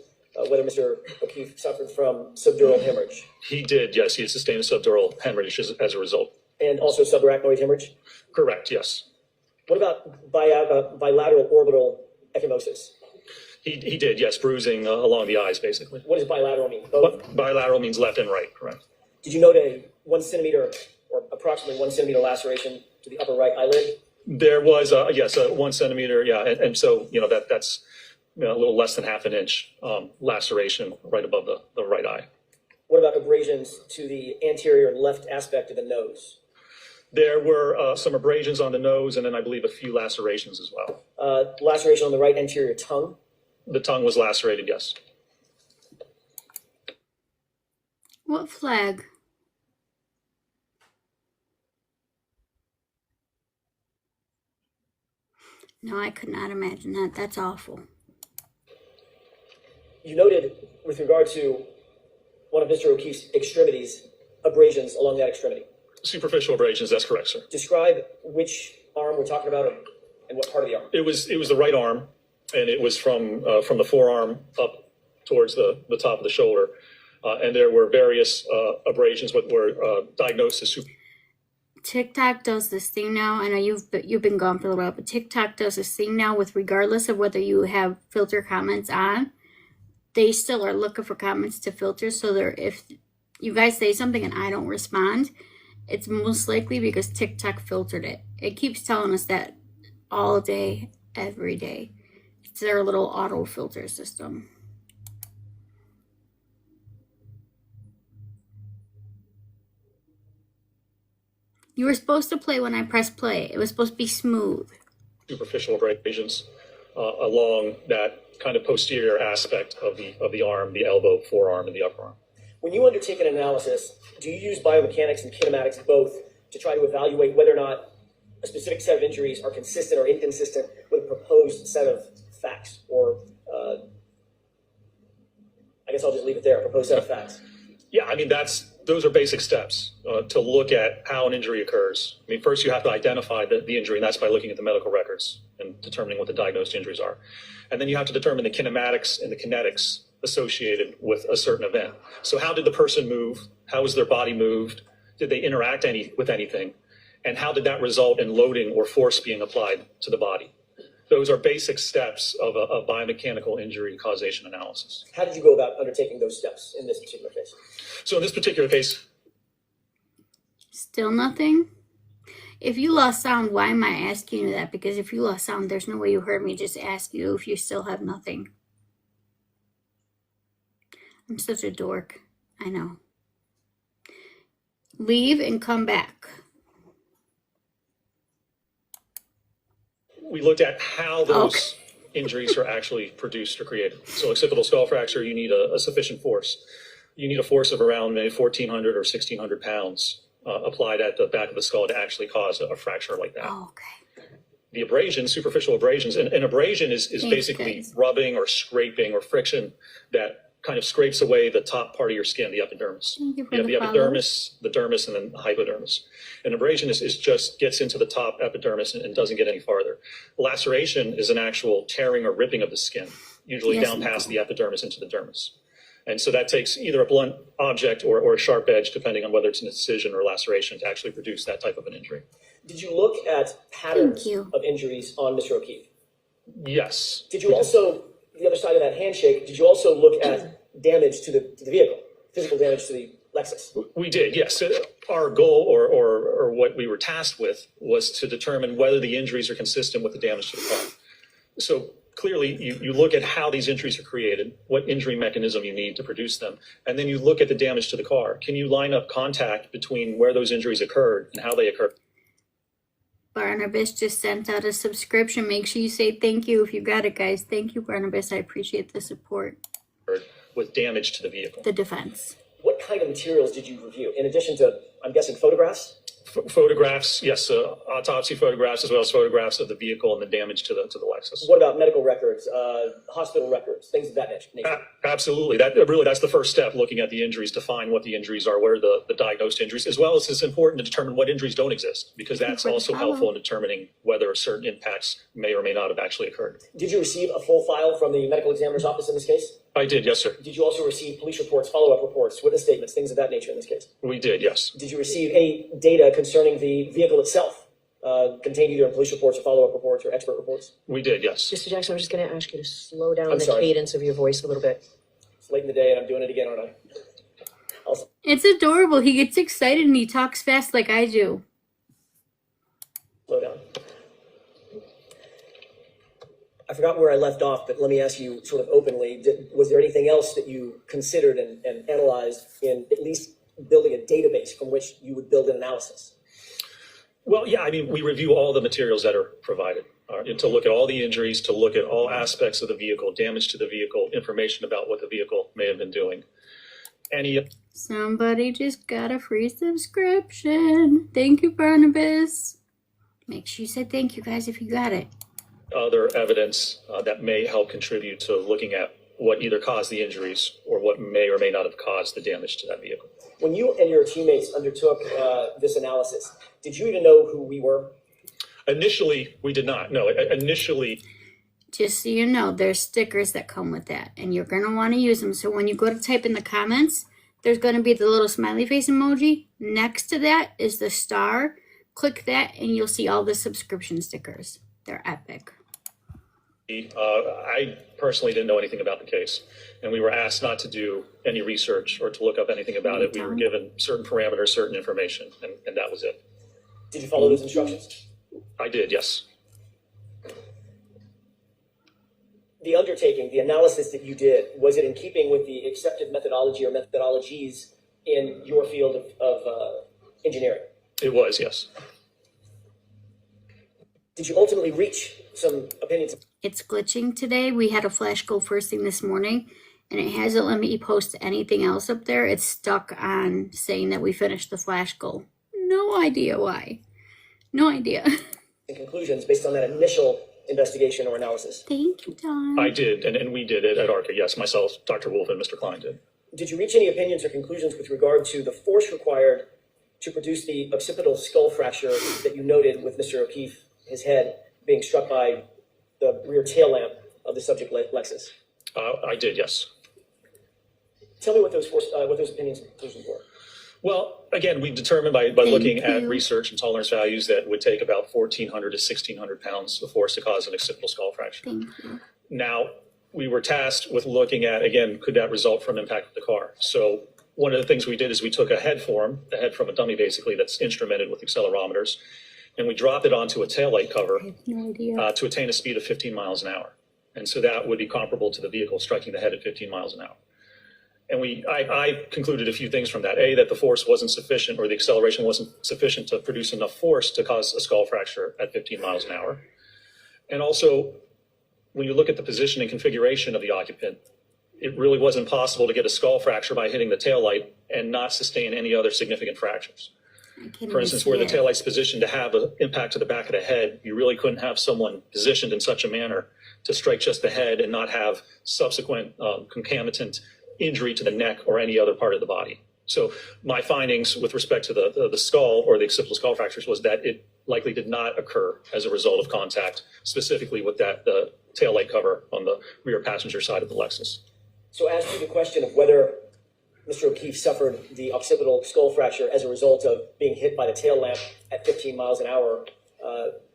whether Mr. O'Keefe suffered from subdural hemorrhage? He did, yes. He had sustained a subdural hemorrhage as a result. And also subarachnoid hemorrhage? Correct, yes. What about bilateral orbital ecchymosis? He did, yes, bruising along the eyes, basically. What does bilateral mean? Both? Bilateral means left and right, correct? Did you note a 1 centimeter or approximately 1 centimeter laceration to the upper right eyelid? There was, yes, a 1 centimeter, yeah, and so, that's a little less than half an inch laceration right above the right eye. What about abrasions to the anterior left aspect of the nose? There were some abrasions on the nose, and then I believe a few lacerations as well. Laceration on the right anterior tongue? The tongue was lacerated, yes. What flag? No, I could not imagine that. That's awful. You noted, with regard to one of Mr. O'Keefe's extremities, abrasions along that extremity. Superficial abrasions, that's correct, sir. Describe which arm we're talking about and what part of the arm. It was the right arm, and it was from the forearm up towards the top of the shoulder. And there were various abrasions, what were diagnosed as TikTok does this thing now. I know you've been gone for a little while, but TikTok does this thing now with regardless of whether you have filter comments on, they still are looking for comments to filter. So if you guys say something and I don't respond, it's most likely because TikTok filtered it. It keeps telling us that all day, every day. It's their little auto filter system. You were supposed to play when I pressed play. It was supposed to be smooth. superficial abrasions along that kind of posterior aspect of the arm, the elbow, forearm, and the upper arm. When you undertake an analysis, do you use biomechanics and kinematics both to try to evaluate whether or not a specific set of injuries are consistent or inconsistent with a proposed set of facts? Or I guess I'll just leave it there, a proposed set of facts. Yeah, I mean, those are basic steps to look at how an injury occurs. I mean, first you have to identify the injury, and that's by looking at the medical records and determining what the diagnosed injuries are. And then you have to determine the kinematics and the kinetics associated with a certain event. So how did the person move? How was their body moved? Did they interact with anything? And how did that result in loading or force being applied to the body? Those are basic steps of a biomechanical injury causation analysis. How did you go about undertaking those steps in this particular case? So in this particular case, Still nothing? If you lost sound, why am I asking you that? Because if you lost sound, there's no way you heard me just ask you if you still have nothing. I'm such a dork. I know. Leave and come back. we looked at how those injuries are actually produced or created. So occipital skull fracture, you need a sufficient force. You need a force of around maybe 1,400 or 1,600 pounds applied at the back of the skull to actually cause a fracture like that. Oh, okay. The abrasions, superficial abrasions, and abrasion is basically guys. rubbing or scraping or friction that kind of scrapes away the top part of your skin, the epidermis. Thank you for You have the the follow. epidermis, the dermis, and then the hypodermis. And abrasion is just gets into the top epidermis and doesn't get any farther. Laceration is an actual tearing or ripping of the skin, usually Yes, down past the epidermis into the dermis. And so that takes either a blunt object or a sharp edge, depending on whether it's an incision or laceration, to actually produce that type of an injury. Did you look at patterns Thank you. of injuries on Mr. O'Keefe? Yes. Did you also, the other side of that handshake, did you also look at damage to the vehicle, physical damage to the Lexus? We did, yes. Our goal or what we were tasked with was to determine whether the injuries are consistent with the damage to the car. So clearly, you look at how these injuries are created, what injury mechanism you need to produce them, and then you look at the damage to the car. Can you line up contact between where those injuries occurred and how they occurred? Barnabas just sent out a subscription. Make sure you say thank you if you got it, guys. Thank you, Barnabas. I appreciate the support. With damage to the vehicle. The defense. What kind of materials did you review? In addition to, I'm guessing, photographs? Photographs, yes, autopsy photographs, as well as photographs of the vehicle and the damage to the Lexus. What about medical records, hospital records, things of that nature? Absolutely. That's the first step, looking at the injuries to find what the injuries are, where the diagnosed injuries, as well as it's important to determine what injuries don't exist, because that's also helpful in determining whether certain impacts may or may not have actually occurred. Did you receive a full file from the medical examiner's office in this case? I did, yes, sir. Did you also receive police reports, follow-up reports, witness statements, things of that nature in this case? We did, yes. Did you receive any data concerning the vehicle itself? contained either in police reports or follow-up reports or expert reports? We did, yes. Mr. Jackson, I'm just going to ask you to slow down I'm the sorry. cadence of your voice a little bit. It's late in the day and I'm doing it again, aren't I? It's adorable. He gets excited and he talks fast like I do. Slow down. I forgot where I left off, but let me ask you sort of openly, was there anything else that you considered and analyzed in at least building a database from which you would build an analysis? Well, yeah, I mean, we review all the materials that are provided to look at all the injuries, to look at all aspects of the vehicle, damage to the vehicle, information about what the vehicle may have been doing. Somebody just got a free subscription. Thank you, Barnabas. Make sure you say thank you, guys, if you got it. Other evidence that may help contribute to looking at what either caused the injuries or what may or may not have caused the damage to that vehicle. When you and your teammates undertook this analysis, did you even know who we were? Initially, we did not. No, initially, Just so you know, there's stickers that come with that, and you're going to want to use them. So when you go to type in the comments, there's going to be the little smiley face emoji. Next to that is the star. Click that, and you'll see all the subscription stickers. They're epic. I personally didn't know anything about the case, and we were asked not to do any research or to look up anything about it. We were given certain parameters, certain information, and that was it. Did you follow those instructions? I did, yes. The undertaking, the analysis that you did, was it in keeping with the accepted methodology or methodologies in your field of engineering? It was, yes. Did you ultimately reach some opinions? It's glitching today. We had a flash go first thing this morning, and it hasn't let me post anything else up there. It's stuck on saying that we finished the flash goal. No idea why. No idea. And conclusions based on that initial investigation or analysis? Thank you, Don. I did, and we did it at ARCA, yes. Myself, Dr. Wolf, and Mr. Klein did. Did you reach any opinions or conclusions with regard to the force required to produce the occipital skull fracture that you noted with Mr. O'Keefe, his head being struck by the rear tail lamp of the subject Lexus? I did, yes. Tell me what those opinions and conclusions were. Well, again, we determined by looking at research and tolerance values that would take about 1,400 to 1,600 pounds of force to cause an occipital skull fracture. Thank you. Now, we were tasked with looking at, again, could that result from impact with the car? So one of the things we did is we took a head form, the head from a dummy basically, that's instrumented with accelerometers, and we dropped it onto a taillight cover I have no idea. to attain a speed of 15 miles an hour. And so that would be comparable to the vehicle striking the head at 15 miles an hour. And I concluded a few things from that. A, that the force wasn't sufficient, or the acceleration wasn't sufficient to produce enough force to cause a skull fracture at 15 miles an hour. And also, when you look at the position and configuration of the occupant, it really wasn't possible to get a skull fracture by hitting the taillight and not sustain any other significant fractures. For instance, where the taillight's positioned to have an impact to the back of the head, you really couldn't have someone positioned in such a manner to strike just the head and not have subsequent concomitant injury to the neck or any other part of the body. So my findings with respect to the skull or the occipital skull fractures was that it likely did not occur as a result of contact, specifically with the taillight cover on the rear passenger side of the Lexus. So as to the question of whether Mr. O'Keefe suffered the occipital skull fracture as a result of being hit by the tail lamp at 15 miles an hour,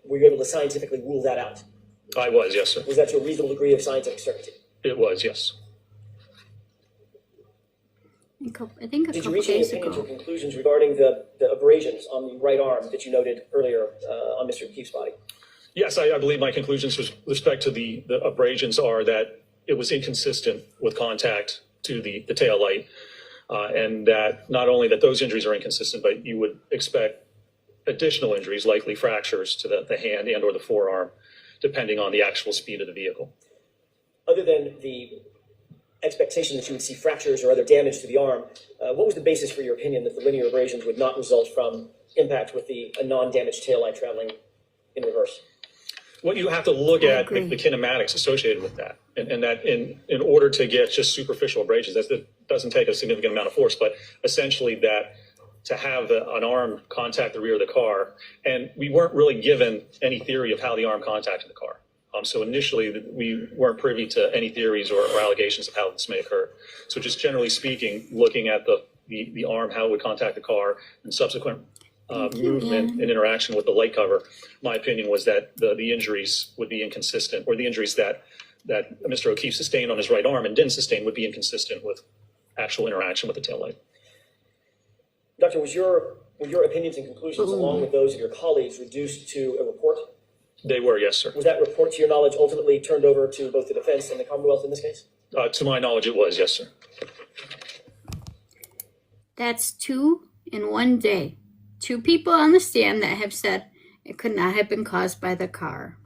were you able to scientifically rule that out? I was, yes, sir. Was that to a reasonable degree of scientific certainty? It was, yes. I think a Did you couple reach any days opinions or ago. conclusions regarding the abrasions on the right arm that you noted earlier on Mr. O'Keefe's body? Yes, I believe my conclusions with respect to the abrasions are that it was inconsistent with contact to the tail light, and that not only that those injuries are inconsistent, but you would expect additional injuries, likely fractures to the hand and or the forearm, depending on the actual speed of the vehicle. Other than the expectation that you would see fractures or other damage to the arm, what was the basis for your opinion that the linear abrasions would not result from impact with a non-damaged taillight traveling in reverse? What you have to look at the kinematics associated with that, and that in order to get just superficial abrasions, that doesn't take a significant amount of force, but essentially that to have an arm contact the rear of the car, and we weren't really given any theory of how the arm contacted the car. So initially, we weren't privy to any theories or allegations of how this may occur. So just generally speaking, looking at the arm, how it would contact the car, and subsequent movement and interaction with the light cover, my opinion was that the injuries would be inconsistent, or the injuries that Mr. O'Keefe sustained on his right arm and didn't sustain would be inconsistent with actual interaction with the taillight. Doctor, were your opinions and conclusions, along with those of your colleagues, reduced to a report? They were, yes, sir. Was that report, to your knowledge, ultimately turned over to both the defense and the Commonwealth in this case? To my knowledge, it was, yes, sir. That's 2 in 1 day. 2 people on the stand that have said it could not have been caused by the car.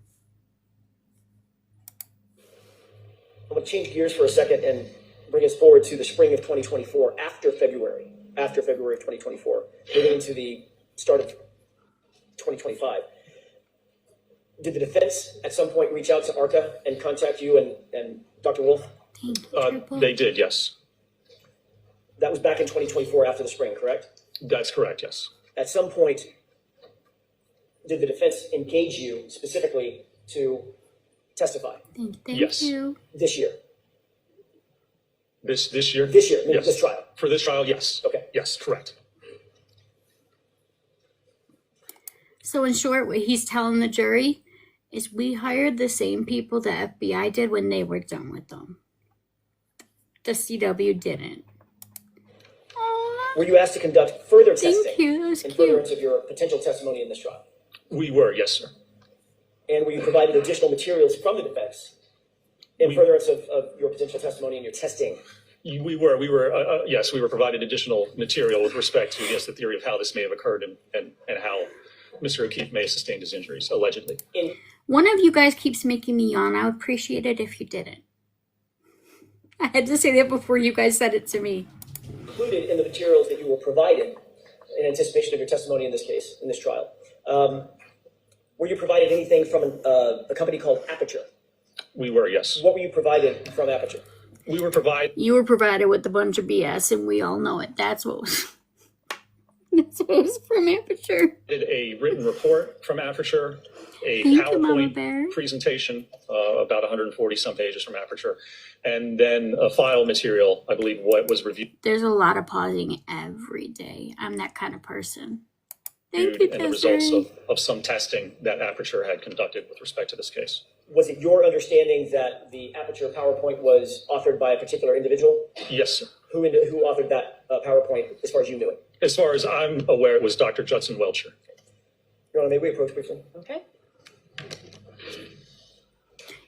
I'm going to change gears for a second and bring us forward to the spring of 2024, after February of 2024, moving into the start of 2025. Did the defense at some point reach out to ARCA and contact you and Dr. Wolf? Thank you, Triple. They did, yes. That was back in 2024 after the spring, correct? That's correct, yes. At some point, did the defense engage you specifically to testify Thank Yes. you. this year? This year? This year, Yes. this trial? For this trial, yes. Okay. Yes, correct. So in short, what he's telling the jury is we hired the same people the FBI did when they were done with them. The CW didn't. Aw, Were you asked to conduct further thank testing you. That was in cute. furtherance of your potential testimony in this trial? We were, yes, sir. And were you provided additional materials from the defense in furtherance of your potential testimony and your testing? We were, yes, we were provided additional material with respect to, yes, the theory of how this may have occurred and how Mr. O'Keefe may have sustained his injuries, allegedly. One of you guys keeps making me yawn. I would appreciate it if you didn't. I had to say that before you guys said it to me. Included in the materials that you were provided in anticipation of your testimony in this case, in this trial, were you provided anything from a company called Aperture? We were, yes. What were you provided from Aperture? We were provided You were provided with a bunch of BS, and we all know it. That's what was. That's what was from Aperture. a written report from Aperture, a Thank you, Mama Bear. PowerPoint presentation, about 140 some pages from Aperture, and then a file material, I believe, what was reviewed There's a lot of pausing every day. I'm that kind of person. Thank you, and the results Desiree. of some testing that Aperture had conducted with respect to this case. Was it your understanding that the Aperture PowerPoint was authored by a particular individual? Yes, sir. Who authored that PowerPoint as far as you knew it? As far as I'm aware, it was Dr. Judson Welcher. Your Honor, may we approach briefly? Okay.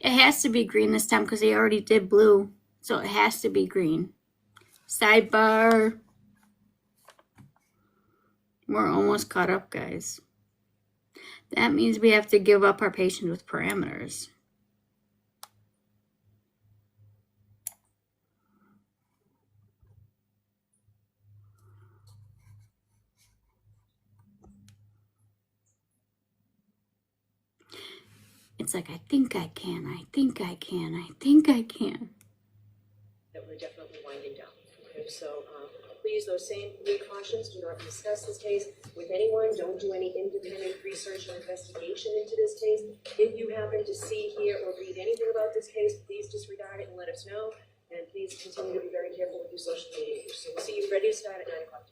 It has to be green this time because they already did blue. So it has to be green. Sidebar. We're almost caught up, guys. That means we have to give up our patients with parameters. It's like, I think I can, I think I can, I think I can. That we're definitely winding down. Okay, so please, those same precautions, do not discuss this case with anyone. Don't do any independent research or investigation into this case. If you happen to see, hear, or read anything about this case, please disregard it and let us know. And please continue to be very careful with your social media use. So we'll see you ready to start at 9 o'clock.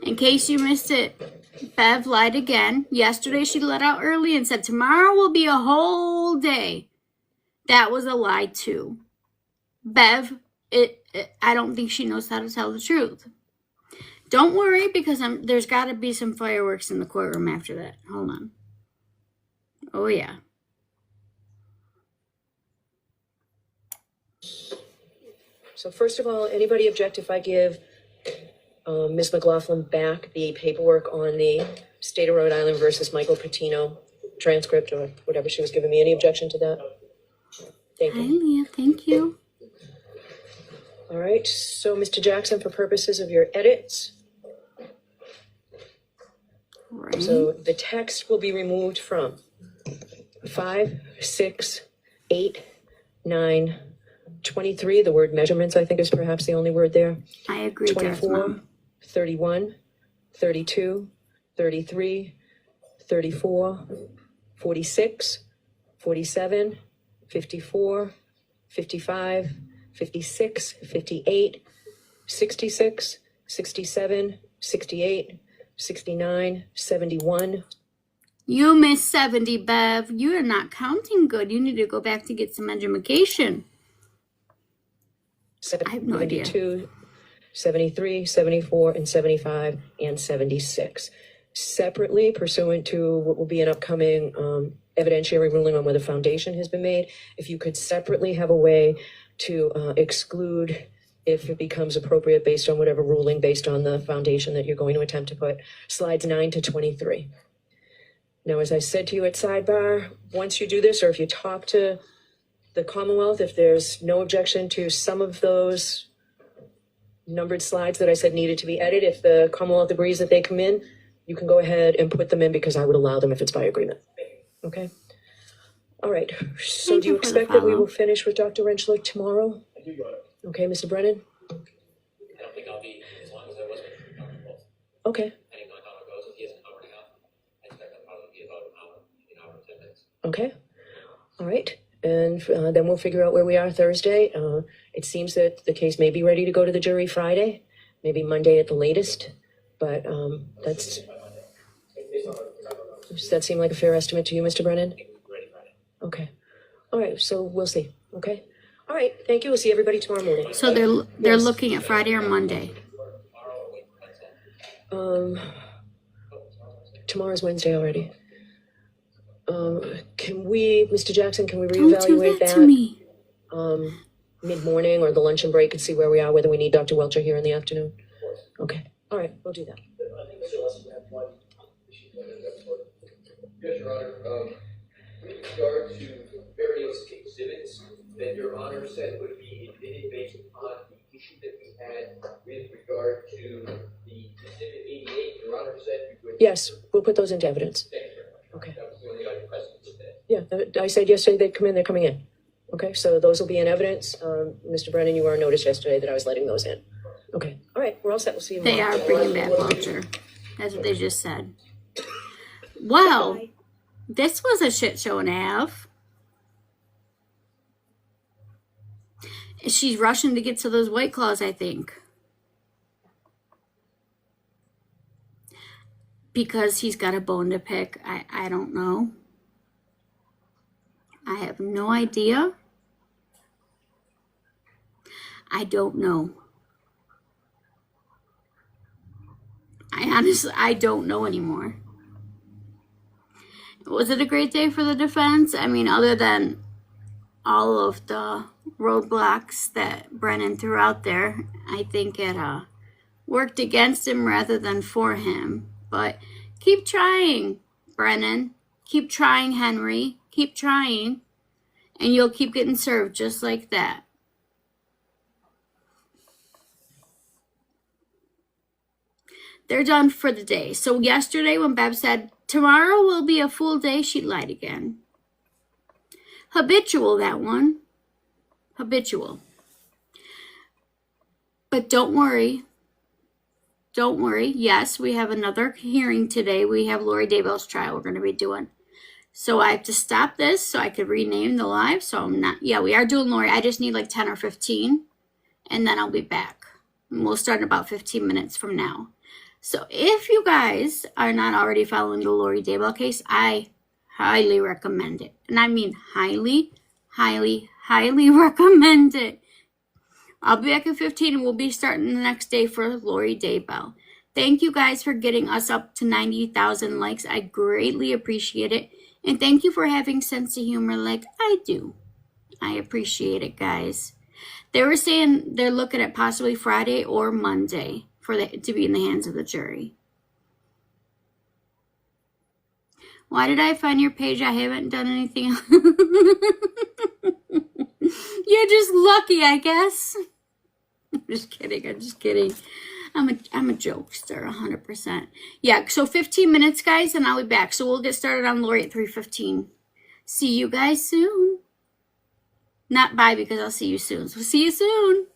In case you missed it, Bev lied again. Yesterday she let out early and said tomorrow will be a whole day. That was a lie too. Bev, I don't think she knows how to tell the truth. Don't worry because there's got to be some fireworks in the courtroom after that. Hold on. Oh yeah. So first of all, anybody object if I give Ms. McLaughlin back the paperwork on the State of Rhode Island versus Michael Patino transcript or whatever she was giving me? Any objection to that? Thank Hi, you. Leah. Thank you. All right, so Mr. Jackson, for purposes of your edits, Right. so the text will be removed from 5, 6, 8, 9, 23. The word measurements, I think, is perhaps the only word there. I agree, Jeff, 24, Mom. 31, 32, 33, 34, 46, 47, 54, 55, 56, 58, 66, 67, 68, 69, 71. You missed 70, Bev. You are not counting good. You need to go back to get some education. I have no idea. 72, 73, 74, and 75, and 76. Separately, pursuant to what will be an upcoming evidentiary ruling on whether foundation has been made, if you could separately have a way to exclude, if it becomes appropriate based on whatever ruling, based on the foundation that you're going to attempt to put, slides 9 to 23. Now, as I said to you at sidebar, once you do this, or if you talk to the Commonwealth, if there's no objection to some of those numbered slides that I said needed to be edited, if the Commonwealth agrees that they come in, you can go ahead and put them in because I would allow them if it's by agreement. Okay? All right. So Thank do you you for the expect that we follow. will finish with Dr. Renschlick tomorrow? I do, Your Honor. Okay, Mr. Brennan? I don't think I'll be as long as I was with Dr. Wolf. Okay, Depending on how it goes, if he has an hour and a half, I expect that'll probably be about an hour and 10 minutes. okay. All right. And then we'll figure out where we are Thursday. It seems that the case may be ready to go to the jury Friday, maybe Monday at the latest. But does that seem like a fair estimate to you, Mr. Brennan? Ready Friday. Okay. All right, so we'll see. Okay. All right, thank you. We'll see everybody tomorrow morning. So they're looking at Friday or Monday. Tomorrow's Wednesday already. Can we, Mr. Jackson, can we Don't do reevaluate that to me. Mid-morning or the luncheon break and see where we are, whether we need Dr. Welcher here in the afternoon? Okay. All right, we'll do that. I think Mr. Lawson had one issue. Yes, Your Honor, with regard to various exhibits that Your Honor said would be admitted based upon the issue that we had with regard to the exhibit 88, Your Honor said you would. Yes, we'll put those into evidence. Thank you very much. Okay. That was the only item present today. Yeah, I said yesterday they'd come in, they're coming in. Okay, so those will be in evidence. Mr. Brennan, you were on notice yesterday that I was letting those in. Okay, all right, we're all set. We'll see you They tomorrow. are bringing back Welcher. That's what they just said. Well, this was a shit show and a half. She's rushing to get to those White Claws, I think. Because he's got a bone to pick. I don't know. I have no idea. I don't know. I don't know anymore. Was it a great day for the defense? I mean, other than all of the roadblocks that Brennan threw out there, I think it worked against him rather than for him. But keep trying, Brennan. Keep trying, Henry. Keep trying. And you'll keep getting served just like that. They're done for the day. So yesterday when Bev said, tomorrow will be a full day, she lied again. Habitual, that one. Habitual. But don't worry. Don't worry. Yes, we have another hearing today. We have Lori Daybell's trial we're going to be doing. So I have to stop this so I could rename the live. So I'm not, yeah, we are doing Lori. I just need like 10 or 15 and then I'll be back. And we'll start in about 15 minutes from now. So if you guys are not already following the Lori Daybell case, I highly recommend it. And I mean highly, highly, highly recommend it. I'll be back at 15 and we'll be starting the next day for Lori Daybell. Thank you guys for getting us up to 90,000 likes. I greatly appreciate it. And thank you for having sense of humor like I do. I appreciate it, guys. They were saying they're looking at possibly Friday or Monday for it to be in the hands of the jury. Why did I find your page? I haven't done anything else. You're just lucky, I guess. I'm just kidding. I'm just kidding. I'm a jokester, 100%. Yeah, so 15 minutes, guys, and I'll be back. So we'll get started on Lori at 3:15. See you guys soon. Not bye, because I'll see you soon. So see you soon.